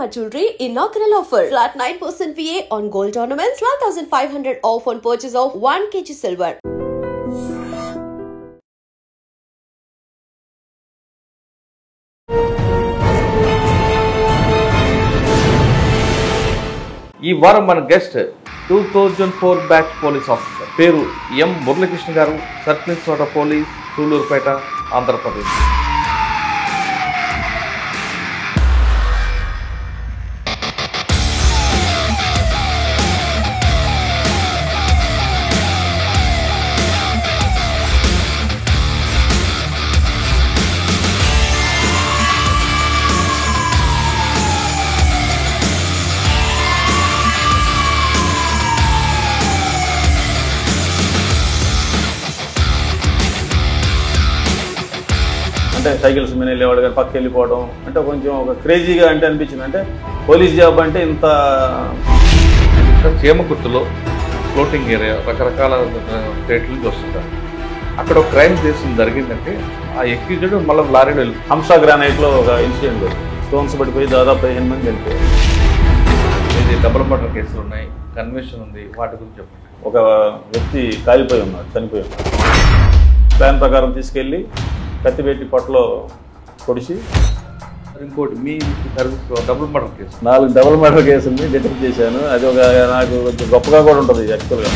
Shalimar Jewelry inaugural offer. Flat 9% VA on gold ornaments, 12,500 off on purchase of 1 kg silver. ఈ వారం మన guest 2004 batch police officer, పేరు ఎం మురళీకృష్ణ గారు, circle inspector police, Sullurpeta, Andhra Pradesh. అంటే cycles మీద వెళ్ళేవాడు కానీ పక్కకి వెళ్ళిపోవడం అంటే కొంచెం ఒక క్రేజీగా అంటే అనిపించింది. అంటే పోలీస్ జాబ్ అంటే ఇంత చేమకుర్తిలో ఫ్లోటింగ్ ఏరియా రకరకాల స్టేట్ల నుంచి వస్తుంటారు. అక్కడ ఒక క్రైమ్ కేసు జరిగిందంటే ఆ ఎక్కిజుడు మళ్ళీ లారీలో వెళ్ళి హంసా గ్రానైట్లో ఒక ఇన్సిడెంట్, స్టోన్స్ పడిపోయి దాదాపు 15 మంది వెళ్ళిపోయారు. ఇది డబుల్ మర్డర్ కేసులు ఉన్నాయి, కన్వెన్షన్ ఉంది, వాటి గురించి చెప్పండి. ఒక వ్యక్తి కాలిపోయి ఉన్నాడు, చనిపోయి ఉన్నాడు. ప్లాన్ ప్రకారం తీసుకెళ్ళి కత్తిపెట్టి పొట్టలో పొడిచి. ఇంకోటి మీ service double murder case, 4 double murder కేసుల్ని డిటెక్ట్ చేశాను. అది ఒక నాకు కొంచెం గొప్పగా కూడా ఉంటుంది. యాక్చువల్గా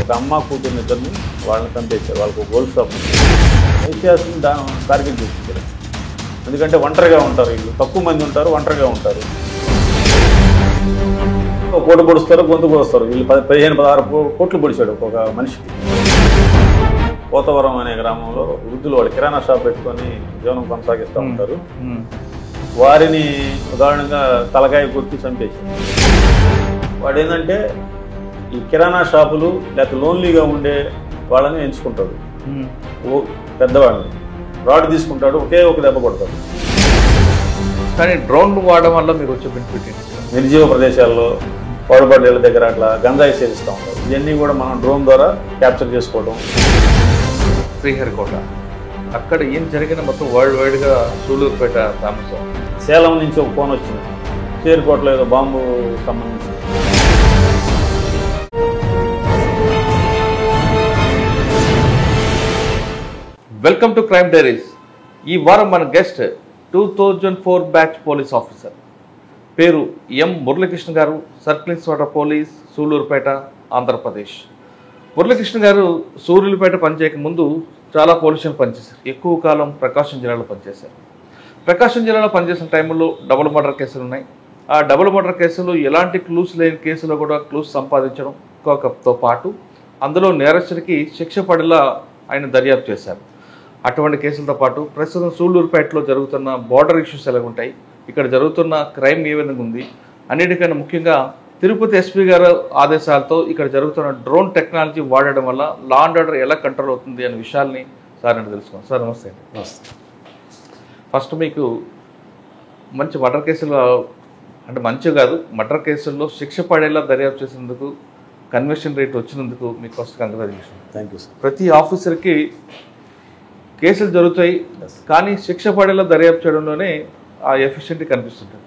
ఒక అమ్మ కూతుర్ని ఇద్దరిని వాళ్ళని చంపేశారు. వాళ్ళకు గోల్డ్ షాప్ ఇతిహాసం టార్గెట్ చేసించారు. ఎందుకంటే ఒంటరిగా ఉంటారు, వీళ్ళు తక్కువ మంది ఉంటారు, ఒంటరిగా ఉంటారు. కోట పొడుస్తారు, గొంతు పొడుస్తారు. వీళ్ళు 15-16 కోట్లు పొడిచాడు ఒక మనిషికి. పోతవరం అనే గ్రామంలో వృద్ధులు వాళ్ళు కిరాణా షాప్ పెట్టుకొని జీవనం కొనసాగిస్తూ ఉంటారు. వారిని ఉదాహరణగా తలకాయ కొట్టి చంపేసి, వాడు ఏంటంటే ఈ కిరాణా షాపులు లేకపోతే లోన్లీగా ఉండే వాళ్ళని ఎంచుకుంటాడు. పెద్దవాళ్ళని రాడ్ తీసుకుంటాడు, ఒకే ఒక దెబ్బ కొడతాడు. కానీ డ్రోన్ వాడడం వల్ల మీరు వచ్చే బెనిఫిట్ నిర్జీవ ప్రదేశాల్లో పౌడబడ్డేళ్ళ దగ్గర అట్లా గంజాయి సేవిస్తూ ఉంటారు. ఇవన్నీ కూడా మనం డ్రోన్ ద్వారా క్యాప్చర్ చేసుకోవడం. శ్రీహరికోట అక్కడ ఏం జరిగిన మొత్తం వరల్డ్ వైడ్గా సూలూరుపేట ఫేమస్. సేలం నుంచి ఒక ఫోన్ వచ్చింది, శ్రీహరికోటలో ఏదో బాంబు సంబంధించి. Welcome to crime diaries. ఈ వారం మన గెస్ట్ 2004 బ్యాచ్ పోలీస్ ఆఫీసర్, పేరు ఎం మురళీకృష్ణ గారు, circle inspector police, Sullurpeta, Andhra Pradesh. Muralikrishna గారు సూర్యులపేట పనిచేయక ముందు చాలా పోలీస్ స్టేషన్ పనిచేశారు. ఎక్కువ కాలం ప్రకాశం జిల్లాలో పనిచేశారు. ప్రకాశం జిల్లాలో పనిచేసిన టైంలో డబుల్ మర్డర్ కేసులు ఉన్నాయి. ఆ డబుల్ మర్డర్ కేసులు ఎలాంటి క్లూస్ లేని కేసులో కూడా క్లూస్ సంపాదించడం తో పాటు అందులో నేరస్తుడికి శిక్ష పడేలా ఆయన దర్యాప్తు చేశారు. అటువంటి కేసులతో పాటు ప్రస్తుతం సూళ్ళూరుపేటలో జరుగుతున్న బార్డర్ ఇష్యూస్ ఎలాగుంటాయి, ఇక్కడ జరుగుతున్న క్రైమ్ ఏ విధంగా ఉంది, అన్నిటికన్నా ముఖ్యంగా తిరుపతి ఎస్పీ గారు ఆదేశాలతో ఇక్కడ జరుగుతున్న డ్రోన్ టెక్నాలజీ వాడడం వల్ల లా అండ్ ఆర్డర్ ఎలా కంట్రోల్ అవుతుంది అనే విషయాల్ని సార్ అంటే తెలుసుకోండి. సార్ నమస్తే అండి. నమస్తే. ఫస్ట్ మీకు మంచి మర్డర్ కేసులు అంటే మంచి కాదు, మర్డర్ కేసుల్లో శిక్ష పడేలా దర్యాప్తు చేసినందుకు, కన్విక్షన్ రేట్ వచ్చినందుకు మీకు first congratulation. Thank you sir. ప్రతి ఆఫీసర్కి కేసులు జరుగుతాయి, కానీ శిక్ష పడేలా దర్యాప్తు చేయడంలోనే ఆ ఎఫిషియెంట్ కనిపిస్తుంటుంది.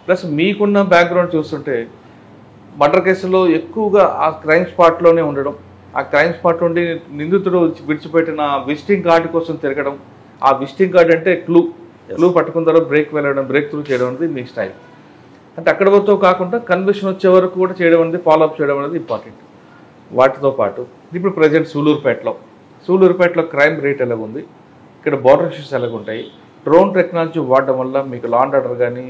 ప్లస్ మీకున్న బ్యాక్గ్రౌండ్ చూస్తుంటే మర్డర్ కేసులో ఎక్కువగా ఆ క్రైమ్ స్పాట్లోనే ఉండడం, ఆ క్రైమ్ స్పాట్ నుండి నిందితుడు విడిచిపెట్టిన విజిటింగ్ కార్డు కోసం తిరగడం, ఆ విజిటింగ్ కార్డు అంటే క్లూ పట్టుకున్న తర్వాత బ్రేక్ వెళ్ళడం, బ్రేక్ త్రూ చేయడం అనేది మీ స్టైల్. అంటే అక్కడ వరకు కాకుండా కన్విక్షన్ వచ్చే వరకు కూడా చేయడం అనేది, ఫాలోఅప్ చేయడం అనేది ఇంపార్టెంట్. వాటితో పాటు ఇప్పుడు ప్రజెంట్ సూళ్ళూరుపేటలో క్రైమ్ రేట్ ఎలాగుంది, ఇక్కడ బార్డర్ ఇష్యూస్ ఎలాగుంటాయి, డ్రోన్ టెక్నాలజీ వాడడం వల్ల మీకు లా అండ్ ఆర్డర్ కానీ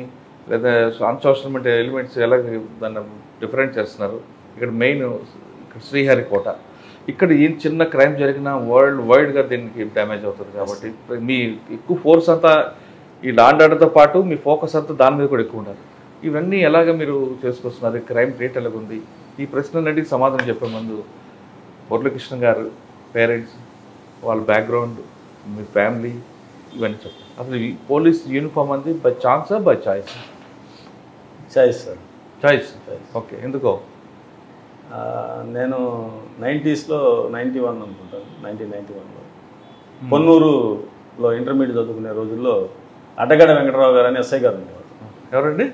లేదా అన్సోషల్ మీడియా ఎలిమెంట్స్ ఎలా దాన్ని డిఫరెంట్ చేస్తున్నారు, ఇక్కడ మెయిన్ ఇక్కడ శ్రీహరికోట, ఇక్కడ ఏం చిన్న క్రైమ్ జరిగినా వరల్డ్ వైడ్గా దీనికి డ్యామేజ్ అవుతుంది. కాబట్టి మీ ఎక్కువ ఫోర్స్ అంతా ఈ లా అండ్ ఆర్డర్తో పాటు మీ ఫోకస్ అంతా దాని మీద కూడా ఎక్కువ ఉండాలి. ఇవన్నీ ఎలాగ మీరు చేసుకొస్తున్నారు, క్రైమ్ రేట్ ఎలాగుంది, ఈ ప్రశ్నలన్నిటికీ సమాధానం చెప్పే ముందు మురళీకృష్ణ గారు పేరెంట్స్, వాళ్ళ బ్యాక్గ్రౌండ్, మీ ఫ్యామిలీ, ఇవన్నీ చెప్పండి. అసలు ఈ పోలీస్ యూనిఫామ్ అంది బై ఛాన్సా by choice? Choice sir. Choice. Okay, ఎందుకో? నేను 90స్లో 91 అనుకుంటాను, 1991లో పొన్నూరులో ఇంటర్మీడియట్ చదువుకునే రోజుల్లో అడ్డగడ్డ వెంకటరావు గారు అని ఎస్ఐ గారు ఉండేవారు. ఎవరండి?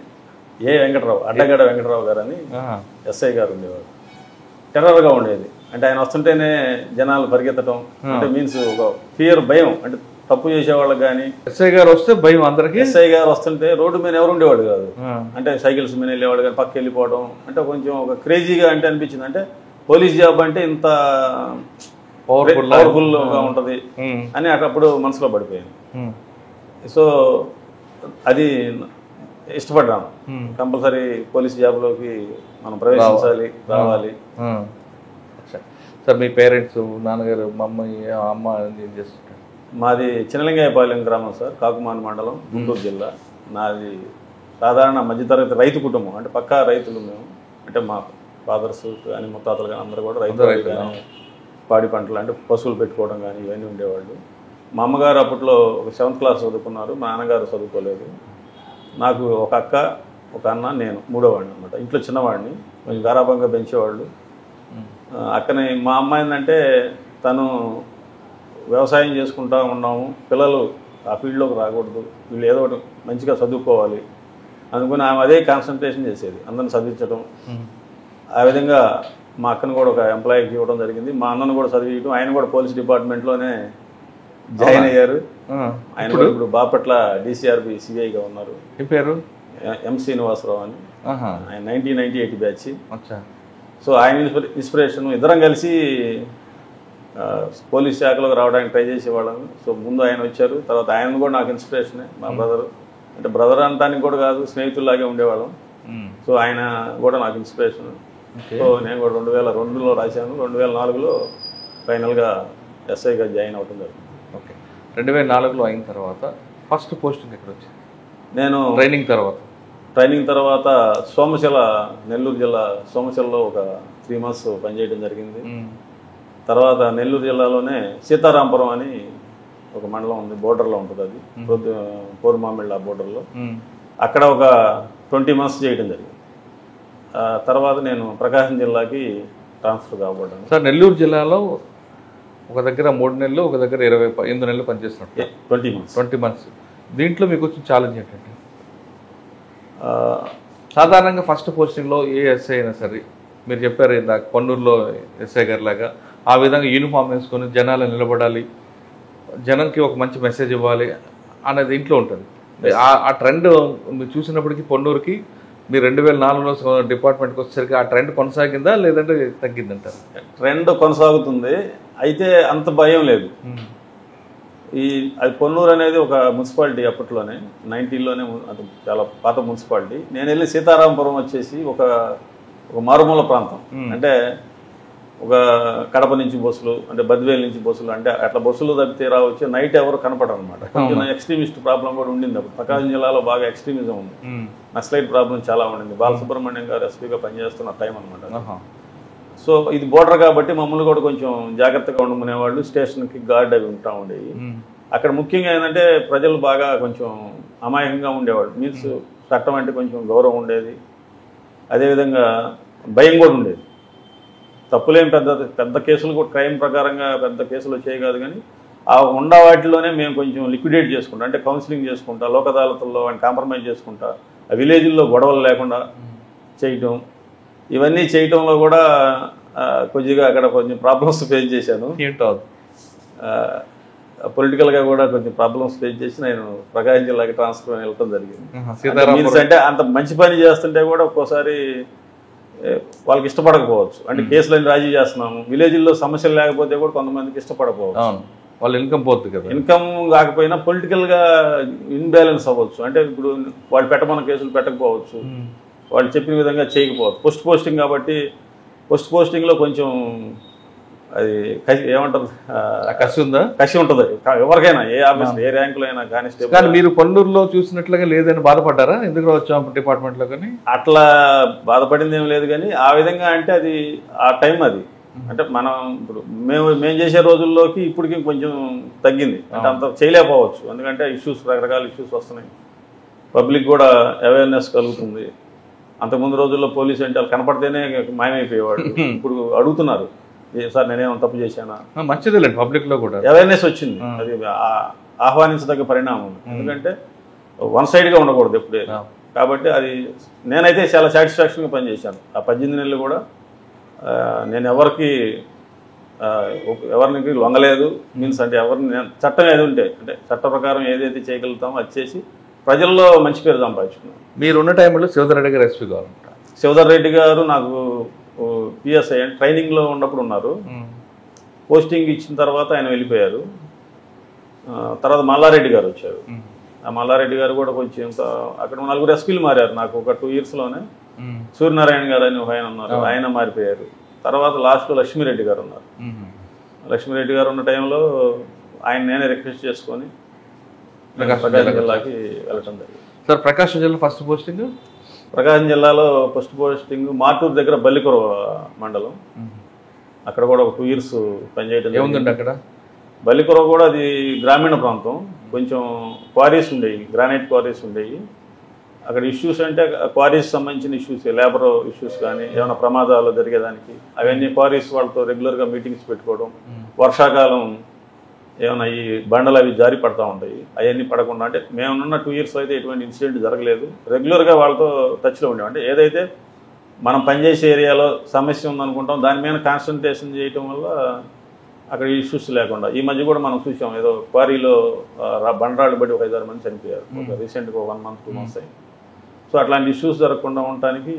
వెంకటరావు, అడ్డగడ్డ వెంకటరావు గారు అని ఎస్ఐ గారు ఉండేవారు. టెర్రర్గా ఉండేది. అంటే ఆయన వస్తుంటేనే జనాలు పరిగెత్తడం, అంటే మీన్స్ ఒక ఫియర్, భయం. అంటే తప్పు చేసేవాళ్ళకి కానీ ఎస్ఐ గారు వస్తే భయం అందరికి. ఎస్ఐ గారు వస్తుంటే రోడ్డు మీద ఎవరు ఉండేవాడు కాదు. అంటే సైకిల్స్ మీద వెళ్ళేవాడు కానీ పక్కకి వెళ్ళిపోవడం, అంటే కొంచెం ఒక క్రేజీగా అంటే అనిపించింది. అంటే పోలీస్ జాబ్ అంటే ఇంత పవర్ఫుల్గా ఉంటుంది అని అప్పుడు మనసులో పడిపోయింది. సో అది ఇష్టపడ్డాను. కంపల్సరీ పోలీస్ జాబ్లోకి మనం ప్రవేశించాలి, రావాలి. సార్ మీ పేరెంట్స్, నాన్నగారు, అమ్మ ఏం చేస్తుంటారు? మాది చిన్నలింగాయపాలెం గ్రామం సార్, కాకుమాన్ మండలం, గుంటూరు జిల్లా. నాది సాధారణ మధ్యతరగతి రైతు కుటుంబం. అంటే పక్కా రైతులు మేము. అంటే మా ఫాదర్స్ కానీ ముత్తాతలు కానీ అందరూ కూడా రైతు కానీ పాడి పంటలు అంటే పశువులు పెట్టుకోవడం కానీ ఇవన్నీ ఉండేవాళ్ళు. మా అమ్మగారు అప్పట్లో ఒక 7th క్లాస్ చదువుకున్నారు, మా నాన్నగారు చదువుకోలేదు. నాకు ఒక అక్క, ఒక అన్న, నేను మూడోవాడిని అనమాట. ఇంట్లో చిన్నవాడిని, కొంచెం గారాబంగా పెంచేవాళ్ళు. అక్కని మా అమ్మ ఏంటంటే తను వ్యవసాయం చేసుకుంటూ ఉన్నాము, పిల్లలు ఆ ఫీల్డ్లోకి రాకూడదు, వీళ్ళు ఏదో ఒకటి మంచిగా చదువుకోవాలి అనుకుని ఆమె అదే కాన్సన్ట్రేషన్ చేసేది, అందరిని చదివించడం. ఆ విధంగా మా అక్కను కూడా ఒక ఎంప్లాయీకి ఇవ్వడం జరిగింది. మా అన్నను కూడా చదివించడం. ఆయన కూడా పోలీస్ డిపార్ట్మెంట్లోనే జాయిన్ అయ్యారు. ఆయన కూడా ఇప్పుడు బాపట్ల DCRB CIగా ఉన్నారు. ఈ పేరు M శ్రీనివాసరావు అని. ఆయన 1998 బ్యాచ్. సో ఆయన ఇన్స్పిరేషన్. ఇద్దరం కలిసి పోలీస్ శాఖలోకి రావడానికి ట్రై చేసేవాళ్ళం. సో ముందు ఆయన వచ్చారు, తర్వాత ఆయన కూడా నాకు ఇన్స్పిరేషనే. మా బ్రదరు, అంటే బ్రదర్ అనడానికి కూడా కాదు, స్నేహితుల్లాగే ఉండేవాళ్ళం. సో ఆయన కూడా నాకు ఇన్స్పిరేషన్. సో నేను కూడా 2002లో రాశాను. 2004లో ఫైనల్గా ఎస్ఐగా జాయిన్ అవడం జరిగింది. ఓకే. 2004లో అయిన తర్వాత ఫస్ట్ పోస్టింగ్ ఎక్కడ వచ్చింది? నేను ట్రైనింగ్ తర్వాత సోమశిల, నెల్లూరు జిల్లా సోమశిలలో ఒక 3 months పనిచేయడం జరిగింది. తర్వాత నెల్లూరు జిల్లాలోనే సీతారాంపురం అని ఒక మండలం ఉంది, బోర్డర్లో ఉంటుంది. అది పోరుమామిళ్ళ బోర్డర్లో. అక్కడ ఒక 20 months చేయడం జరిగింది. తర్వాత నేను ప్రకాశం జిల్లాకి ట్రాన్స్ఫర్ కాబడ్డాను. సార్ నెల్లూరు జిల్లాలో ఒక దగ్గర 3 నెలలు, ఒక దగ్గర 28 నెలలు పనిచేస్తున్నట్టు 20 months. దీంట్లో మీకు వచ్చిన ఛాలెంజ్ ఏంటంటే, సాధారణంగా ఫస్ట్ పోస్టింగ్లో ఏ ఎస్ఐ అయినా సరే, మీరు చెప్పారు ఇందాక పొన్నూరులో ఎస్ఐ గారి లాగా ఆ విధంగా యూనిఫామ్ వేసుకొని జనాలు నిలబడాలి, జనంకి ఒక మంచి మెసేజ్ ఇవ్వాలి అనేది ఇంట్లో ఉంటుంది. ఆ ట్రెండ్ మీరు చూసినప్పటికీ పొన్నూరుకి మీరు 2004లో డిపార్ట్మెంట్కి వచ్చేసరికి ఆ ట్రెండ్ కొనసాగిందా లేదంటే తగ్గిందంటారు? ట్రెండ్ కొనసాగుతుంది, అయితే అంత భయం లేదు. అది పొన్నూరు అనేది ఒక మున్సిపాలిటీ, అప్పట్లోనే 90లోనే అది చాలా పాత మున్సిపాలిటీ. నేను వెళ్ళి సీతారాంపురం వచ్చేసి ఒక మారుమూల ప్రాంతం. అంటే ఒక కడప నుంచి బస్సులు, అంటే బద్వేలు నుంచి బస్సులు, అంటే అట్లా బస్సులు తప్పితే రావచ్చు. నైట్ ఎవరు కనపడరు అనమాట. కొంచెం ఎక్స్ట్రీమిస్ట్ ప్రాబ్లం కూడా ఉండింది అప్పుడు. ప్రకాశం జిల్లాలో బాగా ఎక్స్ట్రీమిజం ఉంది, నక్సలైట్ ప్రాబ్లం చాలా ఉండింది. బాలసుబ్రహ్మణ్యం గారు ఎస్పీగా పనిచేస్తున్న టైం అనమాట. సో ఇది బోర్డర్ కాబట్టి మమ్మల్ని కూడా కొంచెం జాగ్రత్తగా ఉండమనేవాళ్ళు. స్టేషన్కి గార్డ్ అవి ఉంటా ఉండేవి. అక్కడ ముఖ్యంగా ఏంటంటే ప్రజలు బాగా కొంచెం అమాయకంగా ఉండేవాళ్ళు. మీన్స్ చట్టం అంటే కొంచెం గౌరవం ఉండేది, అదేవిధంగా భయం కూడా ఉండేది. తప్పులేం పెద్ద కేసులు కూడా క్రైమ్ ప్రకారంగా పెద్ద కేసులు వచ్చాయి కాదు, కానీ ఆ ఉన్న వాటిలోనే మేము కొంచెం లిక్విడేట్ చేసుకుంటాం. అంటే కౌన్సిలింగ్ చేసుకుంటా, లోక్ అదాలతుల్లో కాంప్రమైజ్ చేసుకుంటా, ఆ విలేజ్ల్లో గొడవలు లేకుండా చేయటం, ఇవన్నీ చేయటంలో కూడా కొద్దిగా అక్కడ కొంచెం ప్రాబ్లమ్స్ ఫేస్ చేశాను. పొలిటికల్గా కూడా కొంచెం ప్రాబ్లమ్స్ ఫేస్ చేసి నేను ప్రకాశం జిల్లాకి ట్రాన్స్ఫర్ వెళ్ళటం జరిగింది. మీన్స్ అంటే అంత మంచి పని చేస్తుంటే కూడా ఒక్కోసారి వాళ్ళకి ఇష్టపడకపోవచ్చు. అంటే కేసులని రాజీ చేస్తున్నాము, విలేజ్ల్లో సమస్యలు లేకపోతే కూడా కొంతమందికి ఇష్టపడకపోవచ్చు. వాళ్ళ ఇన్కమ్ పోతుంది కదా. ఇన్కమ్ కాకపోయినా పొలిటికల్గా ఇన్బ్యాలెన్స్ అవ్వచ్చు. అంటే ఇప్పుడు వాళ్ళు పెట్టమన్న కేసులు పెట్టకపోవచ్చు, వాళ్ళు చెప్పిన విధంగా చేయకపోవచ్చు. పోస్టింగ్ కాబట్టి పోస్టింగ్లో కొంచెం అది ఏమంటారు, కసి ఉంటుంది ఎవరికైనా, ఏ ఆఫీస్ ఏ ర్యాంకులో అయినా. కానీ మీరు పొన్నూరులో చూసినట్లుగా లేదని బాధపడ్డారా ఎందుకు వచ్చాము డిపార్ట్మెంట్లో? కానీ అట్లా బాధపడింది ఏం లేదు, కానీ ఆ విధంగా అంటే అది ఆ టైం అది. అంటే మనం ఇప్పుడు మేము చేసే రోజుల్లోకి ఇప్పటికి కొంచెం తగ్గింది. అంటే అంత చేయలేకపోవచ్చు, ఎందుకంటే రకరకాల ఇష్యూస్ వస్తున్నాయి. పబ్లిక్ కూడా అవేర్నెస్ కలుగుతుంది. అంతకుముందు రోజుల్లో పోలీసు అంటే వాళ్ళు కనపడితేనే మాయమైపోయేవాడు. ఇప్పుడు అడుగుతున్నారు, సార్ నేనేమో తప్పు చేశానా. మంచిదేలేండి, పబ్లిక్ లో కూడా అవేర్నెస్ వచ్చింది. అది ఆహ్వానించదగ్గ పరిణామం. ఎందుకంటే వన్ సైడ్గా ఉండకూడదు ఎప్పుడే. కాబట్టి అది నేనైతే చాలా సాటిస్ఫాక్షన్గా పనిచేశాను. ఆ 18 నెలలు కూడా నేను ఎవరికి లొంగలేదు. మీన్స్ అంటే ఎవరిని చట్టం ఏది ఉంటే అంటే చట్ట ప్రకారం ఏదైతే చేయగలుగుతామో అది చేసి ప్రజల్లో మంచి పేరు సంపాదించుకున్నాను. మీరున్న టైంలో శివధర్ రెడ్డి గారు ఎస్పీ గారు శివధర్ రెడ్డి గారు నాకు పిఎస్ఐ ట్రైనింగ్లో ఉన్నప్పుడు ఉన్నారు. పోస్టింగ్ ఇచ్చిన తర్వాత ఆయన వెళ్ళిపోయారు. తర్వాత మల్లారెడ్డి గారు వచ్చారు. ఆ మల్లారెడ్డి గారు కూడా కొంచెం అక్కడ 4 ఎస్పీలు మారారు. నాకు ఒక 2 ఇయర్స్లోనే సూర్యనారాయణ గారు అని ఆయన ఉన్నారు, ఆయన మారిపోయారు. తర్వాత లాస్ట్లో లక్ష్మీరెడ్డి గారు ఉన్నారు. లక్ష్మీరెడ్డి గారు ఉన్న టైంలో ఆయన నేనే రిక్వెస్ట్ చేసుకొని ప్రకాశం జిల్లాకి వెళ్ళటం జరిగింది. సార్ ప్రకాశం జిల్లా ఫస్ట్ పోస్టింగ్? ప్రకాశం జిల్లాలో ఫస్ట్ పోస్టింగ్ మార్టూరు దగ్గర బల్లికొర మండలం. అక్కడ కూడా ఒక 2 ఇయర్స్ పనిచేయడం ఏముందండి అక్కడ? బల్లికొర కూడా అది గ్రామీణ ప్రాంతం. కొంచెం క్వారీస్ ఉండేవి, గ్రానైట్ క్వారీస్ ఉండేవి. అక్కడ ఇష్యూస్ అంటే క్వారీస్ సంబంధించిన ఇష్యూస్, లేబర్ ఇష్యూస్ కానీ ఏమైనా ప్రమాదాలు జరిగేదానికి అవన్నీ క్వారీస్ వాళ్ళతో రెగ్యులర్గా మీటింగ్స్ పెట్టుకోవడం. వర్షాకాలం ఏమైనా ఈ బండలు అవి జారి పడతా ఉంటాయి, అవన్నీ పడకుండా అంటే మేమున్న 2 ఇయర్స్ అయితే ఎటువంటి ఇన్సిడెంట్ జరగలేదు. రెగ్యులర్గా వాళ్ళతో టచ్లో ఉండేవి. అంటే ఏదైతే మనం పనిచేసే ఏరియాలో సమస్య ఉందనుకుంటాం దాని మీద కాన్సన్ట్రేషన్ చేయటం వల్ల అక్కడ ఇష్యూస్ లేకుండా. ఈ మధ్య కూడా మనం చూసాం, ఏదో క్వారీలో బండరాళ్ళు బట్టి ఒక 5-6 మంది చనిపోయారు రీసెంట్గా 1 month 2 months అయింది. సో అట్లాంటి ఇష్యూస్ జరగకుండా ఉండటానికి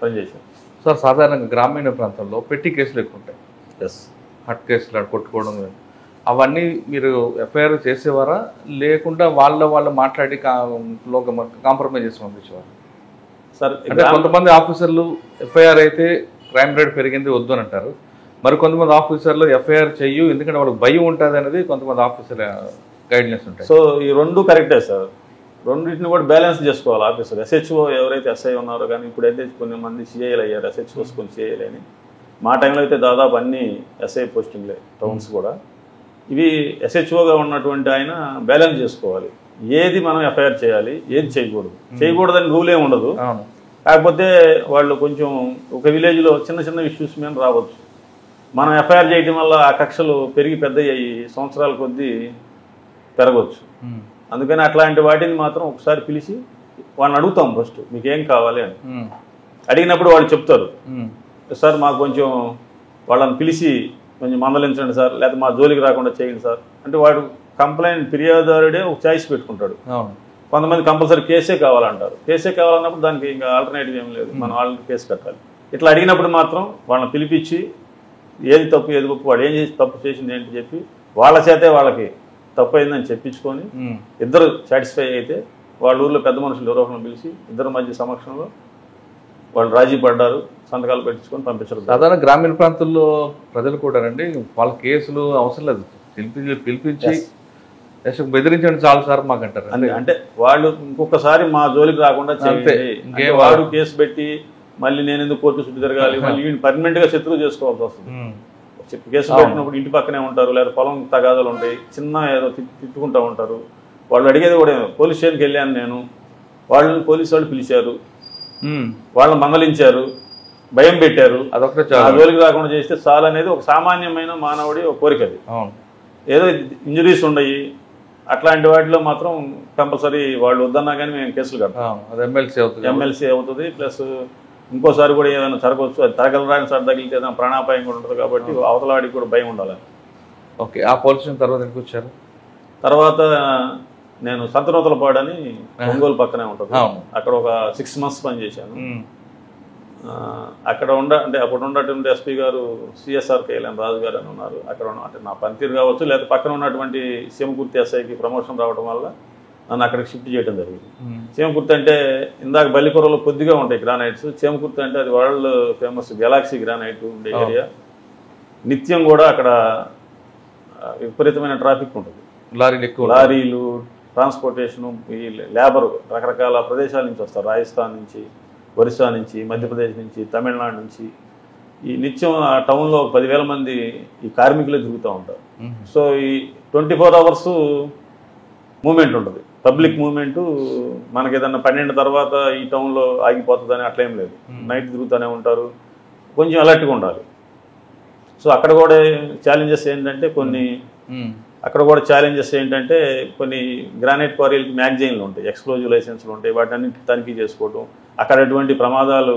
పనిచేశాం. సార్ సాధారణంగా గ్రామీణ ప్రాంతాల్లో పెట్టి కేసులు ఎక్కువ ఉంటాయి. ఎస్, హట్ కేసులు కొట్టుకోవడం అవన్నీ మీరు ఎఫ్ఐఆర్ చేసేవారా లేకుండా వాళ్ళు మాట్లాడి కాంప్రమైజ్ చేసి పంపించేవారు? సార్ అంటే కొంతమంది ఆఫీసర్లు ఎఫ్ఐఆర్ అయితే క్రైమ్ రేట్ పెరిగింది వద్దు అని అంటారు. మరి కొంతమంది ఆఫీసర్లు ఎఫ్ఐఆర్ చెయ్యు ఎందుకంటే వాళ్ళకి భయం ఉంటుంది అనేది కొంతమంది ఆఫీసర్ గైడ్లైన్స్ ఉంటాయి. సో ఈ 2 కరెక్టే సార్. రెండింటిని కూడా బ్యాలెన్స్ చేసుకోవాలి ఆఫీసర్. ఎస్హెచ్ఓ ఎవరైతే ఎస్ఐ ఉన్నారో కానీ ఇప్పుడైతే కొన్ని మంది సిఐలు అయ్యారు, ఎస్హెచ్ఓస్ కొన్ని సిఐలు అని. మా టైంలో అయితే దాదాపు అన్ని ఎస్ఐ పోస్టింగ్లే టౌన్స్ కూడా. ఇవి ఎస్హెచ్ఓగా ఉన్నటువంటి ఆయన బ్యాలెన్స్ చేసుకోవాలి. ఏది మనం ఎఫ్ఐఆర్ చేయాలి, ఏది చేయకూడదని రూల్ ఏమి ఉండదు. కాకపోతే వాళ్ళు కొంచెం ఒక విలేజ్లో చిన్న ఇష్యూస్ మీద రావచ్చు. మనం ఎఫ్ఐఆర్ చేయడం వల్ల ఆ కక్షలు పెరిగి పెద్దయ్యి సంవత్సరాల కొద్దీ పెరగవచ్చు. అందుకని అట్లాంటి వాటిని మాత్రం ఒకసారి పిలిచి వాళ్ళని అడుగుతాం ఫస్ట్, మీకేం కావాలి అని. అడిగినప్పుడు వాళ్ళు చెప్తారు, సార్ మాకు కొంచెం వాళ్ళని పిలిచి కొంచెం మందలించండి సార్, లేకపోతే మా జోలికి రాకుండా చేయండి సార్ అంటే వాడు కంప్లైంట్ ఫిర్యాదుదారుడే ఒక చాయిస్ పెట్టుకుంటాడు. కొంతమంది కంపల్సరీ కేసే కావాలంటారు. కేసే కావాలన్నప్పుడు దానికి ఇంకా ఆల్టర్నేటివ్ ఏం లేదు, మనం వాళ్ళని కేసు కట్టాలి. ఇట్లా అడిగినప్పుడు మాత్రం వాళ్ళని పిలిపించి ఏది తప్పు ఏది గొప్ప, వాడు ఏం చేసి తప్పు చేసింది ఏంటి చెప్పి వాళ్ళ చేతే వాళ్ళకి తప్పు అయిందని చెప్పించుకొని ఇద్దరు సాటిస్ఫై అయితే వాళ్ళ ఊర్లో పెద్ద మనుషులు ఎవరో పిలిచి ఇద్దరు మధ్య సమక్షంలో వాళ్ళు రాజీ పడ్డారు, సంతకాలు పెట్టించుకొని పంపించారు. సాధారణ గ్రామీణ ప్రాంతాల్లో ప్రజలు కూడా అండి వాళ్ళ కేసులు అవసరం లేదు, పిలిపించి బెదిరించండి చాలు సార్ మాకు అంటారు. అంటే వాళ్ళు ఇంకొకసారి మా జోలికి రాకుండా చేయండి, వాడు కేసు పెట్టి మళ్ళీ నేను ఎందుకు కోర్టు చుట్టూ తిరగాలి, మళ్ళీ పర్మనెంట్ గా శత్రువు చేసుకోవాల్సి వస్తుంది. కేసు పెట్టినప్పుడు ఇంటి పక్కనే ఉంటారు, లేదా పొలం తగాదాలు ఉంటాయి, చిన్న ఏదో తిట్టుకుంటూ ఉంటారు. వాళ్ళు అడిగేది కూడా పోలీస్ స్టేషన్కి వెళ్ళాను నేను, వాళ్ళని పోలీసు వాళ్ళు పిలిచారు, వాళ్ళని మందలించారు, భయం పెట్టారు, ఆ జోలికి రాకుండా చేస్తే చాలు అనేది ఒక సామాన్యమైన మానవుడి ఒక కోరిక. అది ఏదో ఇంజరీస్ ఉండయి అట్లాంటి వాటిలో మాత్రం కంపల్సరీ వాళ్ళు వద్దన్నా కానీ మేము కేసులు కడతాం. ఎమ్మెల్సీ అవుతుంది. ప్లస్ ఇంకోసారి కూడా ఏదైనా జరగవచ్చు, అది తరగలరాని సార్ తగిలితే ఏదైనా ప్రాణాపాయం కూడా ఉంటుంది కాబట్టి అవతలవాడికి కూడా భయం ఉండాలి. ఓకే, ఆ పోలీస్ తర్వాత ఎందుకు వచ్చారు? తర్వాత నేను సంతనూతలపాడు అని ఒంగోలు పక్కనే ఉంటుంది, అక్కడ ఒక 6 months పనిచేశాను. అక్కడ అంటే అప్పుడు ఉన్నటువంటి ఎస్పీ గారు సిఎస్ఆర్ కేఎల్ఎన్ రాజు గారు అని ఉన్నారు. అక్కడ అంటే నా పనితీరు కావచ్చు, లేదా పక్కన ఉన్నటువంటి సీమకుర్తి ఎస్ఐకి ప్రమోషన్ రావడం వల్ల నన్ను అక్కడికి షిఫ్ట్ చేయడం జరిగింది. చీమకుర్తి అంటే ఇందాక బల్లికొరలో కొద్దిగా ఉంటాయి గ్రానైట్స్, చీమకుర్తి అంటే అది వరల్డ్ ఫేమస్ గెలాక్సీ గ్రానైట్ ఉండే ఏరియా. నిత్యం కూడా అక్కడ విపరీతమైన ట్రాఫిక్ ఉంటుంది, లారీలు, ట్రాన్స్పోర్టేషను, ఈ లేబర్ రకరకాల ప్రదేశాల నుంచి వస్తారు, రాజస్థాన్ నుంచి, ఒరిస్సా నుంచి, మధ్యప్రదేశ్ నుంచి, తమిళనాడు నుంచి. ఈ నిత్యం ఆ టౌన్లో 10,000 మంది ఈ కార్మికులే తిరుగుతూ ఉంటారు. సో ఈ 24 hours మూమెంట్ ఉంటుంది, పబ్లిక్ మూమెంటు. మనకి ఏదన్నా 12 తర్వాత ఈ టౌన్లో ఆగిపోతుందని అట్లేం లేదు, నైట్ తిరుగుతూనే ఉంటారు, కొంచెం అలర్ట్గా ఉండాలి. సో అక్కడ కూడా ఛాలెంజెస్ ఏంటంటే కొన్ని అక్కడ కూడా ఛాలెంజెస్ ఏంటంటే కొన్ని గ్రానైట్ క్వారీలకి మ్యాగజైన్లు ఉంటాయి, ఎక్స్క్లూజివ్ లైసెన్స్లు ఉంటాయి, వాటన్నిటి తనిఖీ చేసుకోవడం, అక్కడ ఎటువంటి ప్రమాదాలు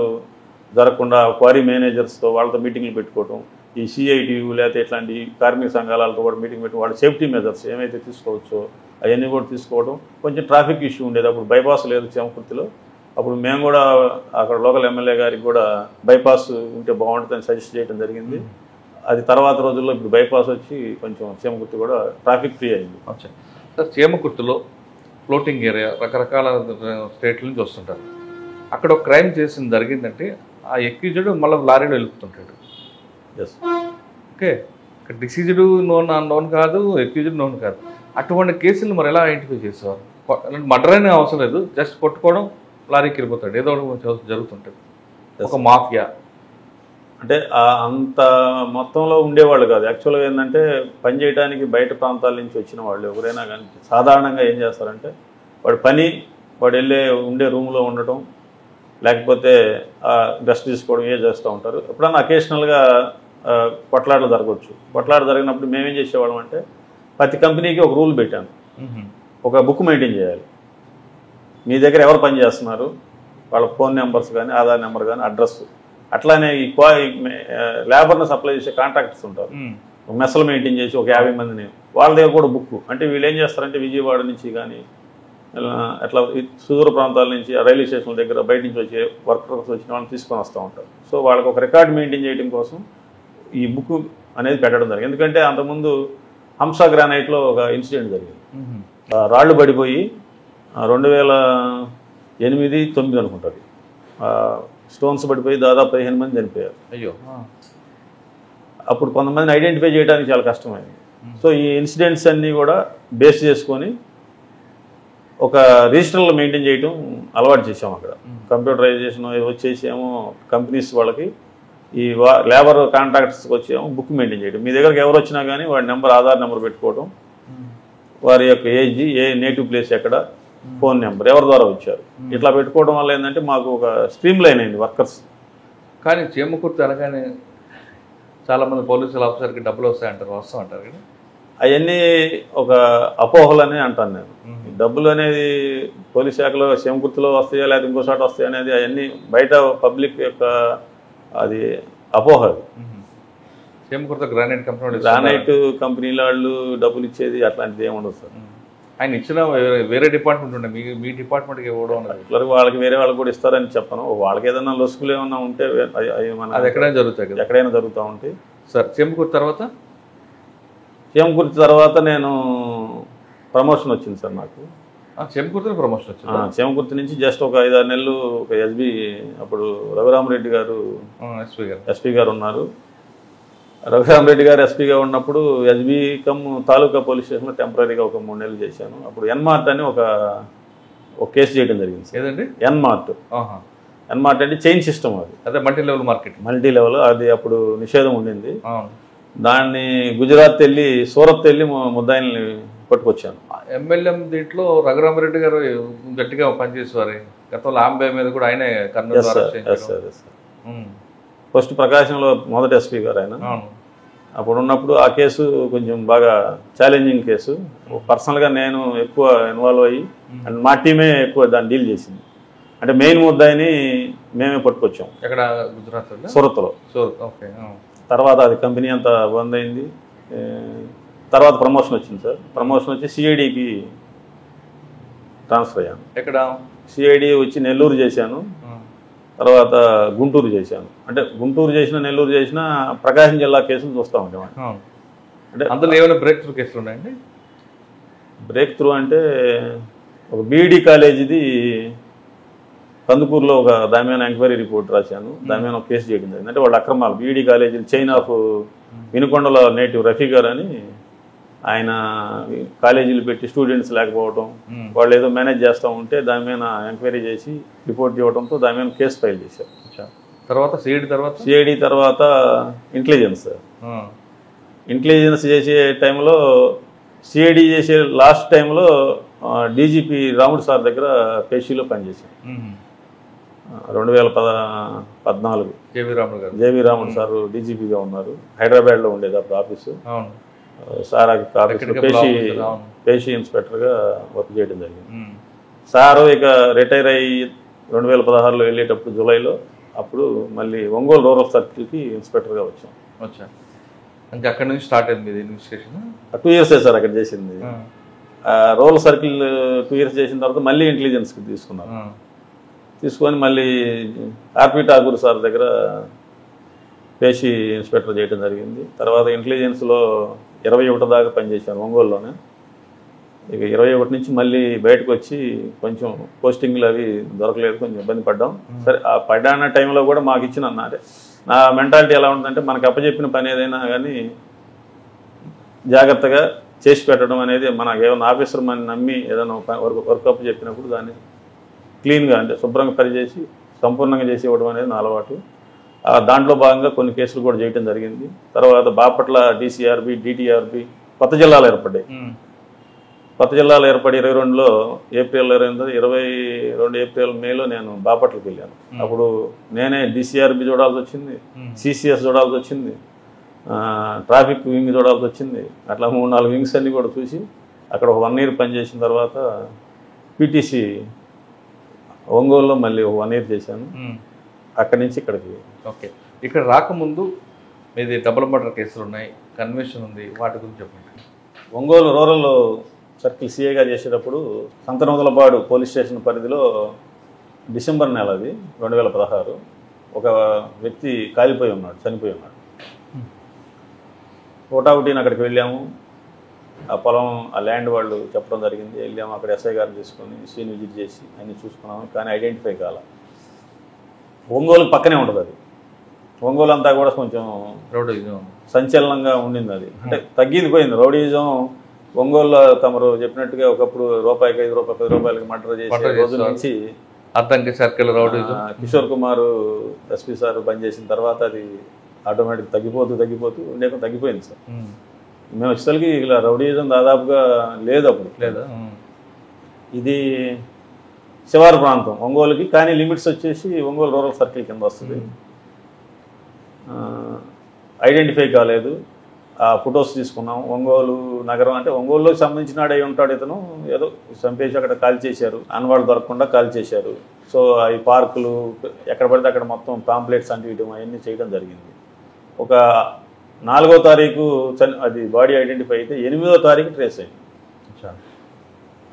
జరగకుండా క్వారీ మేనేజర్స్తో వాళ్ళతో మీటింగ్లు పెట్టుకోవడం, ఈ సిఐటియు లేకపోతే ఇట్లాంటి కార్మిక సంఘాలతో కూడా మీటింగ్ పెట్టి వాళ్ళ సేఫ్టీ మెజర్స్ ఏమైతే తీసుకోవచ్చో అవన్నీ కూడా తీసుకోవడం. కొంచెం ట్రాఫిక్ ఇష్యూ ఉండేది, అప్పుడు బైపాస్ లేదు చేమకుర్తిలో. అప్పుడు మేము కూడా అక్కడ లోకల్ ఎమ్మెల్యే గారికి కూడా బైపాస్ ఉంటే బాగుంటుందని సజెస్ట్ చేయడం జరిగింది. అది తర్వాత రోజుల్లో ఇప్పుడు బైపాస్ వచ్చి కొంచెం చేమకుర్తి కూడా ట్రాఫిక్ ఫ్రీ అయింది. సార్, చేమకుర్తిలో ఫ్లోటింగ్ ఏరియా రకరకాల స్టేట్ల నుంచి వస్తుంటారు. అక్కడ ఒక క్రైమ్ చేసింది జరిగిందంటే ఆ ఎక్యూజ్డ్ మళ్ళీ లారీలో వెళ్తుంటాడు. Yes, okay. ఇక్కడ డిసీజ్డ్ నోన్ కాదు, ఎక్యూజ్డ్ నోన్ కాదు. అటువంటి కేసులు మరి ఎలా ఐడెంటిఫై చేసేవారు? మర్డర్ అనే అవసరం లేదు, జస్ట్ కొట్టుకోవడం, లారీకి వెళ్ళిపోతాడు, ఏదో ఒకటి జరుగుతుంటుంది. ఒక మాఫియా అంటే అంత మొత్తంలో ఉండేవాళ్ళు కాదు. యాక్చువల్గా ఏంటంటే పని చేయడానికి బయట ప్రాంతాల నుంచి వచ్చిన వాళ్ళు ఎవరైనా కానీ సాధారణంగా ఏం చేస్తారంటే వాడు వెళ్ళే ఉండే రూమ్లో ఉండటం, లేకపోతే రెస్ట్ తీసుకోవడం చేస్తూ ఉంటారు. ఎప్పుడన్నా అకేషనల్గా కొట్లాటలు జరగవచ్చు. కొట్లాట జరిగినప్పుడు మేమేం చేసేవాళ్ళం అంటే ప్రతి కంపెనీకి ఒక రూల్ పెట్టాను, ఒక బుక్ మెయింటైన్ చేయాలి. మీ దగ్గర ఎవరు పని చేస్తున్నారు, వాళ్ళ ఫోన్ నెంబర్స్ కానీ, ఆధార్ నెంబర్ కానీ, అడ్రస్. అట్లానే ఈ లేబర్ని సప్లై చేసే కాంట్రాక్టర్స్ ఉంటారు, ఒక మెస్సలు మెయింటైన్ చేసి ఒక 50 మందిని, వాళ్ళ దగ్గర కూడా బుక్. అంటే వీళ్ళు ఏం చేస్తారంటే విజయవాడ నుంచి కానీ అట్లా సుదూర ప్రాంతాల నుంచి రైల్వే స్టేషన్ల దగ్గర బయట నుంచి వచ్చే వర్కర్స్ వచ్చిన వాళ్ళని తీసుకొని వస్తూ ఉంటారు. సో వాళ్ళకి ఒక రికార్డ్ మెయింటైన్ చేయడం కోసం ఈ బుక్ అనేది పెట్టడం జరిగింది. ఎందుకంటే అంతకుముందు హంసా గ్రానైట్లో ఒక ఇన్సిడెంట్ జరిగింది. రాళ్ళు పడిపోయి 2008-9 అనుకుంటుంది, స్టోన్స్ పడిపోయి దాదాపు 15 మంది చనిపోయారు. అయ్యో. అప్పుడు కొంతమందిని ఐడెంటిఫై చేయడానికి చాలా కష్టమైంది. సో ఈ ఇన్సిడెంట్స్ అన్నీ కూడా బేస్ చేసుకొని ఒక రిజిస్టర్లో మెయింటైన్ చేయడం అలవాటు చేసాము. అక్కడ కంప్యూటరైజేషన్ వచ్చేసేమో కంపెనీస్ వాళ్ళకి, ఈ లేబర్ కాంట్రాక్టర్స్కి వచ్చేమో బుక్ మెయింటైన్ చేయడం. మీ దగ్గరకు ఎవరు వచ్చినా కానీ వాడి నెంబర్, ఆధార్ నెంబర్ పెట్టుకోవడం, వారి యొక్క ఏజ్, ఏ నేటివ్ ప్లేస్ ఎక్కడ, ఫోన్ నెంబర్, ఎవరి ద్వారా వచ్చారు, ఇట్లా పెట్టుకోవడం వల్ల ఏంటంటే మాకు ఒక స్ట్రీమ్ లైన్ అయింది వర్కర్స్. కానీ చేమకుర్తి అనగానే చాలామంది పోలీసుల ఆఫీసర్కి డబ్బులు వస్తాయంటారు, వస్తామంటారు కదా, అవన్నీ ఒక అపోహలని అంటాను నేను. డబ్బులు అనేది పోలీస్ శాఖలో చేమకుర్తిలో వస్తాయా లేదా ఇంకో చోట వస్తాయి అనేది అవన్నీ బయట పబ్లిక్ యొక్క అది అపోహ. చేమకుర్తి గ్రానైట్ కంపెనీల వాళ్ళు డబ్బులు ఇచ్చేది అట్లాంటిది ఏముండదు సార్. ఆయన ఇచ్చిన వేరే డిపార్ట్మెంట్ ఉండే, మీ డిపార్ట్మెంట్కి ఇవ్వడం అన్నది వాళ్ళకి వేరే వాళ్ళకి కూడా ఇస్తారని చెప్పను. వాళ్ళకి ఏదైనా లొసుకులు ఏమన్నా ఉంటే అది ఎక్కడైనా జరుగుతాయి కదా, ఎక్కడైనా జరుగుతూ ఉంటాయి సార్. చేమకుర్తి తర్వాత నేను ప్రమోషన్ వచ్చింది సార్ నాకు. చేమకుర్తిలో ప్రమోషన్ వచ్చింది. చేమకుర్తి నుంచి జస్ట్ ఒక 5-6 నెలలు ఒక ఎస్బీ, అప్పుడు రఘురామరెడ్డి గారు ఎస్పీ గారు ఉన్నారు. రఘురామరెడ్డి గారు ఎస్పీగా ఉన్నప్పుడు ఎస్బీ కమ్ తాలూకా పోలీస్ స్టేషన్లో టెంపరీగా ఒక 3 నెలలు చేశాను. అప్పుడు ఎన్మార్ట్ అని ఒక కేసు చేయడం జరిగింది. ఏదండి? ఎన్మార్ట్ అంటే చైన్ సిస్టమ్. అది అదే multi level market. Multi level అది అప్పుడు నిషేధం ఉండింది. దాన్ని గుజరాత్ వెళ్ళి, సూరత్ వెళ్ళి ముద్దాయిల్ని పట్టుకొచ్చాను. ఎమ్మెల్యే దీంట్లో రఘురామరెడ్డి గారు గట్టిగా పనిచేసేవారు. గతంలో ఆంబే మీద కూడా ఆయనే కర్నూలు ఫస్ట్ ప్రకాశంలో మొదటి ఎస్పీ గారు ఆయన. అప్పుడు ఉన్నప్పుడు ఆ కేసు కొంచెం బాగా ఛాలెంజింగ్ కేసు. పర్సనల్గా నేను ఎక్కువ ఇన్వాల్వ్ అయ్యి అండ్ మా టీమే ఎక్కువ దాన్ని డీల్ చేసింది. అంటే మెయిన్ ముద్దాయిని మేమే పట్టుకొచ్చాం. ఎక్కడ? గుజరాత్, సూరత్లో. ఓకే. తర్వాత అది కంపెనీ అంతా బంద్ అయింది. తర్వాత ప్రమోషన్ వచ్చింది సార్. ప్రమోషన్ వచ్చి సిఐడికి ట్రాన్స్ఫర్ అయ్యాను. ఎక్కడ? సిఐడి వచ్చి నెల్లూరు చేశాను, తర్వాత గుంటూరు చేశాను. అంటే గుంటూరు చేసిన, నెల్లూరు చేసిన ప్రకాశం జిల్లా కేసులు చూస్తూ ఉండేవాడిని. అంటే అందులో ఏమైనా బ్రేక్ త్రూ కేసులు ఉన్నాయండి? బ్రేక్ త్రూ అంటే ఒక బీఈడి కాలేజీది కందుకూరులో ఒక దాని మీద ఎంక్వైరీ రిపోర్ట్ రాశాను. దాని మీద ఒక కేసు చేయడం జరిగింది. అంటే వాళ్ళ అక్రమాలు, బీఈడి కాలేజీలు, చైన్ ఆఫ్ వినుకొండలో నేటివ్ రఫీ గారు అని ఆయన కాలేజీలు పెట్టి స్టూడెంట్స్ లేకపోవడం, వాళ్ళు ఏదో మేనేజ్ చేస్తూ ఉంటే దాని మీద ఎంక్వైరీ చేసి రిపోర్ట్ ఇవ్వడంతో దాని మీద కేసు ఫైల్ చేశారు. తర్వాత సిఐడి తర్వాత ఇంటెలిజెన్స్ చేసే టైంలో, సిఐడి చేసే లాస్ట్ టైంలో డీజీపీ రాముడు సార్ దగ్గర పేషీలో పనిచేశాను. 2014 జేవీ రాముడు సార్ డీజీపీగా ఉన్నారు. హైదరాబాద్లో ఉండేది అప్పుడు ఆఫీసు. సార్ ఆఫీస్లో పేషీ ఇన్స్పెక్టర్గా వర్క్ చేయడం జరిగింది. సారు ఇక రిటైర్ అయ్యి 2016లో వెళ్ళేటప్పుడు జూలైలో అప్పుడు మళ్ళీ ఒంగోలు రూరల్ సర్కిల్కి ఇన్స్పెక్టర్గా వచ్చాం. అంటే అక్కడ నుంచి స్టార్ట్ అయింది ఇన్వెస్టిగేషన్. 2 years సార్ అక్కడ చేసింది. రూరల్ సర్కిల్ 2 years చేసిన తర్వాత మళ్ళీ ఇంటెలిజెన్స్కి తీసుకున్నారు. తీసుకొని మళ్ళీ ఆర్పి ఠాకూర్ సార్ దగ్గర పేషీ ఇన్స్పెక్టర్ చేయడం జరిగింది. తర్వాత ఇంటెలిజెన్స్లో 21 దాకా పనిచేశాను ఒంగోలులోనే. ఇక 21 నుంచి మళ్ళీ బయటకు వచ్చి కొంచెం పోస్టింగ్లు అవి దొరకలేదు, కొంచెం ఇబ్బంది పడ్డాం. సరే ఆ పడ్డాన్న టైంలో కూడా మాకు ఇచ్చిన అంటే నా మెంటాలిటీ ఎలా ఉంటుందంటే మనకు అప్పచెప్పిన పని ఏదైనా కానీ జాగ్రత్తగా చేసి పెట్టడం అనేది, మనకు ఏమైనా ఆఫీసర్ మన నమ్మి ఏదైనా వర్క్ అప్ చెప్పినప్పుడు దాన్ని క్లీన్గా అంటే శుభ్రంగా పనిచేసి సంపూర్ణంగా చేసి ఇవ్వడం అనేది నా అలవాటు. దాంట్లో భాగంగా కొన్ని కేసులు కూడా చేయడం జరిగింది. తర్వాత బాపట్ల DCRB DTRB కొత్త జిల్లాలు ఏర్పడ్డాయి. కొత్త జిల్లాలు ఏర్పడి 22లో ఏప్రిల్ 22 ఏప్రిల్ మేలో నేను బాపట్లకి వెళ్ళాను. అప్పుడు నేనే DCRB చూడాల్సి వచ్చింది, CCS చూడాల్సి వచ్చింది, ట్రాఫిక్ వింగ్ చూడాల్సి వచ్చింది. అట్లా 3-4 వింగ్స్ అన్ని కూడా చూసి అక్కడ 1 year పనిచేసిన తర్వాత PTC ఒంగోలులో మళ్ళీ 1 year చేశాను. అక్కడి నుంచి ఇక్కడికి. ఓకే, ఇక్కడ రాకముందు మీది డబుల్ మర్డర్ కేసులు ఉన్నాయి, కన్వెన్షన్ ఉంది, వాటి గురించి చెప్పండి. ఒంగోలు రూరల్ సర్కిల్ CAగా చేసేటప్పుడు సంతనూతలపాడు పోలీస్ స్టేషన్ పరిధిలో డిసెంబర్ నెల అది 2016 ఒక వ్యక్తి కాలిపోయి ఉన్నాడు, చనిపోయి ఉన్నాడు. ఒకటి అక్కడికి వెళ్ళాము. ఆ పొలం ఆ ల్యాండ్ వాళ్ళు చెప్పడం జరిగింది. వెళ్ళాము, అక్కడ SI గారిని తీసుకొని సీన్ విజిట్ చేసి అన్నీ చూసుకున్నాము. కానీ ఐడెంటిఫై కాల. ఒంగోలు పక్కనే ఉంటుంది అది. ఒంగోలు అంతా కూడా కొంచెం రౌడీజం సంచలనంగా ఉండింది. అది అంటే తగ్గింది పోయింది రౌడీజం. ఒంగోలులో తమరు చెప్పినట్టుగా ఒకప్పుడు రూపాయికి 5 రూపాయలు 10 రూపాయలకి మర్డర్ చేసే రోజు నుంచి Addanki circle rowdyism Kishore Kumar SP sir పనిచేసిన తర్వాత అది ఆటోమేటిక్ తగ్గిపోతూ తగ్గిపోయింది సార్. మేము వచ్చేసరికి ఇలా రౌడీజం దాదాపుగా లేదు అప్పుడు. లేదా ఇది శివారు ప్రాంతం ఒంగోలుకి, కానీ లిమిట్స్ వచ్చేసి ఒంగోలు రూరల్ సర్కిల్ కింద వస్తుంది. ఐడెంటిఫై కాలేదు. ఆ ఫొటోస్ తీసుకున్నాం. ఒంగోలు నగరం అంటే ఒంగోలులోకి సంబంధించినాడు అయి ఉంటాడు ఇతను, ఏదో చంపేసి అక్కడ కాల్ చేశారు, అన్వాళ్ళు దొరకకుండా కాల్ చేశారు. సో ఈ పార్కులు ఎక్కడ పడితే అక్కడ మొత్తం పాంప్లెట్స్ అంటివ్వడం అవన్నీ చేయడం జరిగింది. ఒక 4వ తారీఖు అది బాడీ ఐడెంటిఫై అయితే 8వ తారీఖు ట్రేస్ అయింది.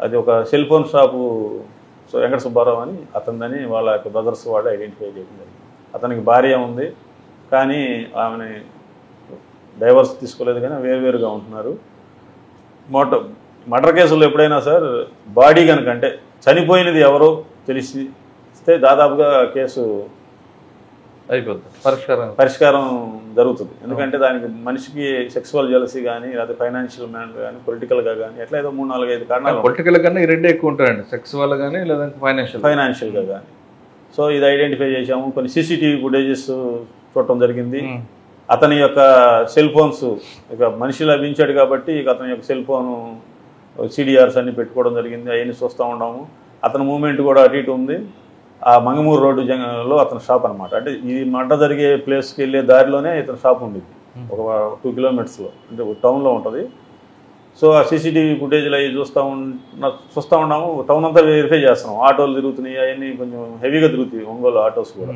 అది ఒక cell phone shop Venkata Subbarao అని అతనిదని వాళ్ళ యొక్క బ్రదర్స్ వాళ్ళు ఐడెంటిఫై చేయడం జరిగింది. అతనికి భార్య ఉంది, కానీ ఆమెని డైవర్స్ తీసుకోలేదు, కానీ వేరువేరుగా ఉంటున్నారు. మర్డర్ కేసుల్లో ఎప్పుడైనా సార్ బాడీ కనుక అంటే చనిపోయినది ఎవరో తెలిస్తే దాదాపుగా కేసు అయిపోతుంది, పరిష్కారం జరుగుతుంది. ఎందుకంటే దానికి మనిషికి సెక్సువల్ జెలసీ కానీ, లేదా ఫైనాన్షియల్ మ్యాటర్ కానీ, పొలిటికల్గా కానీ, ఎట్లా ఏదో 3-4-5 కారణాలు. పొలిటికల్ కన్నా ఈ 2 ఎక్కువ ఉంటాయండి, సెక్సువల్ కానీ లేదా ఫైనాన్షియల్గా కానీ. సో ఇది ఐడెంటిఫై చేసాము. కొన్ని CCTV ఫుటేజెస్ చూడటం జరిగింది. అతని యొక్క సెల్ ఫోన్స్ ఇక మనిషి లభించాడు కాబట్టి ఇక అతని యొక్క సెల్ ఫోను CDRs అన్ని పెట్టుకోవడం జరిగింది. అవన్నీ చూస్తూ ఉన్నాము. అతని మూమెంట్ కూడా అటు ఇటు ఉంది. ఆ మంగమూరు రోడ్డు లో అతని షాప్ అనమాట. అంటే ఈ మర్డర్ జరిగే ప్లేస్కి వెళ్ళే దారిలోనే ఇతని షాప్ ఉండేది, ఒక 2 kilometers అంటే టౌన్లో ఉంటుంది. సో ఆ CCTV ఫుటేజ్లు అవి చూస్తూ ఉన్నాము. టౌన్ అంతా వెరిఫై చేస్తున్నాం. ఆటోలు తిరుగుతున్నాయి, అవన్నీ కొంచెం హెవీగా తిరుగుతాయి ఒంగోలు ఆటోస్ కూడా.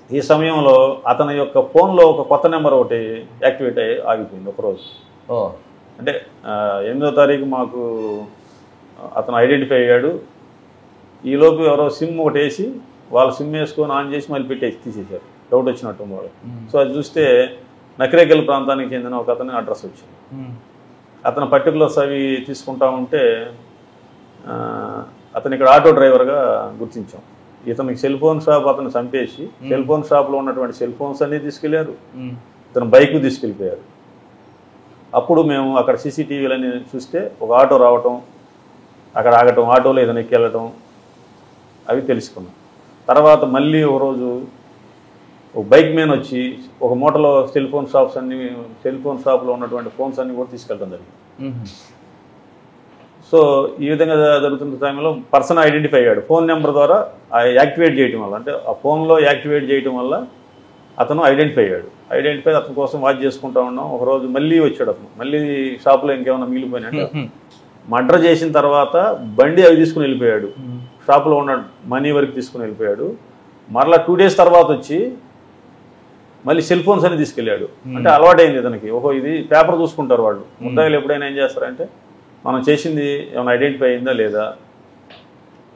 ఈ సమయంలో అతని యొక్క ఫోన్లో ఒక కొత్త నెంబర్ ఒకటి యాక్టివేట్ అయ్యి ఆగిపోయింది ఒకరోజు. అంటే 8వ తారీఖు మాకు అతను ఐడెంటిఫై అయ్యాడు. ఈలోపు ఎవరో సిమ్ ఒకటి వేసి వాళ్ళు సిమ్ వేసుకొని ఆన్ చేసి మళ్ళీ పెట్టేసి తీసేశారు, డౌట్ వచ్చినట్టు వాళ్ళు. సో అది చూస్తే నకిరేకల్ ప్రాంతానికి చెందిన ఒక అతని అడ్రస్ వచ్చింది. అతను పర్టికులర్స్ అవి తీసుకుంటా ఉంటే అతను ఇక్కడ ఆటో డ్రైవర్గా గుర్తించాం. ఇతనికి సెల్ ఫోన్ షాప్ అతను చంపేసి సెల్ ఫోన్ షాప్లో ఉన్నటువంటి సెల్ ఫోన్స్ అన్నీ తీసుకెళ్లారు, ఇతను బైక్ తీసుకెళ్ళిపోయారు. అప్పుడు మేము అక్కడ CCTVలన్నీ చూస్తే ఒక ఆటో రావటం, అక్కడ ఆగటం, ఆటోలో ఏదైనా ఎక్కెళ్ళటం అవి తెలుసుకున్నాం. తర్వాత మళ్ళీ ఒక రోజు ఒక బైక్ మ్యాన్ వచ్చి ఒక మూటలో సెల్ ఫోన్ షాప్లో ఉన్నటువంటి ఫోన్స్ అన్నీ కూడా తీసుకెళ్ళడం జరిగింది. సో ఈ విధంగా జరుగుతున్న టైంలో పర్సన్ ఐడెంటిఫై అయ్యాడు. ఫోన్ నెంబర్ ద్వారా యాక్టివేట్ చేయటం వల్ల, అంటే ఆ ఫోన్లో యాక్టివేట్ చేయటం వల్ల అతను ఐడెంటిఫై అతని కోసం వాచ్ చేసుకుంటా ఉన్నాం. ఒకరోజు మళ్ళీ వచ్చాడు అతను, మళ్ళీ షాప్లో ఇంకేమైనా మిగిలిపోయినట్టు మర్డర్ చేసిన తర్వాత బండి అవి తీసుకుని వెళ్ళిపోయాడు, షాప్లో ఉన్న మనీ వరకు తీసుకుని వెళ్ళిపోయాడు. మరలా 2 days తర్వాత వచ్చి మళ్ళీ సెల్ ఫోన్స్ అని తీసుకెళ్ళాడు. అంటే అలవాటైంది ఇతనికి, ఓహో ఇది పేపర్ చూసుకుంటారు వాళ్ళు. ముద్దాయిలు ఎప్పుడైనా ఏం చేస్తారంటే మనం చేసింది ఏమైనా ఐడెంటిఫై అయిందా లేదా,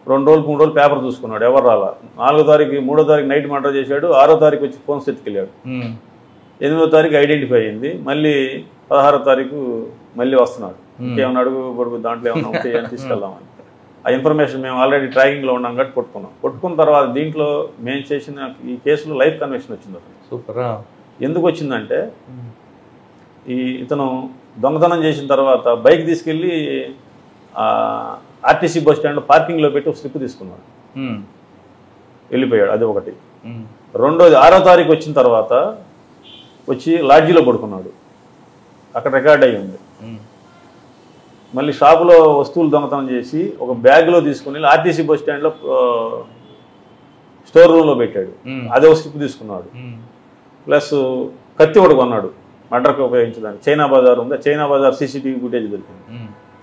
2 రోజులు 3 రోజులు పేపర్ చూసుకున్నాడు, ఎవరు రాలా. 4వ తారీఖు 3వ తారీఖు నైట్ మర్డర్ చేశాడు, 6వ తారీఖు వచ్చి ఫోన్స్ ఎత్తుకెళ్ళాడు, 8వ తారీఖు ఐడెంటిఫై అయింది, మళ్ళీ 16వ తారీఖు మళ్ళీ వస్తున్నాడు. ఇంకేమన్నా అడుగు పొడుగు దాంట్లో ఏమన్నా ఉంటే అని తీసుకెళ్దామని. ఆ ఇన్ఫర్మేషన్ మేము ఆల్రెడీ ట్రాకింగ్లో ఉన్నాం కాబట్టి పట్టుకున్న తర్వాత దీంట్లో మేము చేసిన ఈ కేసులో లైఫ్ కన్విక్షన్ వచ్చింది. సూపర్. ఎందుకు వచ్చిందంటే ఇతను దొంగతనం చేసిన తర్వాత బైక్ తీసుకెళ్ళి ఆర్టీసీ బస్ స్టాండ్ పార్కింగ్లో పెట్టి ఒక స్లిప్ తీసుకున్నాడు, వెళ్ళిపోయాడు. అది ఒకటి. రెండోది 6వ తారీఖు వచ్చిన తర్వాత వచ్చి లాడ్జీలో పడుకున్నాడు, అక్కడ రికార్డ్ అయ్యి ఉంది. మళ్ళీ షాపులో వస్తువులు దొంగతనం చేసి ఒక బ్యాగ్లో తీసుకుని ఆర్టీసీ బస్ స్టాండ్లో స్టోర్ రూమ్లో పెట్టాడు, అదే ఒక స్లిప్ తీసుకున్నాడు. ప్లస్ కత్తి ఒకటి కొన్నాడు మర్డర్కి ఉపయోగించడానికి. చైనా బజార్ ఉంది, చైనా బజార్ సీసీటీవీ ఫుటేజ్ దొరికింది.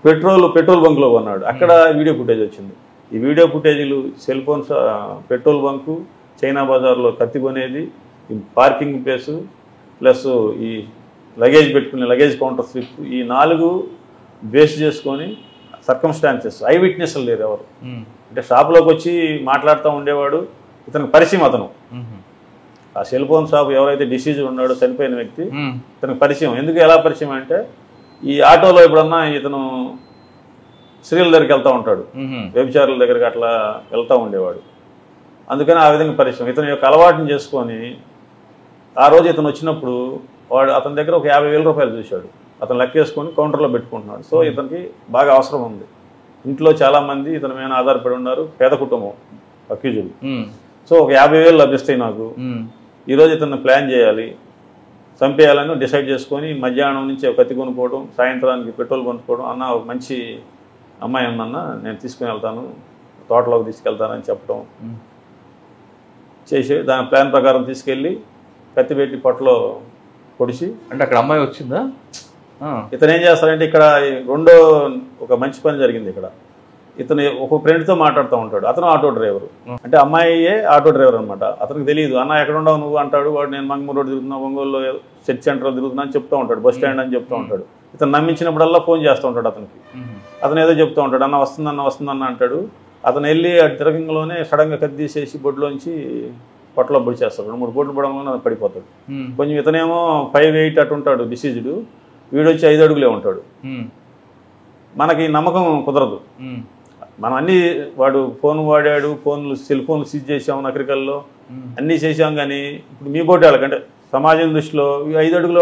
పెట్రోల్ బంక్లో కొన్నాడు, అక్కడ వీడియో ఫుటేజ్ వచ్చింది. ఈ వీడియో ఫుటేజీలు cell phones, petrol bunk, China బజార్లో కత్తి కొనేది, పార్కింగ్ ప్లేసు, ప్లస్ ఈ లగేజ్ పెట్టుకునే లగేజ్ కౌంటర్ స్లిప్, ఈ 4 బేస్ చేసుకొని సర్కమ్స్టాన్సెస్, ఐ విట్నెస్లు లేరు ఎవరు. అంటే షాప్లోకి వచ్చి మాట్లాడుతూ ఉండేవాడు, ఇతనికి పరిచయం. అతను ఆ సెల్ ఫోన్ షాప్ ఎవరైతే డిసీజ్ ఉన్నాడో చనిపోయిన వ్యక్తి, ఇతనికి పరిచయం. ఎందుకు ఎలా పరిచయం అంటే ఈ ఆటోలో ఎప్పుడన్నా ఇతను స్త్రీల దగ్గరికి వెళ్తూ ఉంటాడు, వ్యభిచారుల దగ్గరికి అట్లా వెళ్తూ ఉండేవాడు, అందుకని ఆ విధంగా పరిచయం. ఇతని యొక్క అలవాటుని చేసుకొని ఆ రోజు ఇతను వచ్చినప్పుడు అతని దగ్గర ఒక 50,000 రూపాయలు చూశాడు. అతను లెక్కేసుకొని కౌంటర్లో పెట్టుకుంటున్నాడు. సో ఇతనికి బాగా అవసరం ఉంది. ఇంట్లో చాలామంది ఇతని మీద ఆధారపడి ఉన్నారు, పేద కుటుంబం అక్యూజులు. సో ఒక 50,000 లభిస్తాయి నాకు, ఈరోజు ఇతన్ని ప్లాన్ చేయాలి, చంపేయాలని డిసైడ్ చేసుకొని మధ్యాహ్నం నుంచి ఒక కత్తి కొనుక్కోవడం, సాయంత్రానికి పెట్రోల్ కొనుక్కోవడం. అన్న ఒక మంచి అమ్మాయి ఉందన్న, నేను తీసుకుని వెళ్తాను, తోటలోకి తీసుకెళ్తానని చెప్పడం చేసి దాని ప్లాన్ ప్రకారం తీసుకెళ్ళి కత్తి పెట్టి పొట్టలో పొడిచి. అంటే అక్కడ అమ్మాయి వచ్చిందా? ఇతను ఏం చేస్తారంటే ఇక్కడ రెండో ఒక మంచి పని జరిగింది. ఇక్కడ ఇతను ఒక ఫ్రెండ్తో మాట్లాడుతూ ఉంటాడు, అతను ఆటో డ్రైవరు. అంటే అమ్మాయియే ఆటో డ్రైవర్ అనమాట. అతనికి తెలియదు, అన్న ఎక్కడ ఉండవు నువ్వు అంటాడు. వాడు నేను మంగమూరు రోడ్ తిరుగుతున్నా, ఒంగోలులో సెట్ సెంటర్లో తిరుగుతున్నా అని చెప్తూ ఉంటాడు, బస్ స్టాండ్ అని చెప్తూ ఉంటాడు. ఇతను నమ్మించినప్పుడల్లా ఫోన్ చేస్తూ ఉంటాడు అతనికి. అతను ఏదో చెప్తూ ఉంటాడు, అన్న వస్తుందన్న అంటాడు. అతను వెళ్ళి ఆ తిరగంలోనే సడన్గా కత్తి తీసేసి బొడ్లోంచి పొట్టలో పొడిచేస్తాడు. 2-3 బొడ్లు పడంలోనే అది పడిపోతాడు. కొంచెం ఇతనేమో 5'8" అటు ఉంటాడు డిసీజ్డ్, వీడొచ్చి 5 అడుగులే ఉంటాడు. మనకి నమ్మకం కుదరదు. మనం అన్నీ వాడు ఫోన్ వాడాడు, సెల్ ఫోన్లు సీజ్ చేసాం నగరికల్లో, అన్నీ చేసాం. కానీ ఇప్పుడు మీ పోటీ వాళ్ళకంటే సమాజం దృష్టిలో 5 అడుగుల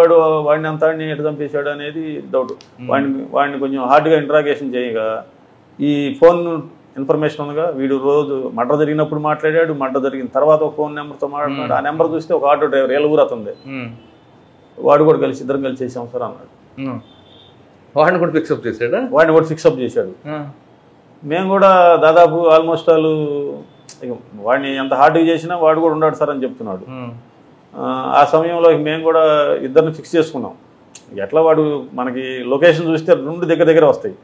వాడిని అంతా ఎటు చంపేశాడు అనేది డౌట్. వాడిని కొంచెం హార్డ్గా ఇంట్రాగేషన్ చేయగా ఈ ఫోన్ ఇన్ఫర్మేషన్ ఉందిగా, వీడు రోజు మర్డర్ జరిగినప్పుడు మాట్లాడాడు, మర్డర్ జరిగిన తర్వాత ఒక ఫోన్ నెంబర్తో మాట్లాడుతున్నాడు. ఆ నెంబర్ చూస్తే ఒక ఆటో డ్రైవర్, ఏళ్ళ ఊరు అతనిదే, వాడు కూడా ఇద్దరం కలిసి చేసాం సార్ అన్నాడు. వాడిని కూడా ఫిక్సప్ చేశాడా? వాడిని కూడా ఫిక్సప్ చేశాడు. మేము కూడా దాదాపు ఆల్మోస్ట్ వాళ్ళు వాడిని ఎంత హార్డ్గా చేసినా వాడు కూడా ఉన్నాడు సార్ అని చెప్తున్నాడు. ఆ సమయంలో మేము కూడా ఇద్దరిని ఫిక్స్ చేసుకున్నాం. ఎట్లా వాడు మనకి లొకేషన్ చూస్తే 2 దగ్గర వస్తాయి.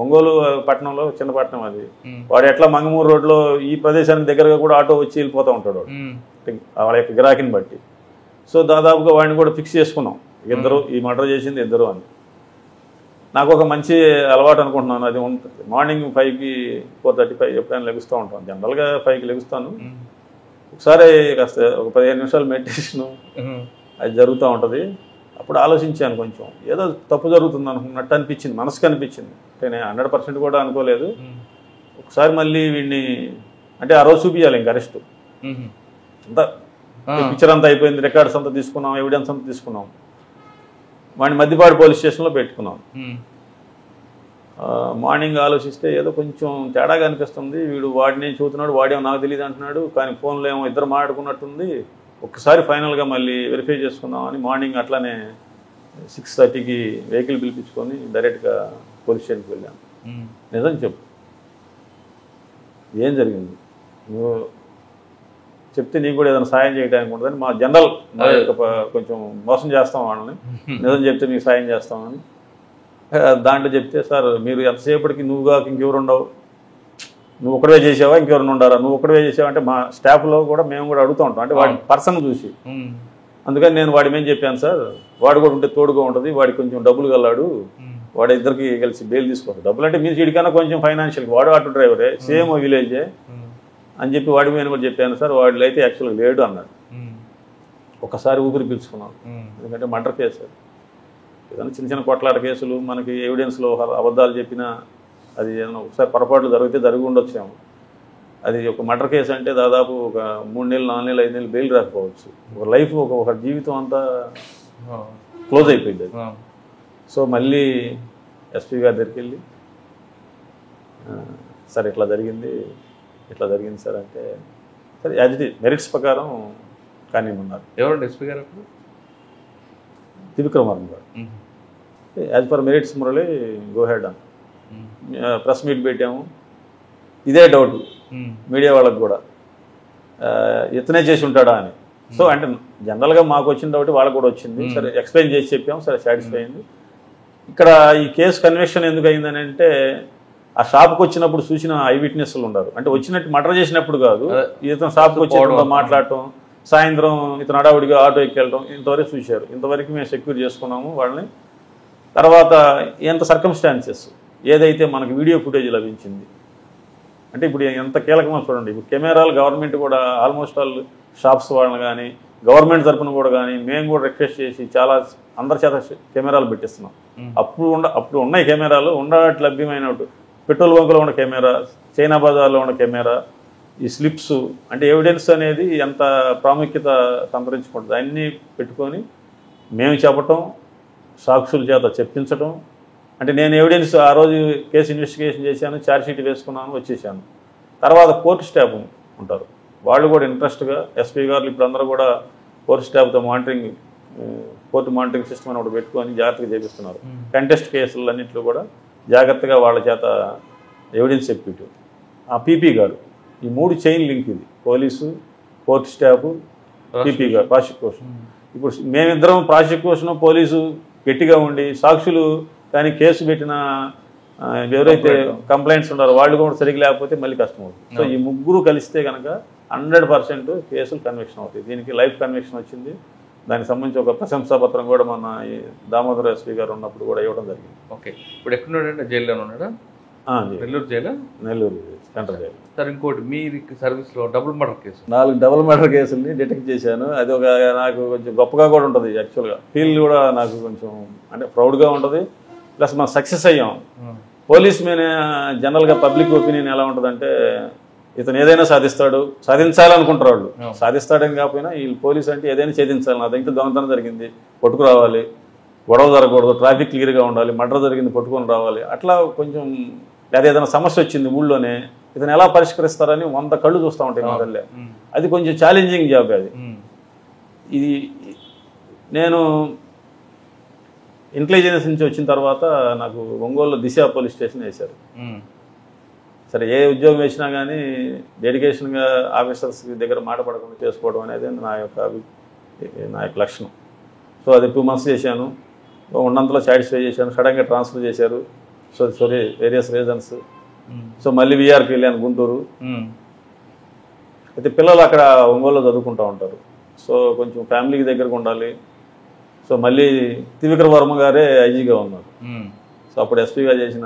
ఒంగోలు పట్టణంలో, చిన్న పట్టణం అది. వాడు ఎట్లా మంగమూరు రోడ్లో ఈ ప్రదేశానికి దగ్గరగా కూడా ఆటో వచ్చి వెళ్ళిపోతూ ఉంటాడు వాళ్ళ యొక్క గిరాకీని బట్టి. సో దాదాపుగా వాడిని కూడా ఫిక్స్ చేసుకున్నాం, ఇద్దరు ఈ మర్డర్ చేసింది ఇద్దరు అని. నాకు ఒక మంచి అలవాటు అనుకుంటున్నాను, అది ఉంటుంది. మార్నింగ్ 5కి 4:35 ఎప్పుడైనా లెగుస్తూ ఉంటాను. జనరల్గా 5కి లెగుస్తాను. ఒకసారి కాస్త ఒక 15 నిమిషాలు మెడిటేషను అది జరుగుతూ ఉంటుంది. అప్పుడు ఆలోచించాను, కొంచెం ఏదో తప్పు జరుగుతుంది అనుకున్నట్టు అనిపించింది, మనసుకు అనిపించింది. అంటే నేను 100% కూడా అనుకోలేదు. ఒకసారి మళ్ళీ వీడిని అంటే ఆ రోజు చూపించాలి ఇంకా అరెస్ట్ అంతా, పిక్చర్ అంతా అయిపోయింది, రికార్డ్స్ అంతా తీసుకున్నాం, ఎవిడెన్స్ అంతా తీసుకున్నాం. వాడిని మద్దిపాడు పోలీస్ స్టేషన్లో పెట్టుకున్నాం. మార్నింగ్ ఆలోచిస్తే ఏదో కొంచెం తేడాగా అనిపిస్తుంది. వీడు వాడిని చూస్తున్నాడు, వాడేమో నాకు తెలియదు అంటున్నాడు, కానీ ఫోన్లో ఏమో ఇద్దరు మాట్లాడుకున్నట్టుంది. ఒక్కసారి ఫైనల్గా మళ్ళీ వెరిఫై చేసుకుందామని మార్నింగ్ అట్లానే 6:30కి వెహికల్ పిలిపించుకొని డైరెక్ట్గా పోలీస్ స్టేషన్కి వెళ్ళాను. నిజం చెప్పు, ఏం జరిగింది? నువ్వు చెప్తే నీకు కూడా ఏదైనా సాయం చేయడానికి ఉంటుందని మా జనరల్ మా యొక్క కొంచెం మోసం చేస్తాం వాళ్ళని, నిజం చెప్తే మీకు సాయం చేస్తామని. దాంట్లో చెప్తే సార్ మీరు ఎంతసేపటికి నువ్వుగా ఇంకెవరు ఉండవు, నువ్వు ఒకటే చేసావా ఇంకెవరు ఉండారా, నువ్వు ఒకటే చేసావా అంటే మా స్టాఫ్లో కూడా మేము కూడా అడుగుతూ ఉంటాం, అంటే వాడి పర్సన్ చూసి. అందుకని నేను వాడి మేము చెప్పాను సార్, వాడు కూడా ఉంటే తోడుగా ఉంటుంది, వాడికి కొంచెం డబ్బులు గల్లాడు, వాడి ఇద్దరికి కలిసి బెయిల్ తీసుకోవచ్చు. డబ్బులు అంటే మీరు వీడికన్నా కొంచెం ఫైనాన్షియల్, వాడు ఆటో డ్రైవరే, సేమ్ విలేజే అని చెప్పి వాడి మీద కూడా చెప్పాను సార్. వాడిలో అయితే యాక్చువల్గా లేడు అన్నాడు. ఒకసారి ఊపిరి పీల్చుకున్నాను, ఎందుకంటే మర్డర్ కేసు. ఏదైనా చిన్న చిన్న కొట్లాట కేసులు మనకి ఎవిడెన్స్లో అబద్ధాలు చెప్పినా అది ఏదైనా ఒకసారి పొరపాట్లు జరిగి ఉండొచ్చాము. అది ఒక మర్డర్ కేసు అంటే దాదాపు ఒక 3 నెలలు 4 నెలలు 5 నెలలు బెయిల్ రాకపోవచ్చు. ఒక లైఫ్ ఒక జీవితం అంతా క్లోజ్ అయిపోయింది అది. సో మళ్ళీ ఎస్పీ గారి దగ్గరికి వెళ్ళి సార్ ఇట్లా జరిగింది సార్ అంటే, సరే యాజ్ ఇట్ ఈజ్ మెరిట్స్ ప్రకారం కానివ్వమన్నారు. ఎవరండి ఎస్పీ గారు? త్రివిక్రమార్మ గారు. As per merits Murali go head అని ప్రెస్ మీట్ పెట్టాము. ఇదే డౌట్ మీడియా వాళ్ళకి కూడా, ఇతనే చేసి ఉంటాడా అని. సో అంటే జనరల్గా మాకు వచ్చిన డౌట్ వాళ్ళకు కూడా వచ్చింది. సరే ఎక్స్ప్లెయిన్ చేసి చెప్పాము, సరే సాటిస్ఫై అయింది. ఇక్కడ ఈ కేసు కన్విక్షన్ ఎందుకు అయిందని అంటే, ఆ షాప్కి వచ్చినప్పుడు చూసిన ఐ విట్నెస్లు ఉన్నారు. అంటే వచ్చినట్టు మర్డర్ చేసినప్పుడు కాదు, ఇతను షాప్కి వచ్చి మాట్లాడటం, సాయంత్రం ఇతను అడావుడిగా ఆటో ఎక్కెళ్ళడం, ఇంతవరకు చూశారు. ఇంతవరకు మేము సెక్యూర్ చేసుకున్నాము వాళ్ళని. తర్వాత ఎంత సర్కమ్స్టాన్సెస్ ఏదైతే మనకు వీడియో ఫుటేజ్ లభించింది అంటే, ఇప్పుడు ఎంత కీలకమో చూడండి. ఇప్పుడు కెమెరాలు గవర్నమెంట్ కూడా ఆల్మోస్ట్ ఆల్ షాప్స్ వాళ్ళని కానీ గవర్నమెంట్ తరఫున కూడా కానీ మేము కూడా రిక్వెస్ట్ చేసి చాలా అందరి చేత కెమెరాలు పెట్టిస్తున్నాం. అప్పుడు ఉన్నాయి కెమెరాలు, ఉండటి లభ్యమైనట్టు పెట్రోల్ బంకులో ఉన్న కెమెరా, చైనా బజార్లో ఉన్న కెమెరా, ఈ స్లిప్స్, అంటే ఎవిడెన్స్ అనేది ఎంత ప్రాముఖ్యత సంతరించుకుంటుంది అన్నీ పెట్టుకొని మేము చెప్పటం, సాక్షుల చేత చెప్పించటం. అంటే నేను ఎవిడెన్స్ ఆ రోజు కేసు ఇన్వెస్టిగేషన్ చేశాను, ఛార్జ్షీట్ వేసుకున్నాను, వచ్చేసాను. తర్వాత కోర్టు స్టాఫ్ ఉంటారు, వాళ్ళు కూడా ఇంట్రెస్ట్గా ఎస్పీ గారు ఇప్పుడు అందరూ కూడా కోర్టు స్టాఫ్తో కోర్టు మానిటరింగ్ సిస్టమ్ అని ఒకటి పెట్టుకొని జాగ్రత్తగా చేపిస్తున్నారు. కంటెస్ట్ కేసులు అన్నింటిలో కూడా జాగ్రత్తగా వాళ్ళ చేత ఎవిడెన్స్ చెప్పిట్టు. ఆ పీపీ గారు, ఈ 3 చైన్ లింక్ ఇది, పోలీసు, కోర్టు స్టాఫ్, పీపీ గారు ప్రాసిక్యూషన్. ఇప్పుడు మేమిద్దరం ప్రాసిక్యూషన్ పోలీసు గట్టిగా ఉండి సాక్షులు కానీ కేసు పెట్టిన ఎవరైతే కంప్లైంట్స్ ఉన్నారో వాళ్ళు కూడా సరిగ్గా లేకపోతే మళ్ళీ కష్టం అవుతుంది. సో ఈ ముగ్గురు కలిస్తే కనుక 100% కేసులు కన్విక్షన్ అవుతాయి. దీనికి లైఫ్ కన్విక్షన్ వచ్చింది. దానికి సంబంధించి ఒక ప్రశంసాపత్రం కూడా మన దామోదర ఎస్పీ గారు ఉన్నప్పుడు కూడా ఇవ్వడం జరిగింది. ఓకే, ఇప్పుడు ఎక్కడున్నాడంటే జైల్లోనే ఉన్నాడా? Nellore jail, Nellore central jail. Sir ఇంకోటి మీ సర్వీస్లో double murder case, 4 double murder కేసుల్ని డిటెక్ట్ చేశాను. అది ఒక నాకు కొంచెం గొప్పగా కూడా ఉంటుంది. యాక్చువల్గా ఫీల్ కూడా నాకు కొంచెం అంటే ప్రౌడ్గా ఉంటుంది. ప్లస్ మనం సక్సెస్ అయ్యాం. పోలీస్ మీద జనరల్గా పబ్లిక్ ఒపీనియన్ ఎలా ఉంటుందంటే, ఇతను ఏదైనా సాధించాలనుకుంటారు వాళ్ళు. సాధిస్తాడని కాకపోయినా ఈ పోలీస్ అంటే ఏదైనా ఛేదించాలి. నా దగ్గర దొంగతనం జరిగింది పట్టుకురావాలి, గొడవ జరగకూడదు, ట్రాఫిక్ క్లియర్గా ఉండాలి, మర్డర్ జరిగింది పట్టుకొని రావాలి. అట్లా కొంచెం లేదా ఏదైనా సమస్య వచ్చింది ఊళ్ళోనే, ఇతను ఎలా పరిష్కరిస్తారని 100 కళ్ళు చూస్తూ ఉంటాయి మా తల్లే. అది కొంచెం ఛాలెంజింగ్ జాబ్ అది. ఇది నేను ఇంటెలిజెన్స్ నుంచి వచ్చిన తర్వాత నాకు ఒంగోలులో దిశ పోలీస్ స్టేషన్ వేశారు. సరే ఏ ఉద్యోగం వేసినా కానీ డెడికేషన్గా ఆఫీసర్స్ దగ్గర మాట పడకుండా చేసుకోవడం అనేది నా యొక్క లక్షణం. సో అది 2 months చేశాను. ఉన్నంతలో సాటిస్ఫై చేశాను. సడన్గా ట్రాన్స్ఫర్ చేశారు. So various reasons. సో మళ్ళీ వీఆర్కి వెళ్ళాను గుంటూరు. అయితే పిల్లలు అక్కడ ఒంగోలులో చదువుకుంటూ ఉంటారు. సో కొంచెం ఫ్యామిలీకి దగ్గరకు ఉండాలి. సో మళ్ళీ త్రివిక్రమ గారే ఐజీగా ఉన్నారు. సో అప్పుడు ఎస్పీగా చేసిన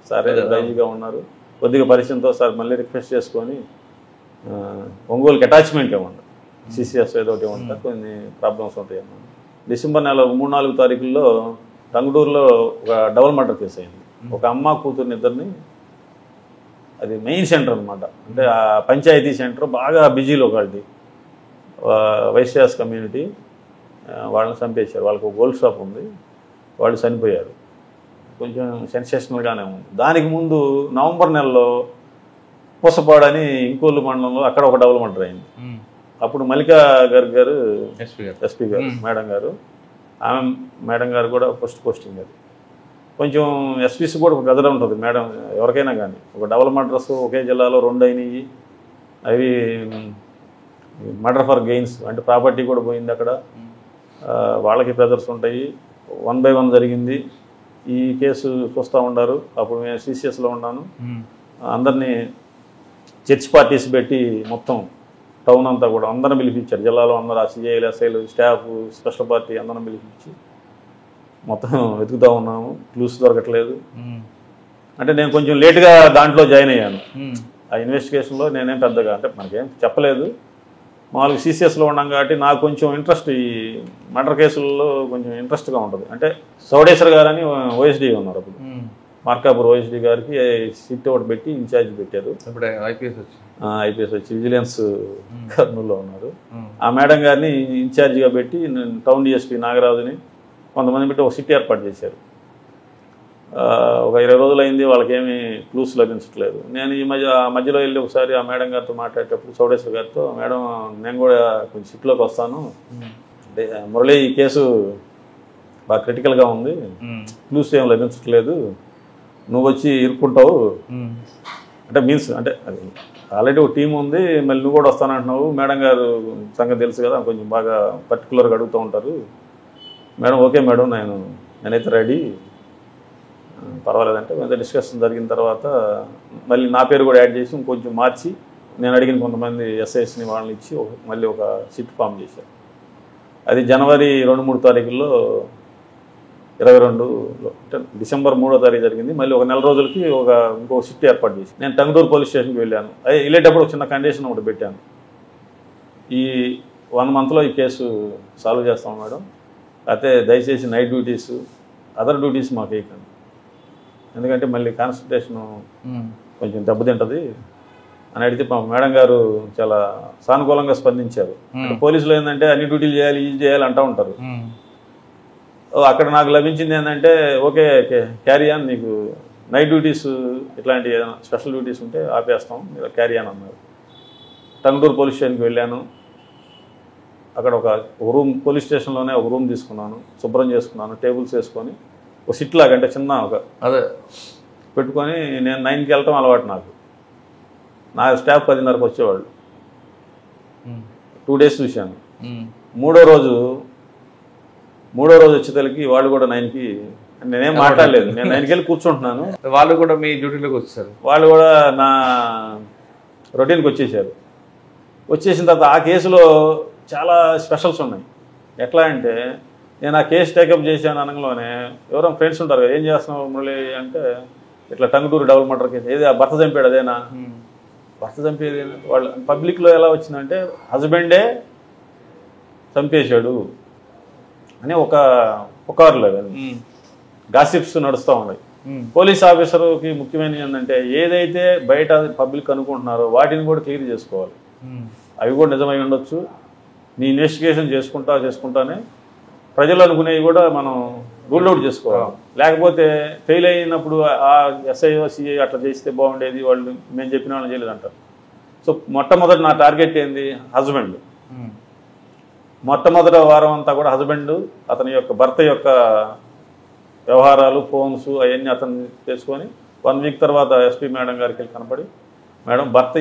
సారే ఐజీగా ఉన్నారు. కొద్దిగా పరిచయంతో సార్ మళ్ళీ రిక్వెస్ట్ చేసుకొని ఒంగోలుకి అటాచ్మెంట్ ఇవ్వండి, సిసిఎస్ ఏదో ఒకటి ఇవ్వండి, కొన్ని ప్రాబ్లమ్స్ ఉంటాయి అన్నమాట. డిసెంబర్ నెల 3-4 తారీఖుల్లో టంగుటూరులో ఒక డబుల్ మర్డర్ కేసు అయింది. ఒక అమ్మ కూతుర్ని ఇద్దరిని, అది మెయిన్ సెంటర్ అనమాట. అంటే ఆ పంచాయతీ సెంటర్ బాగా బిజీలో ఒకటి వైశ్యాస్ కమ్యూనిటీ, వాళ్ళని చంపేశారు. వాళ్ళకు ఒక గోల్డ్ షాప్ ఉంది, వాళ్ళు చనిపోయారు. కొంచెం సెన్సేషనల్గానే ఉంది. దానికి ముందు నవంబర్ నెలలో పూసపాడు అని ఇంకోలు మండలంలో అక్కడ ఒక డబుల్ మర్డర్ అయింది. అప్పుడు మల్లికా గర్గ్ గారు ఎస్పీ గారు మేడం గారు, ఆమె మేడం గారు కూడా పోస్టింగ్ అది. కొంచెం ఎస్పీసీ కూడా ఒక గదిలో ఉంటుంది మేడం ఎవరికైనా కానీ. ఒక డబుల్ మర్డర్స్ ఒకే జిల్లాలో 2 అయినాయి. అవి మర్డర్ ఫర్ గెయిన్స్ అంటే ప్రాపర్టీ కూడా పోయింది అక్కడ. వాళ్ళకి ప్రెజర్స్ ఉంటాయి. 1 by 1 జరిగింది. ఈ కేసు చూస్తూ ఉండారు. అప్పుడు నేను సిసిఎస్లో ఉన్నాను. అందరినీ చర్చ్ పార్టీస్ పెట్టి మొత్తం టౌన్ అంతా కూడా అందరం పిలిపించారు. జిల్లాలో అందరూ సిఐలు, ఎస్ఐలు, స్టాఫ్, స్పెషల్ పార్టీ అందరం పిలిపించి మొత్తం వెతుకుతూ ఉన్నాము. క్లూస్ దొరకట్లేదు. అంటే నేను కొంచెం లేట్గా దాంట్లో జాయిన్ అయ్యాను. ఆ ఇన్వెస్టిగేషన్లో నేనేం పెద్దగా అంటే మనకేం చెప్పలేదు. మామూలుగా సిసిఎస్లో ఉన్నాం కాబట్టి నాకు కొంచెం ఇంట్రెస్ట్ ఈ మర్డర్ కేసుల్లో కొంచెం ఇంట్రెస్ట్గా ఉంటుంది. అంటే చౌడేశ్వర్ గారు అని ఓఎస్డీ ఉన్నారు అప్పుడు. మార్కాపూర్ ఓఎస్డీ గారికి సిట్ ఒకటి పెట్టి ఇన్ఛార్జ్ పెట్టారు. ఐపీఎస్ వచ్చి విజిలెన్స్ కర్నూలులో ఉన్నారు. ఆ మేడం గారిని ఇన్ఛార్జిగా పెట్టి టౌన్ డిఎస్పీ నాగరాజుని కొంతమంది పెట్టి ఒక సిట్ ఏర్పాటు చేశారు. ఒక 20 రోజులు అయింది. వాళ్ళకేమీ క్లూస్ లభించట్లేదు. నేను ఈ మధ్యలో వెళ్ళి ఒకసారి ఆ మేడం గారితో మాట్లాడేటప్పుడు చౌడేశ్వర్ గారితో, మేడం నేను కూడా కొంచెం సిట్లోకి వస్తాను, మురళి ఈ కేసు బాగా క్రిటికల్గా ఉంది, క్లూస్ ఏం లభించట్లేదు, నువ్వు వచ్చి ఇరుక్కుంటావు అంటే మీన్స్ అంటే అది ఆల్రెడీ ఒక టీం ఉంది, మళ్ళీ నువ్వు కూడా వస్తానంటున్నావు, మేడం గారు సంగతి తెలుసు కదా, కొంచెం బాగా పర్టికులర్గా అడుగుతూ ఉంటారు. మేడం ఓకే మేడం నేనైతే రెడీ, పర్వాలేదంటే కొంత డిస్కషన్ జరిగిన తర్వాత మళ్ళీ నా పేరు కూడా యాడ్ చేసి ఇంకొంచెం మార్చి నేను అడిగిన కొంతమంది ఎస్ఐస్ని వాళ్ళని ఇచ్చి మళ్ళీ ఒక సిట్ ఫామ్ చేశారు. అది జనవరి 2-3 తారీఖుల్లో 22 అంటే డిసెంబర్ 3వ తారీఖు జరిగింది. మళ్ళీ ఒక నెల రోజులకి ఇంకో సిట్ ఏర్పాటు చేసి నేను టంగుటూరు పోలీస్ స్టేషన్కి వెళ్ళాను. వెళ్ళేటప్పుడు ఒక చిన్న కండిషన్ ఒకటి పెట్టాను, ఈ 1 monthలో ఈ కేసు సాల్వ్ చేస్తాం మేడం, అయితే దయచేసి నైట్ డ్యూటీస్ అదర్ డ్యూటీస్ మాకు వేయకండి, ఎందుకంటే మళ్ళీ కాన్సన్ట్రేషను కొంచెం దెబ్బతింటుంది అని అడిగితే మేడం గారు చాలా సానుకూలంగా స్పందించారు. పోలీసులు ఏంటంటే అన్ని డ్యూటీలు చేయాలి, ఇది చేయాలి అంటూ ఉంటారు. అక్కడ నాకు లభించింది ఏంటంటే ఓకే క్యారీ ఆన్, నీకు నైట్ డ్యూటీస్ ఇట్లాంటి ఏదైనా స్పెషల్ డ్యూటీస్ ఉంటే ఆపేస్తాం, మీరు క్యారీ ఆన్ అన్నారు. టంగుటూరు పోలీస్ స్టేషన్కి వెళ్ళాను. అక్కడ ఒక రూమ్, పోలీస్ స్టేషన్లోనే ఒక రూమ్ తీసుకున్నాను, శుభ్రం చేసుకున్నాను, టేబుల్స్ వేసుకొని ఒక సిట్ లాగా అంటే చిన్న ఒక అదే పెట్టుకొని నేను 9కి వెళ్ళటం అలవాటు నాకు. నా స్టాఫ్ 10:30కి వచ్చేవాళ్ళు. 2 days చూశాను. మూడో రోజు వచ్చేసరికి వాళ్ళు కూడా 9కి, నేనేం మాట్లాడలేదు, నేను 9కి వెళ్ళి కూర్చుంటున్నాను, వాళ్ళు కూడా మీ డ్యూటీలోకి వచ్చేసారు. వాళ్ళు కూడా నా రొటీన్కి వచ్చేసారు. వచ్చేసిన తర్వాత ఆ కేసులో చాలా స్పెషల్స్ ఉన్నాయి. ఎట్లా అంటే నేను ఆ కేసు టేకప్ చేశాను అనగానే ఎవరో ఫ్రెండ్స్ ఉంటారు కదా, ఏం చేస్తున్నావు మురళి అంటే ఇట్లా టంగుటూరు డబుల్ మర్డర్ కేసు, ఏది ఆ భర్త చంపాడు అదేనా, భర్త చంపేది వాళ్ళు పబ్లిక్లో ఎలా వచ్చిందంటే హస్బెండే చంపేశాడు అని ఒక పుకారులో గాసిప్స్ నడుస్తూ ఉన్నాయి. పోలీస్ ఆఫీసర్కి ముఖ్యమైనది ఏంటంటే ఏదైతే బయట పబ్లిక్ అనుకుంటున్నారో వాటిని కూడా క్లియర్ చేసుకోవాలి. అవి కూడా నిజమై ఉండొచ్చు. నీ ఇన్వెస్టిగేషన్ చేసుకుంటానే ప్రజలు అనుకునేవి కూడా మనం రూల్ అవుట్ చేసుకోవాలి. లేకపోతే ఫెయిల్ అయినప్పుడు ఆ ఎస్ఐఓ సిఐ అట్లా చేస్తే బాగుండేది, వాళ్ళు మేము చెప్పిన వాళ్ళని చేయలేదు అంటారు. సో మొట్టమొదటి నా టార్గెట్ ఏంది, హస్బెండ్. మొట్టమొదటి వారం అంతా కూడా హస్బెండ్, అతని యొక్క భర్త యొక్క వ్యవహారాలు, ఫోన్స్ అవన్నీ అతను చేసుకొని 1 week తర్వాత ఎస్పీ మేడం గారికి వెళ్ళి కనపడి, మేడం భర్త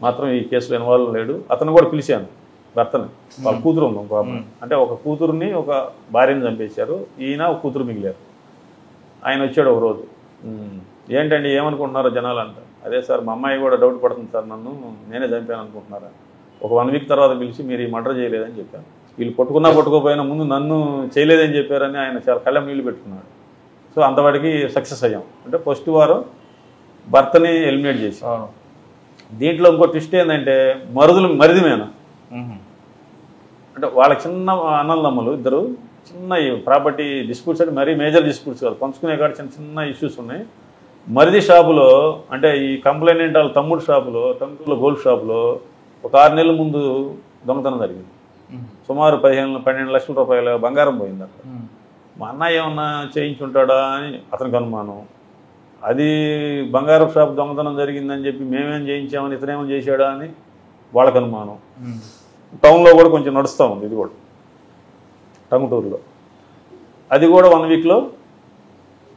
మాత్రం ఈ కేసులో ఇన్వాల్వ్ లేడు, అతను కూడా పిలిచాను భర్తని, వాళ్ళ కూతురు ఉంది ఒక అంటే ఒక కూతురుని ఒక భార్యని చంపేశారు, ఈయన ఒక కూతురు మిగిలారు. ఆయన వచ్చాడు ఒక రోజు, ఏంటండి ఏమనుకుంటున్నారో జనాలు అంట. అదే సార్ మా అమ్మాయి కూడా డౌట్ పడుతుంది సార్, నన్ను నేనే చంపాను అనుకుంటున్నారా. ఒక 1 week తర్వాత పిలిచి మీరు ఈ మర్డర్ చేయలేదని చెప్పాను. వీళ్ళు పట్టుకోపోయినా ముందు నన్ను చేయలేదని చెప్పారని ఆయన చాలా కళ్ళం నీళ్ళు పెట్టుకున్నాడు. సో అంతవాడికి సక్సెస్ అయ్యాం. అంటే ఫస్ట్ వారం భర్తని ఎలిమినేట్ చేసాం. దీంట్లో ఇంకో ట్విస్ట్ ఏంటంటే మరిదిమేన అంటే వాళ్ళకి చిన్న అన్నదమ్ములు ఇద్దరు, చిన్న ప్రాపర్టీ డిస్ప్యూట్స్ అంటే మరీ మేజర్ డిస్ప్యూట్స్ కాదు, పంచుకునే కాడ చిన్న ఇష్యూస్ ఉన్నాయి. మరిది షాపులో అంటే ఈ కంప్లైంట్ వాళ్ళ తమ్ముడు షాపులో, టంగుటూరులో గోల్డ్ షాపులో ఒక 6 నెలల ముందు దొంగతనం జరిగింది. సుమారు 12 లక్షల రూపాయల బంగారం పోయింది అక్కడ. మా అన్నయ్య ఏమన్నా చేయించుంటాడా అని అతనికి అనుమానం. అది బంగారం షాప్ దొంగతనం జరిగిందని చెప్పి మేమేం చేయించామని ఇతనేమో చేశాడా అని వాళ్ళకి అనుమానం. టౌన్లో కూడా కొంచెం నడుస్తూ ఉంది ఇది కూడా, టంగుటూరులో. అది కూడా 1 weekలో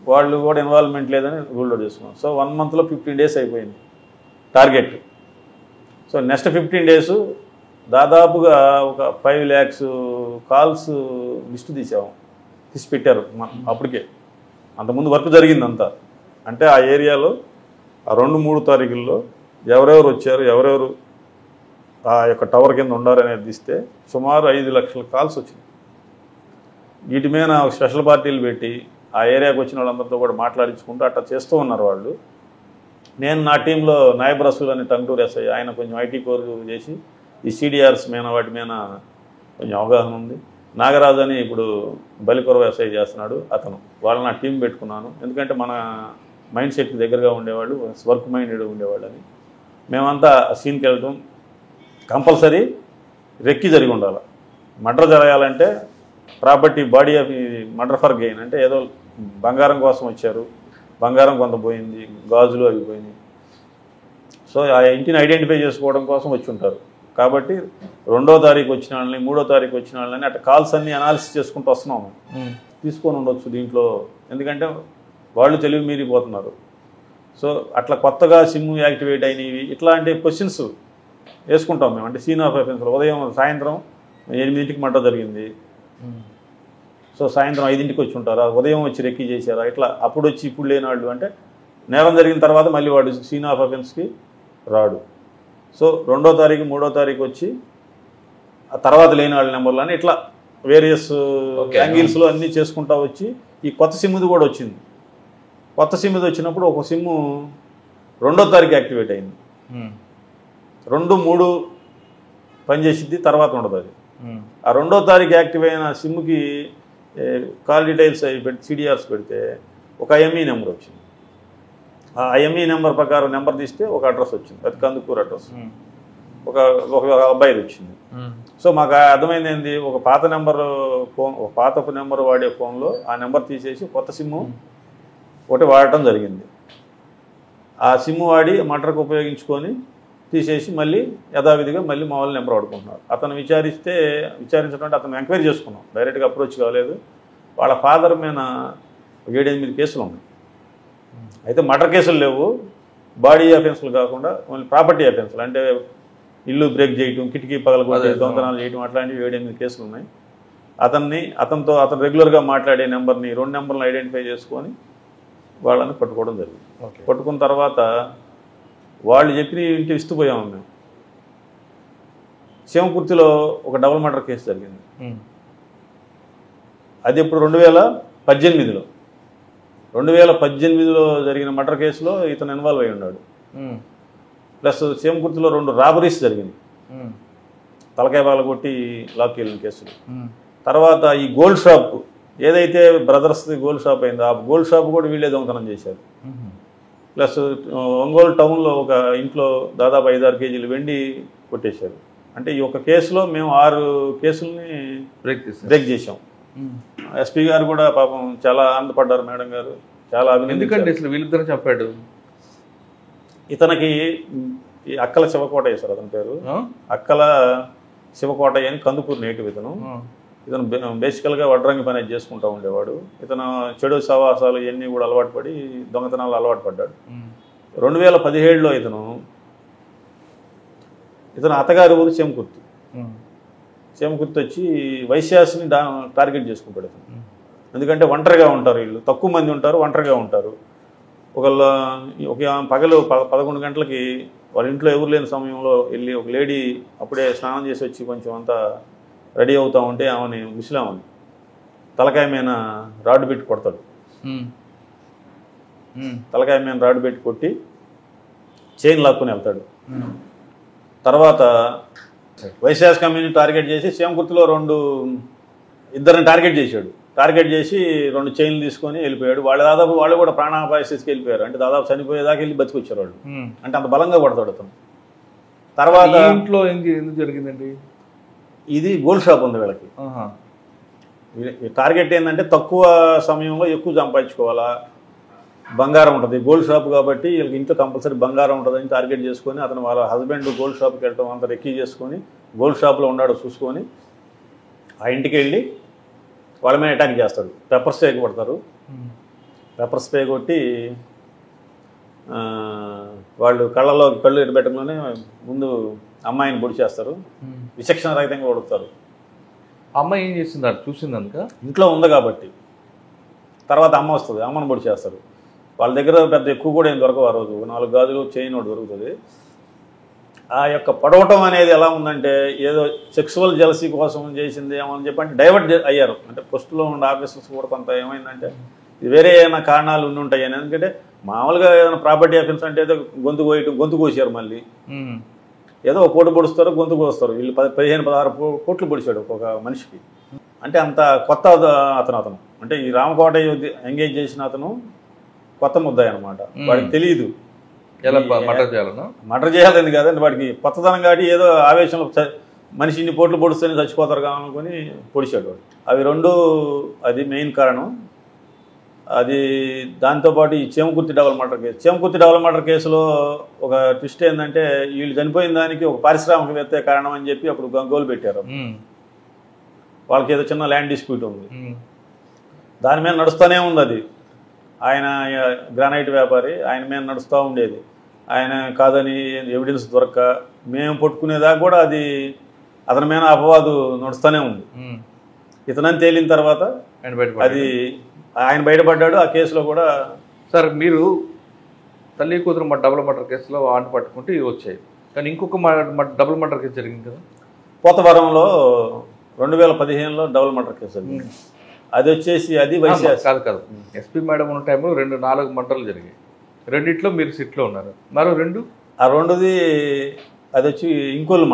వాళ్ళు కూడా ఇన్వాల్వ్మెంట్ లేదని రూల్ అవుట్ చేసుకున్నాం. సో 1 monthలో 15 days అయిపోయింది టార్గెట్. సో నెక్స్ట్ 15 days దాదాపుగా ఒక 5 lakhs కాల్స్ లిస్ట్ తీసి పెట్టారు అప్పటికే. అంతకుముందు వర్క్ జరిగిందంతా. అంటే ఆ ఏరియాలో ఆ 2-3 తారీఖుల్లో ఎవరెవరు వచ్చారు, ఎవరెవరు ఆ యొక్క టవర్ కింద ఉండారు అనేది తీస్తే సుమారు 5 లక్షల కాల్స్ వచ్చింది. వీటి మీద స్పెషల్ పార్టీలు పెట్టి ఆ ఏరియాకి వచ్చిన వాళ్ళందరితో కూడా మాట్లాడించుకుంటూ అట్లా చేస్తూ ఉన్నారు వాళ్ళు. నేను నా టీంలో నాయబ్ రసూల్ అని టంగుటూరు ఎస్ఐ, ఆయన కొంచెం ఐటీ కోర్ చేసి ఈ CDRs మీద వాటి మీద కొంచెం అవగాహన ఉంది. నాగరాజు అని ఇప్పుడు బలికొరవ ఎస్ఐ చేస్తున్నాడు అతను. వాళ్ళు నా టీం పెట్టుకున్నాను. ఎందుకంటే మన మైండ్ సెట్కి దగ్గరగా ఉండేవాళ్ళు, వర్క్ మైండెడ్ ఉండేవాళ్ళు అని. మేమంతా సీన్కి వెళ్తాం. కంపల్సరీ రెక్కి జరిగి ఉండాలి. మర్డర్ జరగాలంటే property body of murder for gain అంటే ఏదో బంగారం కోసం వచ్చారు, బంగారం కొంత పోయింది, గాజులు అవి పోయింది. సో ఆ ఇంటిని ఐడెంటిఫై చేసుకోవడం కోసం వచ్చి ఉంటారు. కాబట్టి 2వ తారీఖు వచ్చిన వాళ్ళని, 3వ తారీఖు వచ్చిన వాళ్ళని అట్లా కాల్స్ అన్ని అనాలిసిస్ చేసుకుంటూ వస్తున్నాము. తీసుకొని ఉండొచ్చు దీంట్లో, ఎందుకంటే వాళ్ళు తెలివి మీరిపోతున్నారు. సో అట్లా కొత్తగా సిమ్ యాక్టివేట్ అయినవి ఇట్లాంటి క్వశ్చన్స్ వేసుకుంటాం మేము. అంటే సీన్ ఆఫ్ అఫెన్స్లో సాయంత్రం 8 మర్డర్ జరిగింది. సో సాయంత్రం 5 వచ్చి ఉంటారా, ఉదయం వచ్చి రెక్కి చేశారా, ఇట్లా అప్పుడు వచ్చి ఇప్పుడు లేని వాళ్ళు అంటే నేరం జరిగిన తర్వాత మళ్ళీ వాడు సీన్ ఆఫ్ అఫెన్స్కి రాడు. సో 2వ తారీఖు 3వ తారీఖు వచ్చి ఆ తర్వాత లేని వాళ్ళ నెంబర్లు అని ఇట్లా వేరియస్ యాంగిల్స్లో అన్నీ చేసుకుంటా వచ్చి ఈ కొత్త సిమ్ది కూడా వచ్చింది. కొత్త సిమ్ది వచ్చినప్పుడు ఒక సిమ్ము 2వ తారీఖు యాక్టివేట్ అయింది. 2, 3 పనిచేసిద్ది, తర్వాత ఉండదు అది. ఆ 2వ తారీఖు యాక్టివ్ అయిన సిమ్కి కాల్ డీటెయిల్స్ అవి పెట్టి CDRs పెడితే ఒక IME నెంబర్ వచ్చింది. ఆ IME నెంబర్ ప్రకారం నెంబర్ తీస్తే ఒక అడ్రస్ వచ్చింది, అది కందుకూరు అడ్రస్. ఒక అబ్బాయిది వచ్చింది. సో మాకు అర్థమైంది ఏంది, ఒక పాత నెంబర్ ఫోన్, ఒక పాత నెంబర్ వాడే ఫోన్లో ఆ నెంబర్ తీసేసి కొత్త సిమ్ము ఒకటి వాడటం జరిగింది. ఆ సిమ్ వాడి మర్డర్కి ఉపయోగించుకొని తీసేసి మళ్ళీ యథావిధిగా మళ్ళీ మామూలు నెంబర్ వాడుకుంటున్నారు. అతను విచారించడం అతను ఎంక్వైరీ చేసుకున్నాం, డైరెక్ట్గా అప్రోచ్ కాలేదు. వాళ్ళ ఫాదర్ మీద 7-8 కేసులు ఉన్నాయి. అయితే మర్డర్ కేసులు లేవు, బాడీ అఫెన్స్లు కాకుండా ఓన్లీ ప్రాపర్టీ అఫెన్స్లు, అంటే ఇల్లు బ్రేక్ చేయటం, కిటికీ పగలగొట్టి దొంగతనాలు చేయటం, అట్లాంటివి 7-8 కేసులు ఉన్నాయి. అతను రెగ్యులర్గా మాట్లాడే నెంబర్ని 2 నెంబర్లను ఐడెంటిఫై చేసుకొని వాళ్ళని పట్టుకోవడం జరిగింది. పట్టుకున్న తర్వాత వాళ్ళు చెప్పి ఇంటి ఇస్తుపోయాము మేము. శివకుర్తిలో ఒక డబుల్ మర్డర్ కేసు జరిగింది. అది ఇప్పుడు 2018లో 2018లో జరిగిన మర్డర్ కేసులో ఇతను ఇన్వాల్వ్ అయి ఉన్నాడు. ప్లస్ శివకుర్తిలో 2 రాబరీస్ జరిగింది, తలకాయ పగలగొట్టి లాక్కి వెళ్ళిన కేసులు. తర్వాత ఈ గోల్డ్ షాప్ ఏదైతే బ్రదర్స్ గోల్డ్ షాప్ అయిందో ఆ గోల్డ్ షాప్ కూడా వీళ్ళే దొంగతనం చేశారు. ప్లస్ ఒంగోలు టౌన్లో ఒక ఇంట్లో దాదాపు 5-6 కేజీలు వెండి కొట్టేశారు. అంటే ఈ ఒక కేసులో మేము 6 కేసుల్ని బ్రేక్ చేసాం. ఎస్పీ గారు కూడా పాపం చాలా ఆనందపడ్డారు, మేడం గారు చాలా ఎందుకంటే అసలు వీళ్ళిద్దరు చెప్పాడు. ఇతనికి ఈ అక్కల శివకోటయ్య సార్ అతని పేరు, అక్కల శివకోటయ్య అని కందుకూరు నేటివ్. ఇతను బేసికల్గా వడ్రంగి పని చేసుకుంటూ ఉండేవాడు. ఇతను చెడు సవాసాలు ఇవన్నీ కూడా అలవాటు పడి దొంగతనాలు అలవాటు పడ్డాడు. 2017లో ఇతను అత్తగారి ఊరు చేమకుర్తి వచ్చి వైశ్యాస్ని టార్గెట్ చేసుకుంటాడు ఇతను. ఎందుకంటే ఒంటరిగా ఉంటారు, వీళ్ళు తక్కువ మంది ఉంటారు, ఒంటరిగా ఉంటారు. ఒక పగలు 11 గంటలకి వాళ్ళ ఇంట్లో ఎవరు లేని సమయంలో వెళ్ళి ఒక లేడీ అప్పుడే స్నానం చేసి వచ్చి కొంచెం అంతా రెడీ అవుతూ ఉంటే ఆమెని ముసలామని తలకాయ మీద రాడ్డు పెట్టి కొడతాడు. తలకాయ మీద రాడ్డు పెట్టి కొట్టి చైన్ లాక్కుని వెళ్తాడు. తర్వాత వైశ్యాస్ కమ్యూనిటీ టార్గెట్ చేసి శివకుర్తిలో 2 టార్గెట్ చేశాడు. టార్గెట్ చేసి 2 చైన్లు తీసుకొని వెళ్ళిపోయాడు. వాళ్ళు కూడా ప్రాణాపాయ స్థితికి వెళ్ళిపోయారు. అంటే దాదాపు చనిపోయేదాకా వెళ్ళి బతికొచ్చారు వాళ్ళు. అంటే అంత బలంగా కొడతాడు అతను. తర్వాత ఇంట్లో ఎందుకు జరిగిందండి, ఇది గోల్డ్ షాప్ ఉంది వీళ్ళకి. టార్గెట్ ఏంటంటే తక్కువ సమయంలో ఎక్కువ సంపాదించుకోవాలా, బంగారం ఉంటుంది, గోల్డ్ షాప్ కాబట్టి వీళ్ళకి ఇంట్లో కంపల్సరీ బంగారం ఉంటుందని టార్గెట్ చేసుకొని అతను వాళ్ళ హస్బెండ్ గోల్డ్ షాప్కి వెళ్ళటం అంతా రెక్కీ చేసుకొని గోల్డ్ షాప్లో ఉన్నాడో చూసుకొని ఆ ఇంటికి వెళ్ళి వాళ్ళ మీద అటాక్ చేస్తాడు. పెప్పర్ స్ప్రే కొడతారు. పెప్పర్ స్ప్రే కొట్టి వాళ్ళు కళ్ళు ఎడబెట్టడంలోనే ముందు అమ్మాయిని పొడి చేస్తారు, విచక్షణ రహితంగా కొడుతారు. అమ్మాయి ఏం చేసింది చూసింది అందుక ఇంట్లో ఉంది కాబట్టి. తర్వాత అమ్మ వస్తుంది, అమ్మని పొడి చేస్తారు. వాళ్ళ దగ్గర పెద్ద ఎక్కువ కూడా ఏం దొరకవు ఆ రోజు, 4 గాజులు చైన్ ఒకటి దొరుకుతుంది. ఆ యొక్క పడవటం అనేది ఎలా ఉందంటే ఏదో సెక్సువల్ జెలసీ కోసం చేసింది ఏమో అని చెప్పి అంటే డైవర్ట్ అయ్యారు. అంటే పోస్టులో ఉండే ఆఫీసర్స్ కూడా కొంత ఏమైందంటే ఇది వేరే ఏమైనా కారణాలు ఉండి ఉంటాయి అని. ఎందుకంటే మామూలుగా ఏదైనా ప్రాపర్టీ ఆఫీస్ అంటే ఏదో గొంతు కోసారు, మళ్ళీ ఏదో ఒక కోటు పొడుస్తారు, గొంతు కోస్తారు. వీళ్ళు 15-16 కోట్లు పొడిచాడు ఒక మనిషికి. అంటే అంత కొత్త అతను అంటే ఈ రామకోట ఎంగేజ్ చేసిన అతను కొత్త ముద్దాయి అనమాట. వాడికి తెలియదు మర్డర్ చేయాలని కాదండి, వాడికి కొత్తదనం కాబట్టి ఏదో ఆవేశంలో మనిషి ఇన్ని పోట్లు పొడుస్తూనే చచ్చిపోతారు కావాలనుకొని పొడిచాడు వాడు. అవి 2 అది మెయిన్ కారణం. అది దాంతోపాటు ఈ చేమకుర్తి డబుల్ మర్డర్ కేసులో ఒక ట్విస్ట్ ఏంటంటే వీళ్ళు చనిపోయిన దానికి ఒక పారిశ్రామికవేత్త కారణం అని చెప్పి అప్పుడు గోలు పెట్టారు. వాళ్ళకి ఏదో చిన్న ల్యాండ్ డిస్ప్యూట్ ఉంది, దాని మీద నడుస్తూనే ఉంది. అది ఆయన గ్రానైట్ వ్యాపారి, ఆయన మీద నడుస్తూ ఉండేది. ఆయన కాదని ఎవిడెన్స్ దొరక్క మేము పట్టుకునేదాకా కూడా అది అతని మీద అపవాదు నడుస్తూనే ఉంది. ఇతనని తేలిన తర్వాత అది ఆయన బయటపడ్డాడు. ఆ కేసులో కూడా సార్ మీరు తల్లి కూతురు డబుల్ మర్డర్ కేసులో ఆంట పట్టుకుంటే ఇవి వచ్చాయి, కానీ ఇంకొక డబుల్ మర్డర్ కేసు జరిగింది కదా పోతవరంలో 2015లో డబుల్ మర్డర్ కేసు జరిగింది. అది వచ్చేసి అది కాదు ఎస్పీ మేడం ఉన్న టైంలో 4 మర్డర్లు జరిగాయి. 2 మీరు సిట్లో ఉన్నారు, మరో 2 ఆ 2ది అది వచ్చి ఇంకొల్లు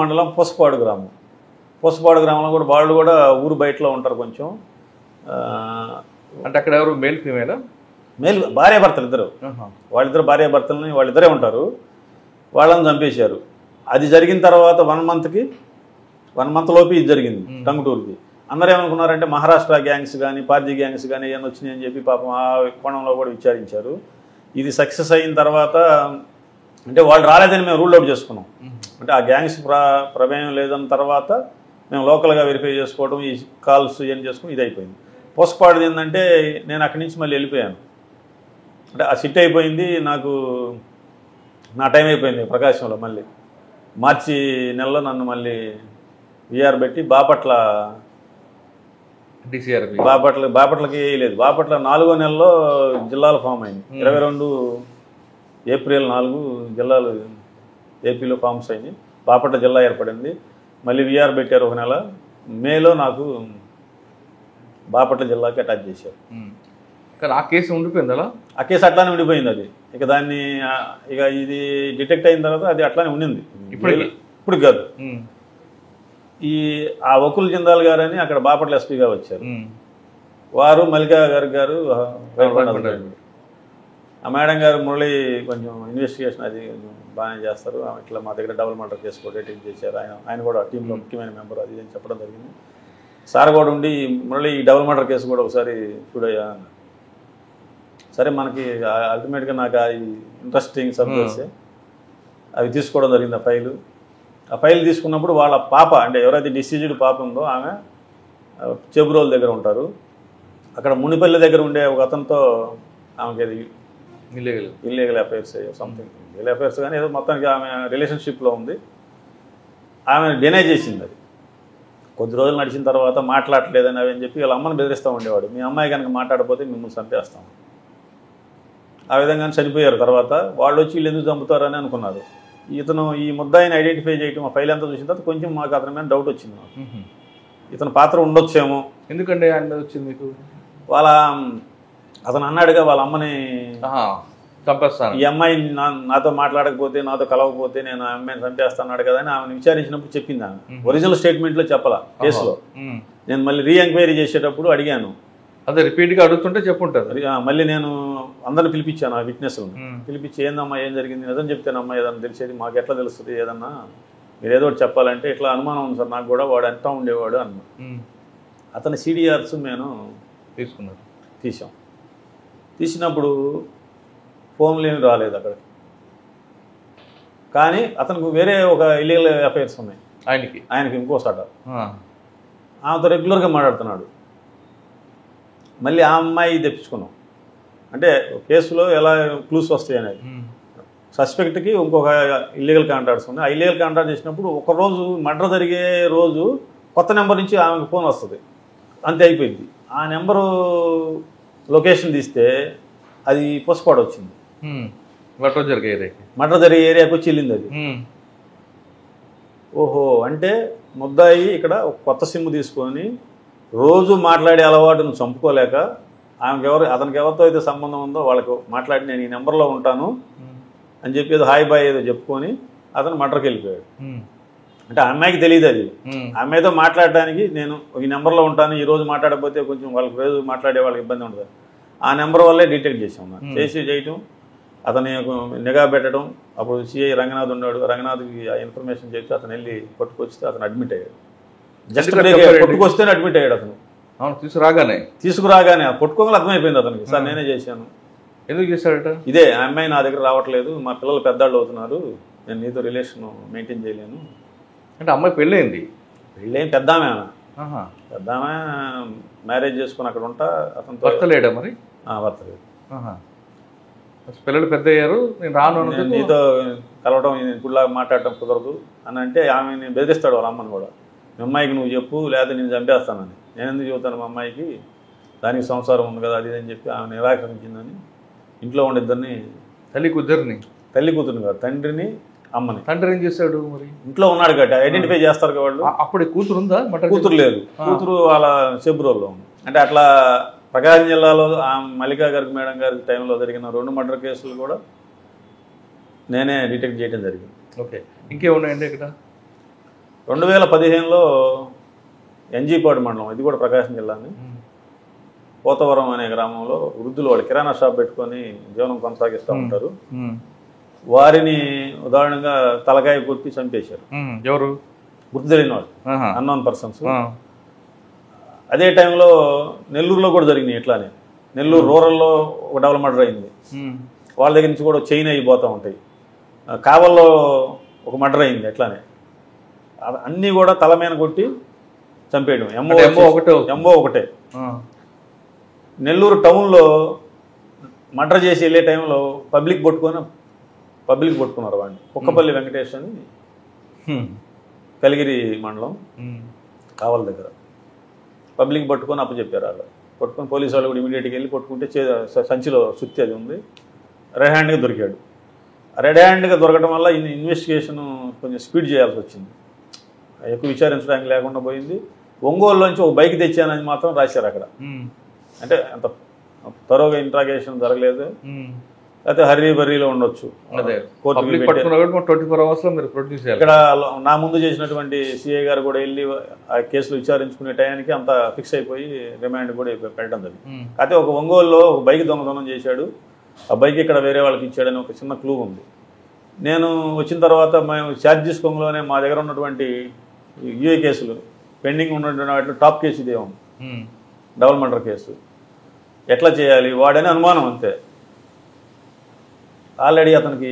మండలం పొసపాడు గ్రామంలో కూడా వాళ్ళు కూడా ఊరు బయటలో ఉంటారు కొంచెం. అంటే అక్కడ ఎవరు మేల్ భార్యాభర్తలు ఇద్దరు, వాళ్ళిద్దరు భార్యాభర్తలని వాళ్ళిద్దరే ఉంటారు. వాళ్ళని చంపేశారు. అది జరిగిన తర్వాత 1 మంత్ లోపు ఇది జరిగింది టంగుటూరుకి. అందరూ ఏమనుకున్నారంటే మహారాష్ట్ర గ్యాంగ్స్ కానీ పార్జీ గ్యాంగ్స్ కానీ ఏమైనా వచ్చినాయని చెప్పి పాపం ఆ కోణంలో కూడా విచారించారు. ఇది సక్సెస్ అయిన తర్వాత అంటే వాళ్ళు రాలేదని మేము రూల్ అవుట్ చేసుకున్నాం. అంటే ఆ గ్యాంగ్స్ ప్రమేయం లేదన్న తర్వాత మేము లోకల్గా వెరిఫై చేసుకోవడం, ఈ కాల్స్ ఏం చేసుకుని ఇది అయిపోయింది. పోస్ట్పార్టం ఏంటంటే నేను అక్కడి నుంచి మళ్ళీ వెళ్ళిపోయాను. అంటే ఆ సిట్ అయిపోయింది, నాకు నా టైం అయిపోయింది ప్రకాశంలో. మళ్ళీ మార్చి నెలలో నన్ను మళ్ళీ విఆర్ పెట్టి బాపట్లకి లేదు, బాపట్ల 4వ నెలలో జిల్లాలు ఫామ్ అయింది. 22 ఏప్రిల్ 4 జిల్లాలు ఏపీలో ఫామ్స్ అయింది. బాపట్ల జిల్లా ఏర్పడింది. మళ్ళీ విఆర్ పెట్టారు 1 నెల. మేలో నాకు బాపట్ల జిల్లాకి అటాచ్ చేశారు. కానీ ఆ కేసు ఉండిపోయింది అలా, ఆ కేసు అట్లానే ఉండిపోయింది. అది ఇక దాన్ని ఇక ఇది డిటెక్ట్ అయిన తర్వాత అది అట్లానే ఉండింది. ఇప్పుడు కాదు. ఆ వకుల్ జిందాల్ గారు అని అక్కడ బాపట్ల ఎస్పీగా వచ్చారు. వారు మల్లికా గారు ఆ మేడం గారు మురళి కొంచెం ఇన్వెస్టిగేషన్ అది బాగానే చేస్తారు. ఇట్లా మా దగ్గర డబుల్ మర్డర్ కేసు కూడా రేటింగ్ చేశారు. ఆయన కూడా టీంలో ముఖ్యమైన మెంబర్ అది అని చెప్పడం జరిగింది. సార్ కూడా ఉండి మురళి ఈ డబుల్ మర్డర్ కేసు కూడా ఒకసారి చూడయ్యా. సరే మనకి అల్టిమేట్గా నాకు ఈ ఇంట్రెస్టింగ్ సబ్జెక్ట్స్ అవి తీసుకోవడం జరిగింది. ఆ ఫైల్ తీసుకున్నప్పుడు వాళ్ళ పాప అంటే ఎవరైతే డిసీజ్డ్ పాప ఉందో ఆమె చెబురోలు దగ్గర ఉంటారు. అక్కడ మునిపల్లి దగ్గర ఉండే ఒక అతనితో ఆమెకి అది illegal affairs something illegal affairs కానీ ఏదో మొత్తానికి ఆమె రిలేషన్షిప్లో ఉంది. ఆమె డినై చేసింది. అది కొద్ది రోజులు నడిచిన తర్వాత మాట్లాడలేదని అవి అని చెప్పి వాళ్ళ అమ్మని బెదిరిస్తూ ఉండేవాడు. మీ అమ్మాయి కనుక మాట్లాడకపోతే మిమ్మల్ని చంపేస్తాం. ఆ విధంగా చనిపోయారు. తర్వాత వాళ్ళు వచ్చి వీళ్ళు ఎందుకు చంపుతారని అనుకున్నారు. ఇతను ఈ ముద్దాయిని ఐడెంటిఫై చేయటం ఆ ఫైల్ అంతా చూసిన తర్వాత కొంచెం మాకు అతని మీద డౌట్ వచ్చింది. మాకు ఇతని పాత్ర ఉండొచ్చేమో. ఎందుకంటే వచ్చింది మీకు అతను అన్నాడుగా వాళ్ళ అమ్మని చంపేస్తాను, ఈ అమ్మాయి నాతో మాట్లాడకపోతే నాతో కలవకపోతే నేను ఆ అమ్మాయిని చంపేస్తాన్నాడు కదా అని ఆమెను విచారించినప్పుడు చెప్పింది. ఆమె ఒరిజినల్ స్టేట్మెంట్లో చెప్పాల కేసులో. నేను మళ్ళీ రీఎంక్వైరీ చేసేటప్పుడు అడిగాను. అదే రిపీట్గా అడుగుతుంటే చెప్పుంటారు. మళ్ళీ నేను అందరిని పిలిపించాను, ఆ విట్నెస్లను పిలిపించి ఏందమ్మా ఏం జరిగింది, నిజం చెప్తేనమ్మా ఏదన్నా తెలిసేది, మాకు ఎట్లా తెలుస్తుంది, ఏదన్నా మీరు ఏదో ఒకటి చెప్పాలంటే ఇట్లా అనుమానం ఉంది సార్ నాకు కూడా, వాడు ఎంత ఉండేవాడు అన్న. అతని CDRs మేము తీసాం. తీసినప్పుడు ఫోన్లు ఏమి రాలేదు అక్కడికి. కానీ అతనికి వేరే ఒక ఇల్లీగల్ అఫైర్స్ ఉన్నాయి ఆయనకి ఇంకోసాట. ఆమెతో రెగ్యులర్గా మాట్లాడుతున్నాడు. మళ్ళీ ఆ అమ్మాయి తెప్పించుకున్నాం. అంటే కేసులో ఎలా క్లూస్ వస్తాయి అనేది. సస్పెక్ట్కి ఇంకొక ఇల్లీగల్ కాంట్రాక్ట్స్ ఉన్నాయి. ఆ ఇల్లీగల్ కాంట్రాక్ట్ చేసినప్పుడు ఒకరోజు మర్డర్ జరిగే రోజు కొత్త నెంబర్ నుంచి ఆమెకు ఫోన్ వస్తుంది, అంతే అయిపోయింది. ఆ నెంబరు లొకేషన్ తీస్తే అది పొసపాడు వచ్చింది, మర్డర్ జరిగే ఏరియాకి వచ్చి వెళ్ళింది అది. ఓహో, అంటే ముద్దాయి ఇక్కడ ఒక కొత్త సిమ్ తీసుకొని రోజు మాట్లాడే అలవాటును చంపుకోలేక అతనికి ఎవరితో అయితే సంబంధం ఉందో వాళ్ళకు మాట్లాడి నేను ఈ నెంబర్లో ఉంటాను అని చెప్పి ఏదో హాయ్ బాయ్ ఏదో చెప్పుకొని అతను మర్డర్కి వెళ్ళిపోయాడు. అంటే ఆ అమ్మాయికి తెలియదు అది. ఆ అమ్మాయితో మాట్లాడడానికి నేను ఈ నెంబర్లో ఉంటాను, ఈ రోజు మాట్లాడకపోతే కొంచెం వాళ్ళకి రోజు మాట్లాడే వాళ్ళకి ఇబ్బంది ఉంటుంది. ఆ నెంబర్ వల్లే డిటెక్ట్ చేసాం. చేయటం, అతని నిఘా పెట్టడం. అప్పుడు సిఐ రంగనాథ్ ఉన్నాడు, రంగనాథ్కి ఆ ఇన్ఫర్మేషన్ చెప్తే అతను వెళ్ళి పట్టుకొస్తే అతను అడ్మిట్ అయ్యాడు. జస్ట్ పట్టుకొస్తేనే అడ్మిట్ అయ్యాడు అతను. తీసుకురాగానే పట్టుకోగల అర్థమైపోయింది అతనికి, సార్ నేనే చేశాను. ఎందుకు చేశాడట? ఇదే ఆ అమ్మాయి నా దగ్గర రావట్లేదు, మా పిల్లలు పెద్దాళ్ళు అవుతున్నారు, నేను నీతో రిలేషన్ మెయింటైన్ చేయలేను. అంటే అమ్మాయి పెళ్ళైంది? పెళ్ళేం పెద్దామే, పెద్దామే మ్యారేజ్ చేసుకుని అక్కడ ఉంటా. అతను భర్త లేడా మరి? భర్త లేదు. పిల్లలు పెద్ద అయ్యారు, నేను రాను, నీతో కలవడం ఇప్పుడులాగా మాట్లాడటం కుదరదు అని అంటే ఆమెని బెదిరిస్తాడు వాళ్ళ అమ్మని కూడా. మీ అమ్మాయికి నువ్వు చెప్పు, లేకపోతే నేను చంపేస్తానని. నేను ఎందుకు చెబుతాను మా అమ్మాయికి, దానికి సంసారం ఉంది కదా అది అని చెప్పి ఆమె నిరాకరించిందని ఇంట్లో ఉండిద్దరిని, తల్లి కూతురుని కాదు, తండ్రిని అమ్మని. తండ్రి ఏం చేశాడు మరి? ఇంట్లో ఉన్నాడు కాబట్టి ఐడెంటిఫై చేస్తారు కదా వాళ్ళు. అప్పుడు కూతురు ఉందా? కూతురు లేదు, కూతురు వాళ్ళ చెబ్రోల్లో ఉంది. అంటే అట్లా ప్రకాశం జిల్లాలో ఆ మల్లికా గారికి మేడం గారి టైంలో జరిగిన 2 మర్డర్ కేసులు కూడా నేనే డిటెక్ట్ చేయడం జరిగింది. ఓకే, ఇంకేమున్నాయండి ఇక్కడ? 2015లో ఎన్జీపాడు మండలం, ఇది కూడా ప్రకాశం జిల్లాని, పోతవరం అనే గ్రామంలో వృద్ధులు వాళ్ళు కిరాణా షాప్ పెట్టుకొని జీవనం కొనసాగిస్తూ ఉంటారు. వారిని ఉదాహరణగా తలకాయ కొట్టి చంపేశారు. ఎవరు? గుర్తు తెలియని వాళ్ళు, అన్నోన్ పర్సన్స్. అదే టైంలో నెల్లూరులో కూడా జరిగినాయి ఇట్లానే. నెల్లూరు రూరల్లో ఒక డబుల్ మర్డర్ అయింది. వాళ్ళ దగ్గర నుంచి కూడా చైన్ అయిపోతూ ఉంటాయి. కావల్లో ఒక మర్డర్ అయింది ఎట్లానే. అన్నీ కూడా తల మీద కొట్టి చంపేయడం. ఎంఓ ఒకటే. నెల్లూరు టౌన్లో మర్డర్ చేసి వెళ్ళే టైంలో పబ్లిక్ పట్టుకున్నారు వాడిని. కుక్కపల్లి వెంకటేష్ అని, కలిగిరి మండలం, కావల దగ్గర. పబ్లిక్ పట్టుకొని అప్పచెప్పారు. వాళ్ళు పట్టుకొని పోలీసు వాళ్ళు కూడా ఇమీడియట్గా వెళ్ళి పట్టుకుంటే సంచిలో సుత్తి అది ఉంది. రెడ్ హ్యాండ్గా దొరికాడు. రెడ్ హ్యాండ్గా దొరకడం వల్ల ఇన్వెస్టిగేషన్ కొంచెం స్పీడ్ చేయాల్సి వచ్చింది. ఎక్కువ విచారించడానికి లేకుండా పోయింది. ఒంగోలులోంచి ఒక బైక్ తెచ్చానని మాత్రం రాశారు అక్కడ. అంటే అంత త్వరగా ఇంట్రాగేషన్ జరగలేదు, అయితే హర్రీ బర్రీలో ఉండొచ్చు. ఇక్కడ నా ముందు చేసినటువంటి సిఐ గారు కూడా వెళ్ళి ఆ కేసులు విచారించుకునే టయానికి అంత ఫిక్స్ అయిపోయి రిమాండ్ కూడా పెట్టడం జరిగింది. అయితే ఒక ఒంగోలులో ఒక బైక్ దొంగతనం చేశాడు, ఆ బైక్ ఇక్కడ వేరే వాళ్ళకి ఇచ్చాడని ఒక చిన్న క్లూ ఉంది. నేను వచ్చిన తర్వాత మేము ఛార్జెస్ కొంగులోనే మా దగ్గర ఉన్నటువంటి యూఏ కేసులు పెండింగ్ ఉన్నటువంటి వాటిలో టాప్ కేసు ఇదే ఉంది, డబుల్ మర్డర్ కేసు. ఎట్లా చేయాలి వాడని అనుమానం అంతే. ఆల్రెడీ అతనికి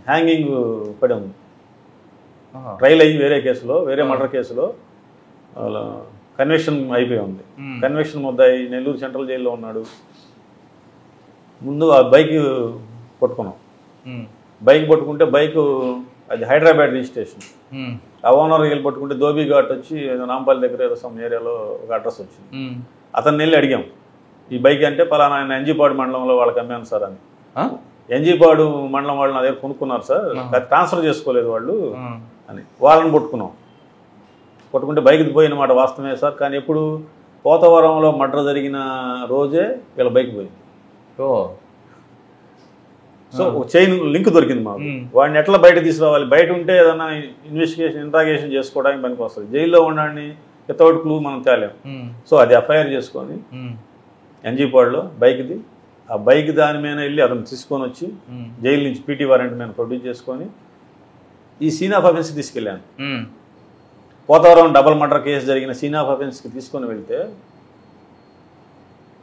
హ్యాంగింగ్ పడి ఉంది, ట్రైల్ అయ్యి వేరే మర్డర్ కేసులో కన్విక్షన్ అయిపోయి ఉంది. కన్విక్షన్ ముద్దాయి నెల్లూరు సెంట్రల్ జైల్లో ఉన్నాడు. ముందు ఆ బైక్ పట్టుకున్నాం. బైక్ పట్టుకుంటే అది హైదరాబాద్ రిజిస్ట్రేషన్. ఆ ఓనర్ వెళ్ళి పట్టుకుంటే ధోబీ ఘాట్ వచ్చి నాంపల్లి దగ్గర ఏదో సమ్ ఏరియాలో ఒక అడ్రస్ వచ్చింది. అతన్ని వెళ్ళి అడిగాం, ఈ బైక్ అంటే పలానా ఆయన ఎన్జీపాడు మండలంలో వాళ్ళకి అమ్మాను సార్ అని. ఎన్జీపాడు మండలం వాళ్ళు నా దగ్గర కొనుక్కున్నారు సార్, ట్రాన్స్ఫర్ చేసుకోలేదు వాళ్ళు అని. వాళ్ళని పట్టుకుంటే బైక్ పోయిన మాట వాస్తవమే సార్, కానీ ఎప్పుడు పోతవరంలో మర్డర్ జరిగిన రోజే వీళ్ళ బైక్ పోయింది. సో చైన్ లింక్ దొరికింది మాకు. వాడిని ఎట్లా బయట తీసుకురావాలి, బయట ఉంటే ఏదైనా ఇంట్రాగేషన్ చేసుకోవడానికి పనికి వస్తుంది. జైల్లో ఉండడాన్ని వితౌట్ క్లూ మనం తేలేం. సో అది ఎఫ్ఐఆర్ చేసుకొని ఎన్జీపాడులో బైక్ది, ఆ బైక్ దాని మీద వెళ్ళి అతను తీసుకొని వచ్చి జైలు నుంచి పీటీ వారెంట్ మీద ప్రొడ్యూస్ చేసుకొని ఈ సీన్ ఆఫ్ అఫెన్స్కి తీసుకెళ్ళాను. పోతవరం డబుల్ మర్డర్ కేసు జరిగిన సీన్ ఆఫ్ అఫెన్స్కి తీసుకొని వెళ్తే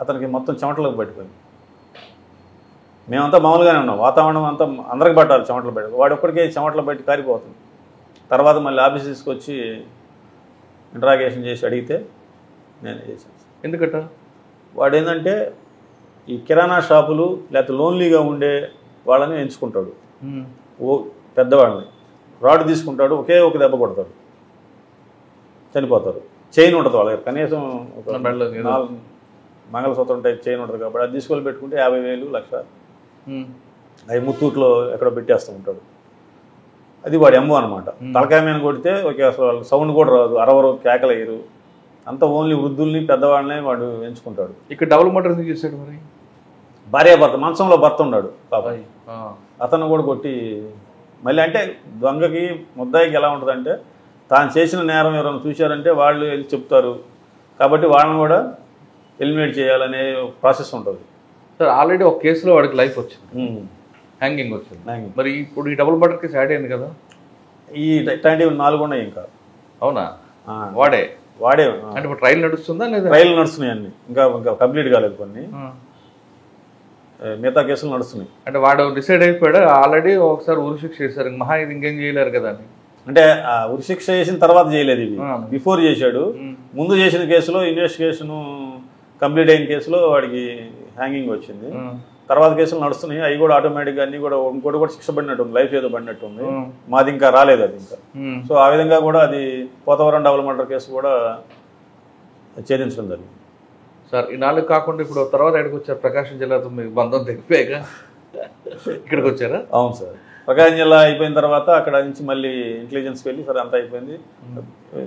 అతనికి మొత్తం చెమటలోకి పట్టిపోయింది. మేమంతా మామూలుగానే ఉన్నాం, వాతావరణం అంతా అందరికి పట్టాలి చెమటలు బయట. వాడు ఒక్కడికే చెమటలు బయట కారిపోతుంది. తర్వాత మళ్ళీ ఆఫీస్ తీసుకొచ్చి ఇంట్రాగేషన్ చేసి అడిగితే నేనే చేశాను. ఎందుకట? వాడు ఏంటంటే ఈ కిరాణా షాపులు లేకపోతే లోన్లీగా ఉండే వాళ్ళని ఎంచుకుంటాడు, పెద్దవాళ్ళని. రాడ్ తీసుకుంటాడు, ఒకే ఒక దెబ్బ కొడతాడు, చనిపోతారు. చైన్ ఉంటుంది వాళ్ళకి, కనీసం ఒక 4 మంగళసూత్రం టైప్ చైన్ ఉంటుంది కాబట్టి అది తీసుకొని పెట్టుకుంటే 50,000, 1,00,000 అవి ముత్తూట్లో ఎక్కడో పెట్టేస్తూ ఉంటాడు. అది వాడి అమ్మ అనమాట. తలకాయ మీద కొడితే ఓకే, అసలు సౌండ్ కూడా రాదు, అరవరు, కేకలు వేయరు. అంత ఓన్లీ వృద్ధుల్ని పెద్దవాళ్ళనే వాడు ఎంచుకుంటాడు. ఇక్కడ డబుల్ మర్డర్ ఎందుకు చేశాడు మరి? భార్యాభర్త, మంచంలో భర్త ఉన్నాడు పాప, అతను కూడా కొట్టి మళ్ళీ. అంటే దొంగకి ముద్దాయికి ఎలా ఉంటుందంటే తాను చేసిన నేరం ఎవరైనా చూశారంటే వాళ్ళు వెళ్ళి చెప్తారు కాబట్టి వాళ్ళని కూడా ఎలిమినేట్ చేయాలనే ప్రాసెస్ ఉంటుంది. సార్ ఆల్రెడీ ఒక కేసులో వాడికి లైఫ్ వచ్చింది, హ్యాంగింగ్ వచ్చింది. మరి ఇప్పుడు ఈ డబుల్ మర్డర్ కేసు యాడ్ అయింది కదా, ఈ ఇట్లాంటివి 4 ఉన్నాయి ఇంకా. అవునా? వాడే అంటే ఇప్పుడు ట్రైల్ నడుస్తుందా లేదా? ట్రైల్ నడుస్తున్నాయి అన్ని, ఇంకా కంప్లీట్ కాలేదు కొన్ని, మిగతా కేసులు నడుస్తున్నాయి. అంటే వాడు డిసైడ్ అయిపోయాడు ఆల్రెడీ, ఒకసారి ఉరిశిక్ష చేశారు, మహా ఇది ఇంకేం చేయలేరు కదా అని. అంటే ఉరిశిక్ష చేసిన తర్వాత చేయలేదు, ఇవి బిఫోర్ చేశాడు. ముందు చేసిన కేసులో ఇన్వెస్టిగేషన్ కంప్లీట్ అయిన కేసులో వాడికి హ్యాంగింగ్ వచ్చింది. తర్వాత కేసులు నడుస్తున్నాయి, అవి కూడా ఆటోమేటిక్గా అన్ని కూడా ఇంకోటి కూడా శిక్ష పడినట్టుంది, లైఫ్ ఏదో పడినట్టుంది. మాది ఇంకా రాలేదు అది ఇంకా. సో ఆ విధంగా కూడా అది పోతవరం డబుల్ మర్డర్ కేసు కూడా ఛేదించడం జరిగింది. సార్ ఈ 4 కాకుండా ఇప్పుడు తర్వాత ఎక్కడికి వచ్చారు? ప్రకాశం జిల్లాతో మీకు బంధం తెగిపోయాక ఇక్కడికి వచ్చారా? అవును సార్, ప్రకాశం జిల్లా అయిపోయిన తర్వాత అక్కడ నుంచి మళ్ళీ ఇంటెలిజెన్స్కి వెళ్ళి సరే అంతా అయిపోయింది.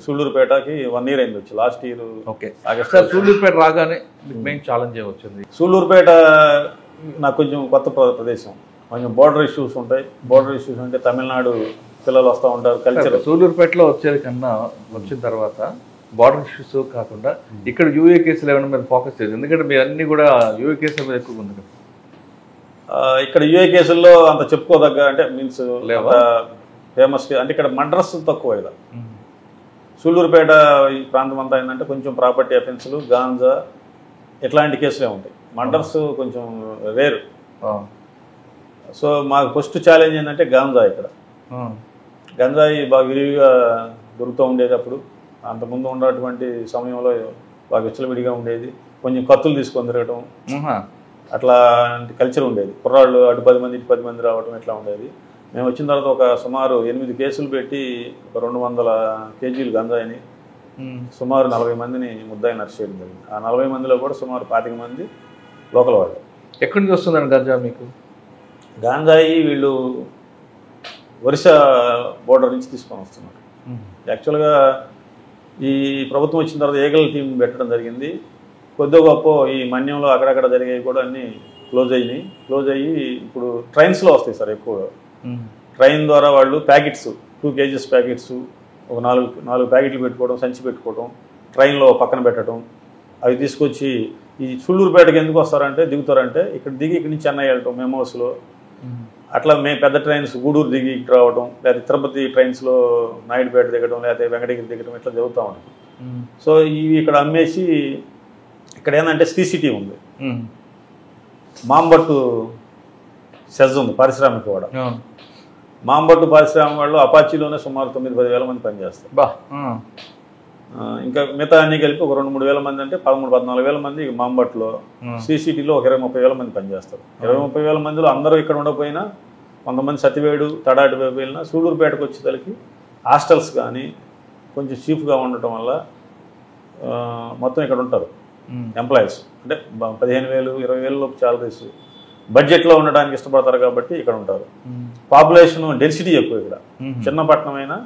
సూళ్ళూరుపేటకి 1 year అయింది వచ్చి, last year August. Sir Sullurpeta రాగానే మెయిన్ ఛాలెంజ్ వచ్చింది. సూళ్ళూరుపేట నాకు కొంచెం కొత్త ప్రదేశం, కొంచెం బోర్డర్ ఇష్యూస్ ఉంటాయి. బోర్డర్ ఇష్యూస్ అంటే తమిళనాడు పిల్లలు వస్తూ ఉంటారు, కల్చర్. సూళ్ళూరుపేటలో వచ్చేది కన్నా వచ్చిన తర్వాత బార్డర్ ఇష్యూస్ కాకుండా ఇక్కడ యూఏ కేసులు ఏమైనా మీరు ఫోకస్ చేయాలి, ఎందుకంటే మీరు అన్ని కూడా యూఏ కేసుల మీద ఎక్కువ ఉంది కదా. ఇక్కడ యూఏ కేసుల్లో అంత చెప్పుకోదగ్గ అంటే మీన్స్ ఫేమస్ అంటే ఇక్కడ మర్డర్స్ తక్కువ. ఇక్కడ సూళ్ళూరుపేట ఈ ప్రాంతం అంతా ఏంటంటే కొంచెం ప్రాపర్టీ అఫెన్స్లు, గాంజా ఇట్లాంటి కేసులే ఉంటాయి. మర్డర్స్ కొంచెం రేరు. సో మాకు ఫస్ట్ ఛాలెంజ్ ఏంటంటే గాంజా. ఇక్కడ గంజాయి బాగా విరివిగా దొరుకుతూ ఉండేది అప్పుడు. అంతకుముందు ఉన్నటువంటి సమయంలో బాగా విచ్చలవిడిగా ఉండేది. కొంచెం కత్తులు తీసుకొని తిరగటం అట్లాంటి కల్చర్ ఉండేది. కుర్రాళ్ళు అటు 10 మంది ఇటు 10 మంది రావటం ఇట్లా ఉండేది. మేము వచ్చిన తర్వాత ఒక సుమారు 8 కేసులు పెట్టి 200 kgs గంజాయిని సుమారు 40 మందిని ముద్దాయిని అరెస్ట్ చేయడం జరిగింది. ఆ 40 మందిలో కూడా సుమారు 25 మంది లోకల్ వాళ్ళు. ఎక్కడి నుంచి వస్తుందండి గంజా మీకు? గాంజాయి వీళ్ళు ఒరిస్సా బోర్డర్ నుంచి తీసుకొని వస్తున్నారు. యాక్చువల్గా ఈ ప్రభుత్వం వచ్చిన తర్వాత ఏగల్ టీం పెట్టడం జరిగింది. కొద్దిగా గొప్ప ఈ మన్యంలో అక్కడక్కడ జరిగేవి కూడా అన్నీ క్లోజ్ అయ్యి ఇప్పుడు ట్రైన్స్లో వస్తాయి సార్ ఎక్కువగా. ట్రైన్ ద్వారా వాళ్ళు ప్యాకెట్స్ 2 kgs ప్యాకెట్స్ ఒక 4 ప్యాకెట్లు పెట్టుకోవడం, సంచి పెట్టుకోవడం, ట్రైన్లో పక్కన పెట్టడం. అవి తీసుకొచ్చి ఈ సూళ్ళూరుపేటకి ఎందుకు వస్తారంటే దిగుతారంటే ఇక్కడ దిగి ఇక్కడి నుంచి చెన్నై వెళ్ళటం మెమోస్లో. అట్లా పెద్ద ట్రైన్స్ గూడూరు దిగి ఇక్కడ రావడం, లేకపోతే తిరుపతి ట్రైన్స్లో నాయుడుపేట దిగడం, లేకపోతే వెంకటగిరి దిగడం ఇట్లా జరుగుతూ ఉంటుంది. సో ఇవి ఇక్కడ అమ్మేసి ఇక్కడ ఏంటంటే CCT ఉంది, మాంబట్టు సెజ్ ఉంది, పారిశ్రామిక వాడ. మాంబట్టు పారిశ్రామిక వాళ్ళు అపాచీలోనే సుమారు 9-10 వేల మంది పనిచేస్తారు. ఇంకా మిగతా అన్ని కలిపి ఒక 2-3 వేల మంది అంటే 13-14 వేల మంది మాంబట్లో. CCTలో ఒక 20-30 వేల మంది పనిచేస్తారు. 20-30 వేల మందిలో అందరూ ఇక్కడ ఉండకపోయినా కొంతమంది సతివేడు తడాటి వైపు వెళ్ళినా సూళ్ళూరుపేటకు వచ్చేసరికి హాస్టల్స్ కానీ కొంచెం చీప్గా ఉండటం వల్ల మొత్తం ఇక్కడ ఉంటారు ఎంప్లాయీస్. అంటే 15,000, 20,000 లోపు శాలరీస్ బడ్జెట్లో ఉండడానికి ఇష్టపడతారు కాబట్టి ఇక్కడ ఉంటారు. పాపులేషన్ డెన్సిటీ ఎక్కువ ఇక్కడ, చిన్న పట్టణం అయినా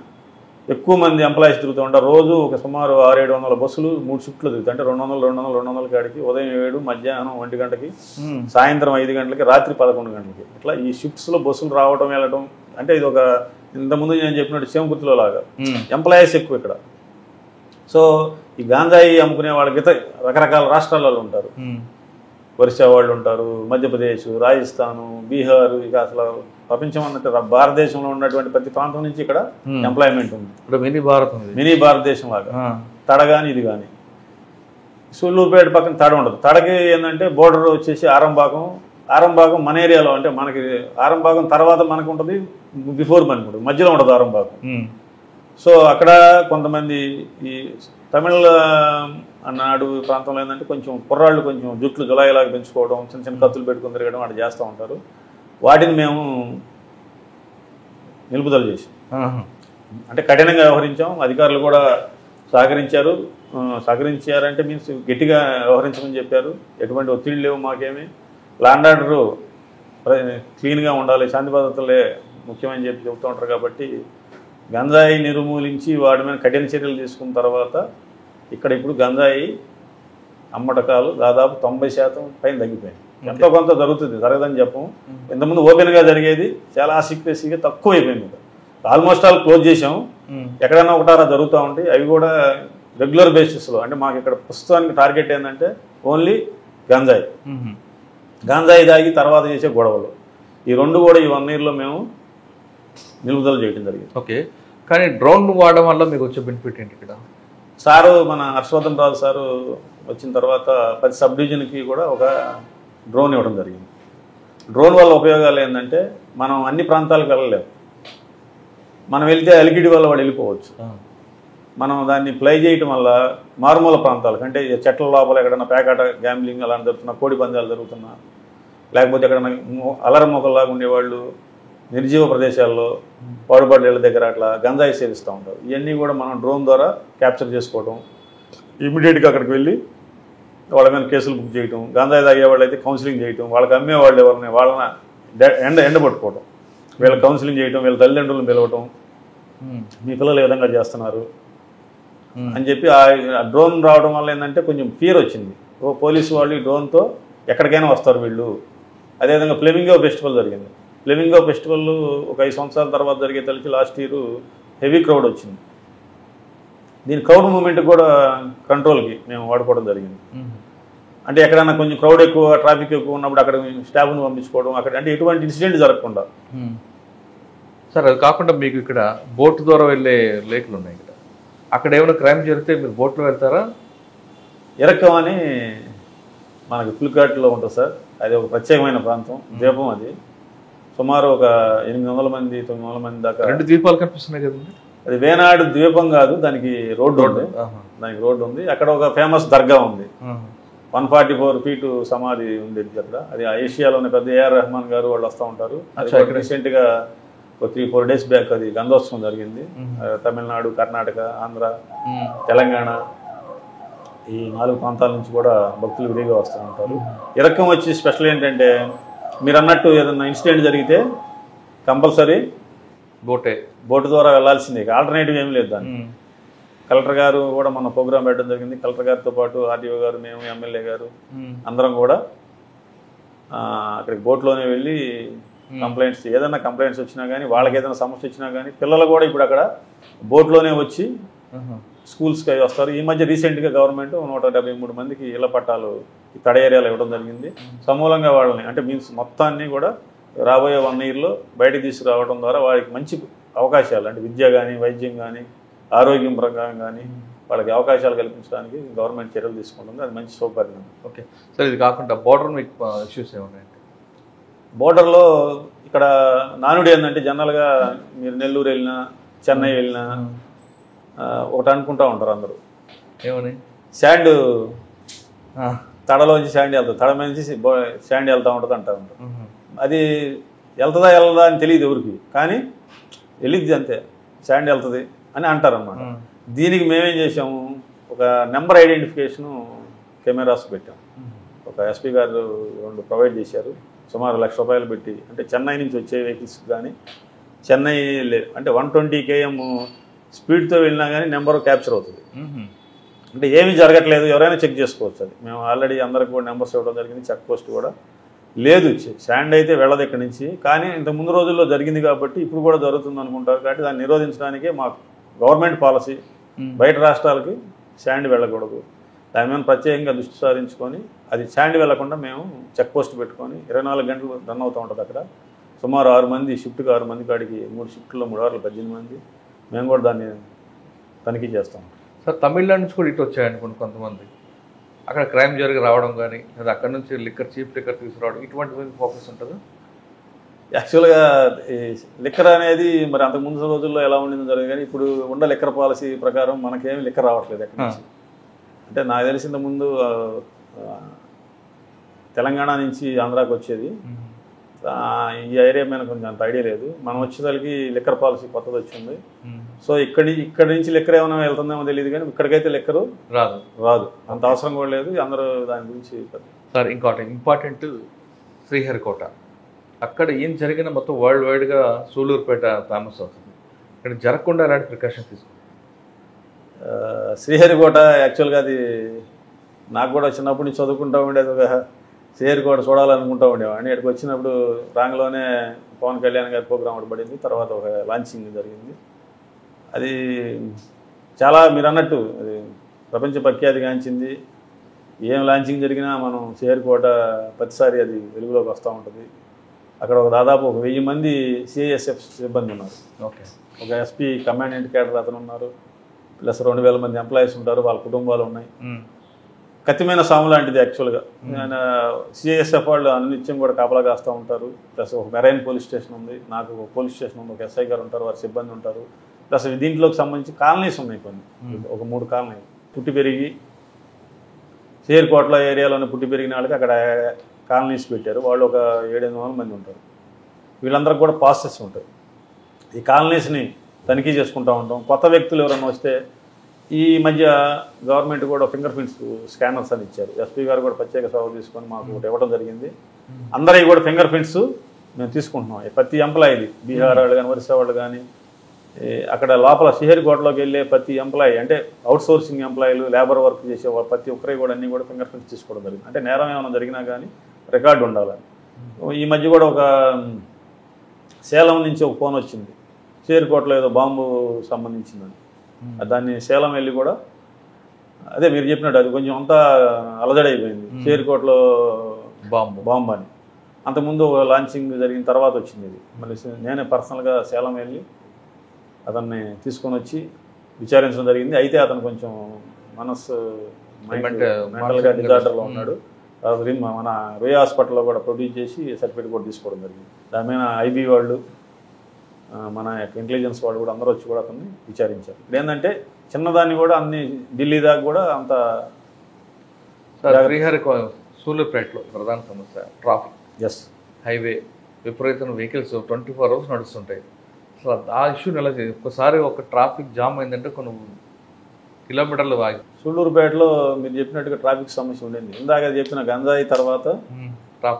ఎక్కువ మంది ఎంప్లాయీస్ తిరుగుతూ ఉంటారు. రోజు ఒక సుమారు 600-700 బస్సులు 3 షిఫ్ట్లు తిరుగుతాయి. అంటే 200 కాడికి ఉదయం 7, మధ్యాహ్నం 1 గంటకి, సాయంత్రం 5 గంటలకి, రాత్రి 11 గంటలకి. ఇట్లా ఈ షిఫ్ట్స్లో బస్సులు రావడం వెళ్ళడం. అంటే ఇది ఒక ఇంతకుముందు నేను చెప్పినట్టు శివగుర్తిలో లాగా ఎంప్లాయీస్ ఎక్కువ ఇక్కడ. సో ఈ గాంజాయి అమ్ముకునే వాళ్ళకి రకరకాల రాష్ట్రాలలో ఉంటారు. ఒరిస్సా వాళ్ళు ఉంటారు, మధ్యప్రదేశ్, రాజస్థాను, బీహార్, ఇక అసలు ప్రపంచం అన్నట్టు భారతదేశంలో ఉన్నటువంటి ప్రతి ప్రాంతం నుంచి ఇక్కడ ఎంప్లాయ్మెంట్ ఉంది. మినీ భారతదేశం లాగా. తడ కానీ ఇది కానీ. సూళ్ళూరుపేట పక్కన తడ ఉండదు. తడకి ఏంటంటే బోర్డర్ వచ్చేసి ఆరంభాగం మన ఏరియాలో, అంటే మనకి ఆరంభాగం తర్వాత మనకు ఉంటుంది, బిఫోర్ మనకు ఉంటుంది, మధ్యలో ఉండదు ఆరంభాగం. సో అక్కడ కొంతమంది ఈ తమిళ అన్నాడు ప్రాంతంలో ఏంటంటే కొంచెం కుర్రాళ్ళు కొంచెం జుట్లు జులాయిలాగా పెంచుకోవడం, చిన్న చిన్న కత్తులు పెట్టుకుని తిరగడం అట్లా చేస్తూ ఉంటారు. వాటిని మేము నిలుపుదల చేసాం. అంటే కఠినంగా వ్యవహరించాం. అధికారులు కూడా సహకరించారంటే మీన్స్ గట్టిగా వ్యవహరించమని చెప్పారు. ఎటువంటి ఒత్తిడి లేవు మాకేమి. ల్యాండ్ ఆర్డరు క్లీన్గా ఉండాలి, శాంతి భద్రతలే ముఖ్యమని చెప్తూ ఉంటారు. కాబట్టి గంజాయి నిర్మూలించి వాటి మీద కఠిన చర్యలు తీసుకున్న తర్వాత ఇక్కడ ఇప్పుడు గంజాయి అమ్మటకాలు దాదాపు 90% పైన తగ్గిపోయింది. ఎంతో కొంత జరుగుతుంది, జరగదని చెప్పము. ఇంతకుముందు ఓపెన్గా జరిగేది, చాలా సీక్రెసీగా తక్కువ అయిపోయింది. ఆల్మోస్ట్ ఆల్ క్లోజ్ చేసాము. ఎక్కడైనా ఒకటారా జరుగుతూ ఉంటాయి. అవి కూడా రెగ్యులర్ బేసిస్లో. అంటే మాకు ఇక్కడ ప్రస్తుతానికి టార్గెట్ ఏంటంటే ఓన్లీ గంజాయి తాగి తర్వాత చేసే గొడవలు. ఈ రెండు కూడా ఈ 1 yearలో మేము నిలుపుదల చేయడం జరిగింది. ఓకే, కానీ డ్రోన్ వాడడం వల్ల మీకు వచ్చే బెనిఫిట్ ఏంటి? ఇక్కడ సారు మన హర్షవర్ధన్ రాజు సారు వచ్చిన తర్వాత ప్రతి సబ్ డివిజన్కి కూడా ఒక డ్రోన్ ఇవ్వడం జరిగింది. డ్రోన్ వల్ల ఉపయోగాలు ఏంటంటే మనం అన్ని ప్రాంతాలకు వెళ్ళలేము. మనం వెళ్తే ఎల్గిడి వల్ల వాడు వెళ్ళిపోవచ్చు. మనం దాన్ని ప్లై చేయటం వల్ల మారుమూల ప్రాంతాలకు, అంటే చెట్ల లోపల ఎక్కడైనా పేకాట గ్యాంబ్లింగ్ అలాంటి జరుగుతున్నా, కోడి పందాలు జరుగుతున్నా, లేకపోతే ఎక్కడైనా అలరం మొక్కల్లాగా ఉండేవాళ్ళు నిర్జీవ ప్రదేశాల్లో పాడుబడి ఇళ్ళ దగ్గర అట్లా గంజాయి సేవిస్తూ ఉంటారు. ఇవన్నీ కూడా మనం డ్రోన్ ద్వారా క్యాప్చర్ చేసుకోవడం, ఇమీడియట్గా అక్కడికి వెళ్ళి వాళ్ళ మీద కేసులు బుక్ చేయటం, గంజాయి తాగే వాళ్ళు అయితే కౌన్సిలింగ్ చేయటం, వాళ్ళకి అమ్మేవాళ్ళు ఎవరిని వాళ్ళని ఎండబట్టుకోవడం, వీళ్ళ కౌన్సిలింగ్ చేయటం, వీళ్ళ తల్లిదండ్రులను పిలవటం, మీ పిల్లలు ఏ విధంగా చేస్తున్నారు అని చెప్పి ఆ డ్రోన్ రావడం వల్ల ఏంటంటే కొంచెం ఫియర్ వచ్చింది. పోలీసు వాళ్ళు ఈ డ్రోన్తో ఎక్కడికైనా వస్తారు వీళ్ళు. అదేవిధంగా ఫ్లెమింగో ఫెస్టివల్ జరిగింది. ఫ్లెమింగో ఫెస్టివల్ ఒక 5 సంవత్సరాల తర్వాత జరిగే తలకి లాస్ట్ ఇయర్ హెవీ క్రౌడ్ వచ్చింది. దీని క్రౌడ్ మూమెంట్ కూడా కంట్రోల్కి మేము వాడుకోవడం జరిగింది. అంటే ఎక్కడైనా కొంచెం క్రౌడ్ ఎక్కువ, ట్రాఫిక్ ఎక్కువ ఉన్నప్పుడు అక్కడ స్టాఫ్ను పంపించుకోవడం, అక్కడ అంటే ఎటువంటి ఇన్సిడెంట్ జరగకుండా. సార్, అది కాకుండా మీకు ఇక్కడ బోట్ ద్వారా వెళ్ళే లేకులు ఉన్నాయి. ఇక్కడ అక్కడ ఏమైనా క్రైమ్ జరిగితే మీరు బోట్లో వెళ్తారా? ఇరక్కం అని మనకి పులికాట్లో ఉంటుంది సార్. అది ఒక ప్రత్యేకమైన ప్రాంతం, ద్వీపం. అది సుమారు ఒక 800 మంది 900 మంది దాకా. 2 ద్వీపాలు కనిపిస్తున్నాయి కదండి. అది వేనాడు ద్వీపం కాదు, దానికి రోడ్డు ఉంది. అక్కడ ఒక ఫేమస్ దర్గా ఉంది. 144 feet సమాధి ఉండేది అక్కడ. అది ఏషియాలోనే పెద్ద ఏఆర్ రెహమాన్ గారు వాళ్ళు వస్తూ ఉంటారు. అది రీసెంట్గా ఒక 3-4 days బ్యాక్ అది గంధోత్సవం జరిగింది. తమిళనాడు, కర్ణాటక, ఆంధ్ర, తెలంగాణ ఈ 4 ప్రాంతాల నుంచి కూడా భక్తులు విడిగా వస్తూ ఉంటారు. ఇరక్కం వచ్చి స్పెషల్ ఏంటంటే మీరు అన్నట్టు ఏదన్నా ఇన్సిడెంట్ జరిగితే కంపల్సరీ బోటు ద్వారా వెళ్ళాల్సిందే, ఆల్టర్నేటివ్ ఏం లేదు. దాన్ని కలెక్టర్ గారు కూడా మన ప్రోగ్రాం పెట్టడం జరిగింది. కలెక్టర్ గారితో పాటు ఆర్డీఓ గారు, మేము, ఎమ్మెల్యే గారు అందరం కూడా అక్కడికి బోట్లోనే వెళ్ళి కంప్లైంట్స్, ఏదైనా కంప్లైంట్స్ వచ్చినా కానీ, వాళ్ళకి ఏదైనా సమస్య వచ్చినా కానీ, పిల్లలు కూడా ఇప్పుడు అక్కడ బోట్లోనే వచ్చి స్కూల్స్కి వస్తారు. ఈ మధ్య రీసెంట్గా గవర్నమెంట్ 173 మందికి ఇళ్ల పట్టాలు ఈ తడ ఏరియాలో ఇవ్వడం జరిగింది. సమూలంగా వాళ్ళని అంటే మీన్స్ మొత్తాన్ని కూడా రాబోయే 1 yearలో బయటకు తీసుకురావడం ద్వారా వారికి మంచి అవకాశాలు, అంటే విద్య కానీ, వైద్యం కానీ, ఆరోగ్యం ప్రకారం కానీ వాళ్ళకి అవకాశాలు కల్పించడానికి గవర్నమెంట్ చర్యలు తీసుకుంటుంది. అది మంచి సౌకర్యం. ఓకే సార్, ఇది కాకుండా బోర్డర్ మీకు ఇష్యూస్ ఏమున్నాయంటే? బోర్డర్లో ఇక్కడ నానుడి ఏంటంటే జనరల్గా మీరు నెల్లూరు వెళ్ళినా, చెన్నై వెళ్ళినా ఒకటి అనుకుంటూ ఉంటారు అందరూ, ఏమని శాండ్ తడలోంచి శాండ్ వెళ్తుంది, తడ నుంచి శాండ్ వెళ్తూ ఉంటుంది అంటూ ఉంటారు. అది వెళ్తుందా వెళ్ళదా అని తెలియదు ఎవరికి, కానీ వెళ్ళిద్ది అంతే, శాండ్ వెళ్తుంది అని అంటారు అన్నమాట. దీనికి మేమేం చేసాము, ఒక నెంబర్ ఐడెంటిఫికేషను కెమెరాస్ పెట్టాము. ఒక ఎస్పీ గారు 2 ప్రొవైడ్ చేశారు. సుమారు ₹1,00,000 పెట్టి, అంటే చెన్నై నుంచి వచ్చే వెహికల్స్ కానీ, చెన్నై అంటే 120 km స్పీడ్తో వెళ్ళినా కానీ నెంబర్ క్యాప్చర్ అవుతుంది. అంటే ఏమీ జరగట్లేదు, ఎవరైనా చెక్ చేసుకోవచ్చు. అది మేము ఆల్రెడీ అందరికి కూడా నెంబర్స్ ఇవ్వడం జరిగింది. చెక్ పోస్ట్ కూడా లేదు, శాండ్ అయితే వెళ్ళదు ఇక్కడి నుంచి. కానీ ఇంత ముందు రోజుల్లో జరిగింది కాబట్టి ఇప్పుడు కూడా జరుగుతుంది అనుకుంటారు. కాబట్టి దాన్ని నిరోధించడానికే మా గవర్నమెంట్ పాలసీ, బయట రాష్ట్రాలకి శాండ్ వెళ్ళకూడదు, దాని మీద ప్రత్యేకంగా దృష్టి సారించుకొని అది శాండ్ వెళ్లకుండా మేము చెక్ పోస్ట్ పెట్టుకొని 24 గంటలు రన్ అవుతూ ఉంటుంది. అక్కడ సుమారు 6 మంది, షిఫ్ట్కి 6 మంది కాడికి 3 షిఫ్ట్లో 3 hours 18 మంది మేము కూడా దాన్ని తనిఖీ చేస్తాం. సార్, తమిళనాడు నుంచి కూడా ఇటు వచ్చాయనుకోండి కొంతమంది, అక్కడ క్రైమ్ జరిగి రావడం కానీ, లేదా అక్కడ నుంచి చీప్ లిక్కర్ తీసుకురావడం, ఇటువంటి మీద ఫోకస్ ఉంటుంది. యాక్చువల్గా ఈ లిక్కర్ అనేది మరి అంతకుముందు రోజుల్లో ఎలా ఉండిందో జరిగింది, కానీ ఇప్పుడు ఉన్న లిక్కర్ పాలసీ ప్రకారం మనకేమి లిక్కర్ రావట్లేదు ఎక్కడి నుంచి. అంటే నాకు తెలిసిన ముందు తెలంగాణ నుంచి ఆంధ్రాకి వచ్చేది. ఈ ఏరియా మీద కొంచెం అంత ఐడియా లేదు. మనం వచ్చేసరికి లిక్కర్ పాలసీ కొత్తది వచ్చింది. సో ఇక్కడి నుంచి లిక్కర్ ఏమైనా వెళ్తుందేమో తెలియదు, కానీ ఇక్కడికైతే లిక్కరు రాదు, అంత అవసరం కూడా లేదు. అందరూ దాని గురించి సార్ ఇంకోటి ఇంపార్టెంట్, శ్రీహరికోట. అక్కడ ఏం జరిగిన మొత్తం వరల్డ్ వైడ్గా సూళ్ళూరుపేట ఫేమస్ అవుతుంది. ఇక్కడ జరగకుండా ఎలాంటి ప్రికాషన్ తీసుకుంటారు? శ్రీహరికోట యాక్చువల్గా అది నాకు కూడా చిన్నప్పటి నుంచి చదువుకుంటూ ఉండేది. ఒక శ్రీహరికోట చూడాలనుకుంటూ ఉండేవాడిని. ఇక్కడికి వచ్చినప్పుడు రాంగ్లోనే పవన్ కళ్యాణ్ గారి ప్రోగ్రామ్ ఒకటి పడింది. తర్వాత ఒక లాంచింగ్ జరిగింది. అది చాలా మీరు అన్నట్టు అది ప్రపంచ ప్రఖ్యాతిగాంచింది. ఏం లాంచింగ్ జరిగినా మనం శ్రీహరికోట ప్రతిసారి అది వెలుగులోకి వస్తూ ఉంటుంది. అక్కడ ఒక దాదాపు 1000 మంది సిఐఎస్ఎఫ్ సిబ్బంది ఉన్నారు. ఒక ఎస్పీ కమాండెంట్ క్యాడర్ అతను ఉన్నారు, ప్లస్ 2000 మంది ఎంప్లాయీస్ ఉంటారు, వాళ్ళ కుటుంబాలు ఉన్నాయి. కత్తిమైన సాము లాంటిది యాక్చువల్గా. ఆయన సిఐఎస్ఎఫ్ వాళ్ళు అనిత్యం కూడా కాపలా కాస్తూ ఉంటారు. ప్లస్ ఒక మెరైన్ పోలీస్ స్టేషన్ ఉంది, నాకు ఒక పోలీస్ స్టేషన్ ఉంది, ఒక ఎస్ఐ గారు ఉంటారు, వారి సిబ్బంది ఉంటారు. ప్లస్ దీంట్లోకి సంబంధించి కాలనీస్ ఉన్నాయి కొన్ని, ఒక 3 కాలనీలు. పుట్టి పెరిగి శ్రీహరికోటలో ఏరియాలోనే పుట్టి పెరిగిన వాళ్ళకి అక్కడ కాలనీస్ పెట్టారు. వాళ్ళు ఒక 700-800 మంది ఉంటారు. వీళ్ళందరికీ కూడా పాసెస్ ఉంటాయి. ఈ కాలనీస్ని తనిఖీ చేసుకుంటూ ఉంటాం. కొత్త వ్యక్తులు ఎవరైనా వస్తే ఈ మధ్య గవర్నమెంట్ కూడా ఫింగర్ ప్రింట్స్ స్కానర్స్ అని ఇచ్చారు. ఎస్పీ గారు కూడా ప్రత్యేక సేవ తీసుకొని మాకు ఒకటి ఇవ్వడం జరిగింది. అందరికీ కూడా ఫింగర్ ప్రింట్స్ మేము తీసుకుంటున్నాం. ప్రతి ఎంప్లాయీది, బీహార్ వాళ్ళు కానీ ఒరిస్సా వాళ్ళు కానీ, అక్కడ లోపల శ్రీహరికోటలోకి వెళ్ళే ప్రతి ఎంప్లాయీ, అంటే అవుట్ సోర్సింగ్ ఎంప్లాయీలు, లేబర్ వర్క్ చేసే ప్రతి ఒక్కరికి కూడా అన్నీ కూడా ఫింగర్ ప్రింట్స్ తీసుకోవడం జరిగింది. అంటే నేరం ఏమైనా జరిగినా కానీ రికార్డు ఉండాలని. ఈ మధ్య కూడా ఒక సేలం నుంచి ఒక ఫోన్ వచ్చింది, శ్రీహరికోటలో ఏదో బాంబు సంబంధించిందని. దాన్ని సేలం వెళ్ళి కూడా అదే మీరు చెప్పినట్టు అది కొంచెం అంతా అలజడైపోయింది. శ్రీహరికోటలో బాంబు అని. అంతకుముందు లాంచింగ్ జరిగిన తర్వాత వచ్చింది ఇది. మళ్ళీ నేనే పర్సనల్గా సేలం వెళ్ళి అతన్ని తీసుకొని వచ్చి విచారించడం జరిగింది. అయితే అతను కొంచెం మెంటల్గా డిజార్డర్లో ఉన్నాడు. మన రుయ్ హాస్పిటల్లో కూడా ప్రొడ్యూస్ చేసి సర్టిఫికేట్ కూడా తీసుకోవడం జరిగింది. దాని మీద ఐబీ వాళ్ళు, మన యొక్క ఇంటెలిజెన్స్ వాళ్ళు కూడా అందరూ వచ్చి కూడా అతన్ని విచారించారు. ఏంటంటే చిన్నదాన్ని కూడా అన్ని ఢిల్లీ దాకా కూడా అంత. సూళ్ళూరుపేటలో ప్రధాన సమస్య ట్రాఫిక్. ఎస్, హైవే విపరీతమైన వెహికల్స్ 24 hours నడుస్తుంటాయి. అసలు ఆ ఇష్యూని ఎలా చేయాలి? ఒక్కసారి ఒక ట్రాఫిక్ జామ్ అయిందంటే కొన్ని కిలోమీటర్లు ఆగి. సూళ్ళూరుపేటలో మీరు చెప్పినట్టుగా ట్రాఫిక్ సమస్య ఉండింది. ఇందాక చెప్పిన గంజాయి తర్వాత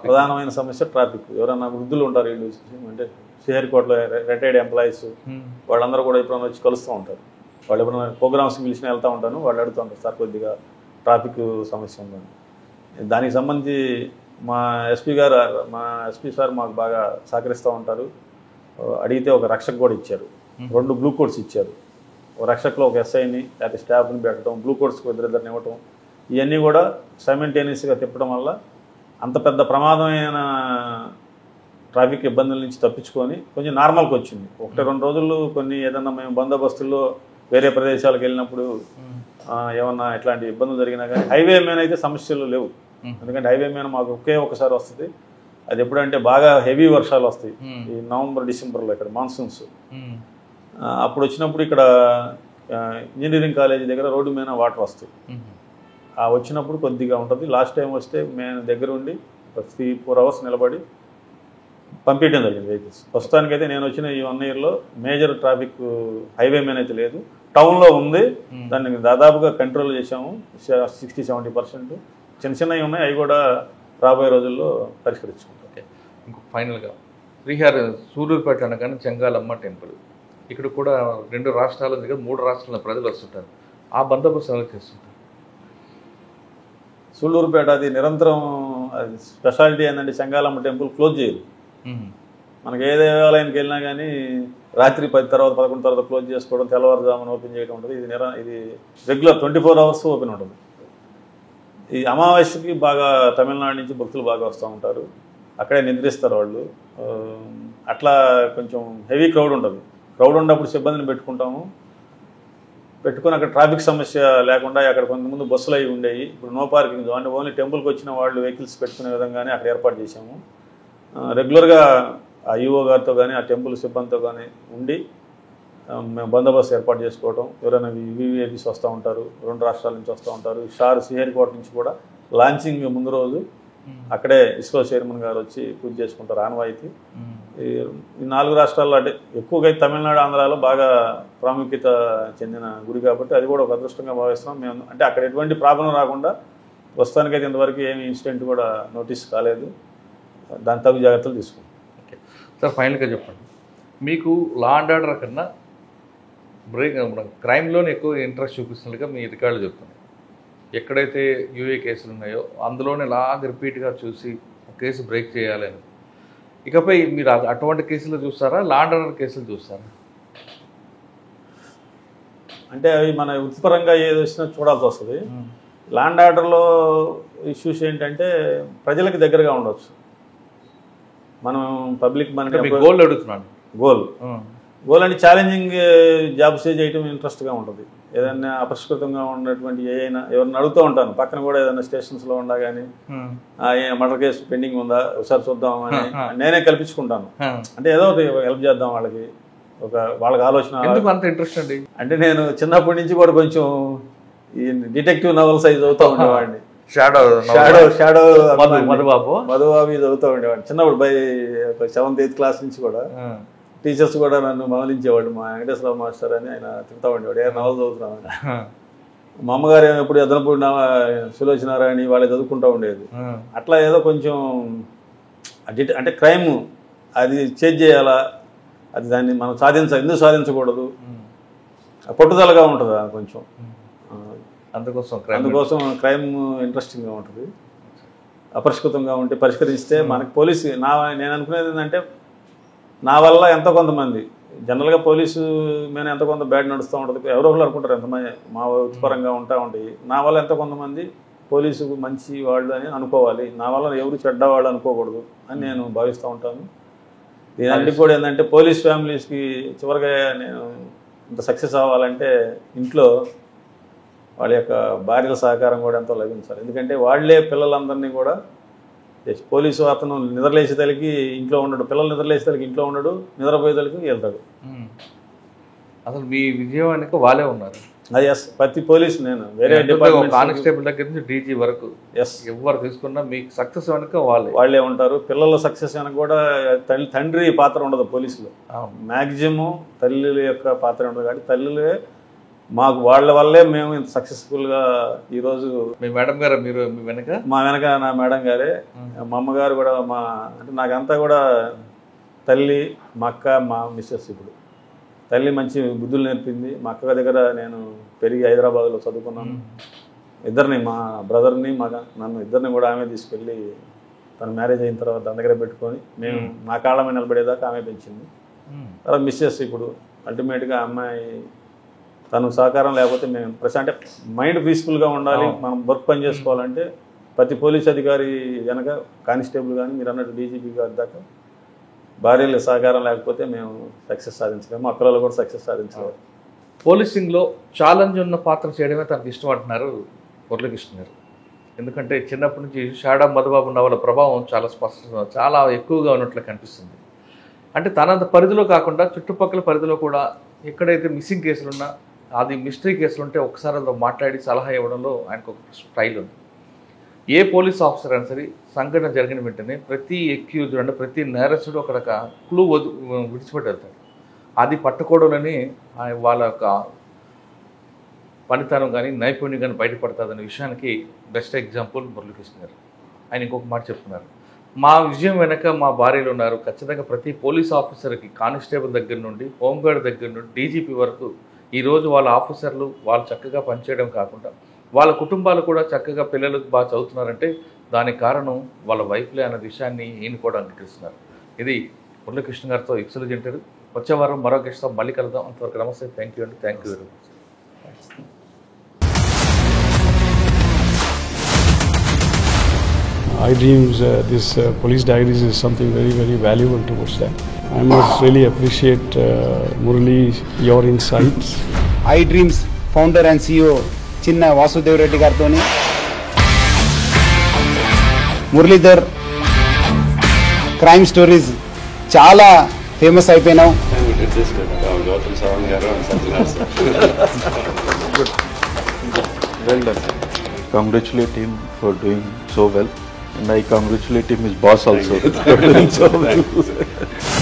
ప్రధానమైన సమస్య ట్రాఫిక్. ఎవరైనా వృద్ధులు ఉంటారు వీళ్ళు, అంటే శ్రీహరికోటలో రిటైర్డ్ ఎంప్లాయీస్, వాళ్ళందరూ కూడా ఎప్పుడైనా వచ్చి కలుస్తూ ఉంటారు. వాళ్ళు ఎప్పుడైనా ప్రోగ్రామ్స్ పిలిచిన వెళ్తూ ఉంటాను, వాళ్ళు అడుగుతూ ఉంటారు, సార్ కొద్దిగా ట్రాఫిక్ సమస్య ఉందని. దానికి సంబంధించి మా ఎస్పీ సార్ మాకు బాగా సహకరిస్తూ ఉంటారు. అడిగితే ఒక రక్షకు కూడా ఇచ్చారు, 2 బ్లూ కోడ్స్ ఇచ్చారు. ఒక రక్షకులో ఒక ఎస్ఐని లేకపోతే స్టాఫ్ని పెట్టడం, బ్లూ కోడ్స్కి ఇద్దరిద్దరిని ఇవ్వటం, ఇవన్నీ కూడా సైమల్టేనియస్గా తిప్పడం వల్ల అంత పెద్ద ప్రమాదమైన ట్రాఫిక్ ఇబ్బందుల నుంచి తప్పించుకొని కొంచెం నార్మల్కి వచ్చింది. 1-2 రోజులు కొన్ని ఏదన్నా మేము బందోబస్తుల్లో వేరే ప్రదేశాలకు వెళ్ళినప్పుడు ఏమన్నా ఇట్లాంటి ఇబ్బందులు జరిగినా కానీ హైవే మీద అయితే సమస్యలు లేవు. ఎందుకంటే హైవే మీద మాకు ఒకసారి వస్తుంది. అది ఎప్పుడంటే బాగా హెవీ వర్షాలు వస్తాయి, ఈ నవంబర్ డిసెంబర్లో ఇక్కడ మాన్సూన్స్. అప్పుడు వచ్చినప్పుడు ఇక్కడ ఇంజనీరింగ్ కాలేజీ దగ్గర రోడ్డు మీద వాటర్ వస్తాయి. వచ్చినప్పుడు కొద్దిగా ఉంటుంది. లాస్ట్ టైం వస్తే మేము దగ్గర ఉండి 3-4 hours నిలబడి పంపించడం జరిగింది వెహికల్స్. ప్రస్తుతానికైతే నేను వచ్చిన ఈ 1 yearలో మేజర్ ట్రాఫిక్ హైవే మీద అయితే లేదు. టౌన్లో ఉంది, దాన్ని దాదాపుగా కంట్రోల్ చేసాము 60-70%. చిన్నవి ఉన్నాయి, అవి కూడా రాబోయే రోజుల్లో పరిష్కరించుకుంటాం. ఇంకో ఫైనల్గా సూళ్ళూరుపేట అనగానే చెంగాలమ్మ టెంపుల్. ఇక్కడ కూడా 2 రాష్ట్రాల దగ్గర 3 రాష్ట్రాల ప్రజలు వస్తుంటారు. ఆ బందోబస్తు ఎలా చేస్తుంటారు? సూళ్ళూరుపేట అది నిరంతరం అది స్పెషాలిటీ ఏంటంటే చెంగాలమ్మ టెంపుల్ క్లోజ్ చేయదు. మనకి ఏ దేవాలయానికి వెళ్ళినా కానీ రాత్రి 10 తర్వాత 11 తర్వాత క్లోజ్ చేసుకోవడం, తెల్లవారుజామున ఓపెన్ చేయడం ఉంటుంది. ఇది రెగ్యులర్ 24 hours ఓపెన్ ఉంటుంది. ఈ అమావాస్యకి బాగా తమిళనాడు నుంచి భక్తులు బాగా వస్తూ ఉంటారు, అక్కడే నిద్రిస్తారు వాళ్ళు. అట్లా కొంచెం హెవీ క్రౌడ్ ఉంటుంది. క్రౌడ్ ఉన్నప్పుడు సిబ్బందిని పెట్టుకుంటాము. పెట్టుకొని అక్కడ ట్రాఫిక్ సమస్య లేకుండా అక్కడ కొంతమంది బస్సులు అవి ఉండేవి. ఇప్పుడు నో పార్కింగ్ జోన్, ఓన్లీ టెంపుల్కి వచ్చిన వాళ్ళు వెహికల్స్ పెట్టుకునే విధంగానే అక్కడ ఏర్పాటు చేశాము. రెగ్యులర్గా ఆ ఈఓ గారితో కానీ ఆ టెంపుల్ సిబ్బందితో కానీ ఉండి మేము బందోబస్తు ఏర్పాటు చేసుకోవడం, ఎవరైనా వివిఐపీస్ వస్తూ ఉంటారు, 2 రాష్ట్రాల నుంచి వస్తూ ఉంటారు. శ్రీహరికోట నుంచి కూడా లాంచింగ్ ముందు రోజు అక్కడే ఇస్రో చైర్మన్ గారు వచ్చి పూజ చేసుకుంటారు ఆనవాయితీ. ఈ 4 రాష్ట్రాల్లో అంటే ఎక్కువగా తమిళనాడు, ఆంధ్రాలో బాగా ప్రాముఖ్యత చెందిన గుడి కాబట్టి అది కూడా ఒక అదృష్టంగా భావిస్తున్నాం మేము. అంటే అక్కడ ఎటువంటి ప్రాబ్లం రాకుండా ప్రస్తుతానికైతే ఇంతవరకు ఏమి ఇన్సిడెంట్ కూడా నోటీస్ కాలేదు. దాని తగు జాగ్రత్తలు తీసుకుంటాం. ఓకే సార్, ఫైనల్గా చెప్పండి, మీకు లా అండ్ ఆర్డర్ కన్నా క్రైమ్లోనే ఎక్కువ ఇంట్రెస్ట్ చూపిస్తున్నట్టుగా మీ రికార్డులు చెప్తున్నాయి. ఎక్కడైతే యూఏ కేసులు ఉన్నాయో అందులోనే లాగా రిపీట్గా చూసి కేసు బ్రేక్ చేయాలని. ఇకపై మీరు అటువంటి కేసులు చూస్తారా, లా అండ్ ఆర్డర్ కేసులు చూస్తారా? అంటే అవి మన వృత్తిపరంగా ఏది వచ్చినా చూడాల్సి వస్తుంది. లా అండ్ ఆర్డర్లో ఇష్యూస్ ఏంటంటే ప్రజలకు దగ్గరగా ఉండవచ్చు. మనం పబ్లిక్ మన గోల్ అడుగుతున్నాను. గోల్ అంటే ఛాలెంజింగ్ జాబ్స్ చేయటం ఇంట్రెస్ట్గా ఉంటుంది. ఏదైనా అపరిష్కృతంగా ఉన్నటువంటి ఎవరిని అడుగుతూ ఉంటాను. పక్కన కూడా ఏదైనా స్టేషన్స్లో ఉండా కానీ మర్డర్ కేసు పెండింగ్ ఉందా ఒకసారి చూద్దాం అని నేనే కల్పించుకుంటాను. అంటే ఏదో ఒకటి హెల్ప్ చేద్దాం వాళ్ళకి, వాళ్ళకి ఆలోచన. అంత ఇంట్రెస్ట్ అండి అంటే నేను చిన్నప్పటి నుంచి కూడా కొంచెం ఈ డిటెక్టివ్ నవల్స్ అవి చదువుతూ ఉండేవాడిని. మధుబాబు చదువుతూ ఉండేవాడిని చిన్నప్పుడు. 7th 8th క్లాస్ నుంచి కూడా టీచర్స్ కూడా నన్ను మమలించేవాడు. మా వెంకటేశ్వరరావు మాస్టర్ అని ఆయన తింటా ఉండేవాడు, ఏ నవలు చదువుతున్నామని. మా అమ్మగారు ఎప్పుడు ఎద్దనపూడి సులోచనారాయణ వాళ్ళే చదువుకుంటూ ఉండేది. అట్లా ఏదో కొంచెం అంటే క్రైమ్ అది చేజ్ చేయాలా, అది దాన్ని మనం ఎందుకు సాధించకూడదు, పట్టుదలగా ఉంటుంది కొంచెం. అందుకోసం క్రైమ్ ఇంట్రెస్టింగ్గా ఉంటుంది. అపరిష్కృతంగా ఉంటే పరిష్కరిస్తే మనకి పోలీసు నేను అనుకునేది ఏంటంటే నా వల్ల ఎంతో కొంతమంది జనరల్గా పోలీసు మీద ఎంతో కొంత బ్యాడ్ నడుస్తూ ఉంటుంది. ఎవరో ఒకరు అనుకుంటారు ఎంతమంది మా వృత్తిపరంగా ఉంటాయి. నా వల్ల ఎంతో కొంతమంది పోలీసు మంచి వాళ్ళు అని అనుకోవాలి, నా వల్ల ఎవరు చెడ్డవాళ్ళు అనుకోకూడదు అని నేను భావిస్తూ ఉంటాను. దీని అన్నిటికీ కూడా ఏంటంటే పోలీస్ ఫ్యామిలీస్కి చివరిగా నేను ఇంత సక్సెస్ అవ్వాలంటే ఇంట్లో వాళ్ళ యొక్క భార్యల సహకారం కూడా ఎంతో లభించాలి. ఎందుకంటే వాళ్లే పిల్లలందరినీ కూడా పోలీసు అతను నిద్రలేసేతలకి ఇంట్లో ఉండడు, పిల్లలు నిద్రలేసేతలకి ఇంట్లో ఉండడు, నిద్రపోయేతలకి వెళ్తాడు. అసలు మీ విజయవాడకి వాళ్ళే ఉన్నారు. ప్రతి పోలీసు నేను వేరే డిపార్ట్మెంట్ కానిస్టేబుల్ దగ్గర నుంచి డీజీ వరకు ఎవరు తీసుకున్నా మీకు సక్సెస్ వెనక వాళ్ళే ఉంటారు. పిల్లల సక్సెస్ వెనక కూడా తండ్రి పాత్ర ఉండదు పోలీసులో. మ్యాక్సిమం తల్లి యొక్క పాత్ర ఉండదు. కాబట్టి తల్లిలే మాకు వాళ్ళ వల్లే మేము ఇంత సక్సెస్ఫుల్గా ఈరోజు. మీ మేడం గారు మీరు మా వెనక నా మేడం గారే, మా అమ్మగారు కూడా అంటే నాకంతా కూడా తల్లి, మా అక్క, మా మిస్సెస్. ఇప్పుడు తల్లి మంచి బుద్ధులు నేర్పింది. మా అక్క దగ్గర నేను పెరిగి హైదరాబాద్లో చదువుకున్నాను. ఇద్దరిని, మా బ్రదర్ని నన్ను ఇద్దరిని కూడా ఆమె తీసుకెళ్ళి తన మ్యారేజ్ అయిన తర్వాత దాని దగ్గర పెట్టుకొని మేము మా కాళ్ళ మీద నిలబడేదాకా ఆమె పెంచింది. తర్వాత మిస్సెస్ ఇప్పుడు అల్టిమేట్గా అమ్మాయి తను సహకారం లేకపోతే మేము అంటే మైండ్ పీస్ఫుల్గా ఉండాలి, మనం వర్క్ పని చేసుకోవాలంటే ప్రతి పోలీస్ అధికారి వెనక కానిస్టేబుల్ కానీ మీరు అన్నట్టు డీజీపీ గారి దాకా భార్యల సహకారం లేకపోతే మేము సక్సెస్ సాధించలేము, మా పిల్లలు కూడా సక్సెస్ సాధించలేము. పోలీసింగ్లో ఛాలెంజ్ ఉన్న పాత్ర చేయడమే తనకు ఇష్టం అంటున్నారు మురళీకృష్ణ గారు. ఎందుకంటే చిన్నప్పటి నుంచి షాడా మధుబాబు నవల ప్రభావం చాలా ఎక్కువగా ఉన్నట్లు కనిపిస్తుంది. అంటే తన పరిధిలో కాకుండా చుట్టుపక్కల పరిధిలో కూడా ఎక్కడైతే మిస్సింగ్ కేసులున్నా, అది మిస్టరీ కేసులు ఉంటే ఒకసారి అందులో మాట్లాడి సలహా ఇవ్వడంలో ఆయనకు ఒక స్టైల్ ఉంది. ఏ పోలీస్ ఆఫీసర్ అయినా సరే సంఘటన జరిగిన వెంటనే ప్రతి ఎక్యూజ్డ్ అంటే ప్రతి నేరస్తుడు ఒక క్లూ విడిచిపెట్టి వెళ్తాడు. అది పట్టుకోవడంలోనే వాళ్ళ యొక్క పనితనం కానీ నైపుణ్యం కానీ బయటపడుతుందనే విషయానికి బెస్ట్ ఎగ్జాంపుల్ మురళీకృష్ణ గారు. ఆయన ఇంకొక మాట చెప్తున్నారు, మా విజయం వెనక మా భార్యలు ఉన్నారు. ఖచ్చితంగా ప్రతి పోలీస్ ఆఫీసర్కి కానిస్టేబుల్ దగ్గర నుండి, హోంగార్డ్ దగ్గర నుండి, డీజీపీ వరకు ఈరోజు వాళ్ళ ఆఫీసర్లు వాళ్ళు చక్కగా పనిచేయడం కాకుండా వాళ్ళ కుటుంబాలు కూడా చక్కగా పిల్లలకు బాగా చదువుతున్నారంటే దానికి కారణం వాళ్ళ వైఫ్లే అన్న విషయాన్ని ఈయన కూడా అంగీకరిస్తున్నారు. ఇది మురళీకృష్ణ గారితో ఎక్సలెంట్ ఇంటర్వ్యూ. వచ్చే వారం మరో గెస్ట్తో మళ్ళీ కలుద్దాం. అంతవరకు నమస్తే. థ్యాంక్ యూ అండి. Thank you very much. iDreams, this police diaries is something very, very valuable towards that. I must really appreciate Murali, your insights. iDreams founder and CEO Chinna Vasudev Reddy gartoni Muralidhar crime stories చాలా famous అయిపోయినావు. suggested Gautam Sawant garu and Sanjana sir. Well done. Congratulate him for doing so well, and I congratulate him, his boss also, for doing so well.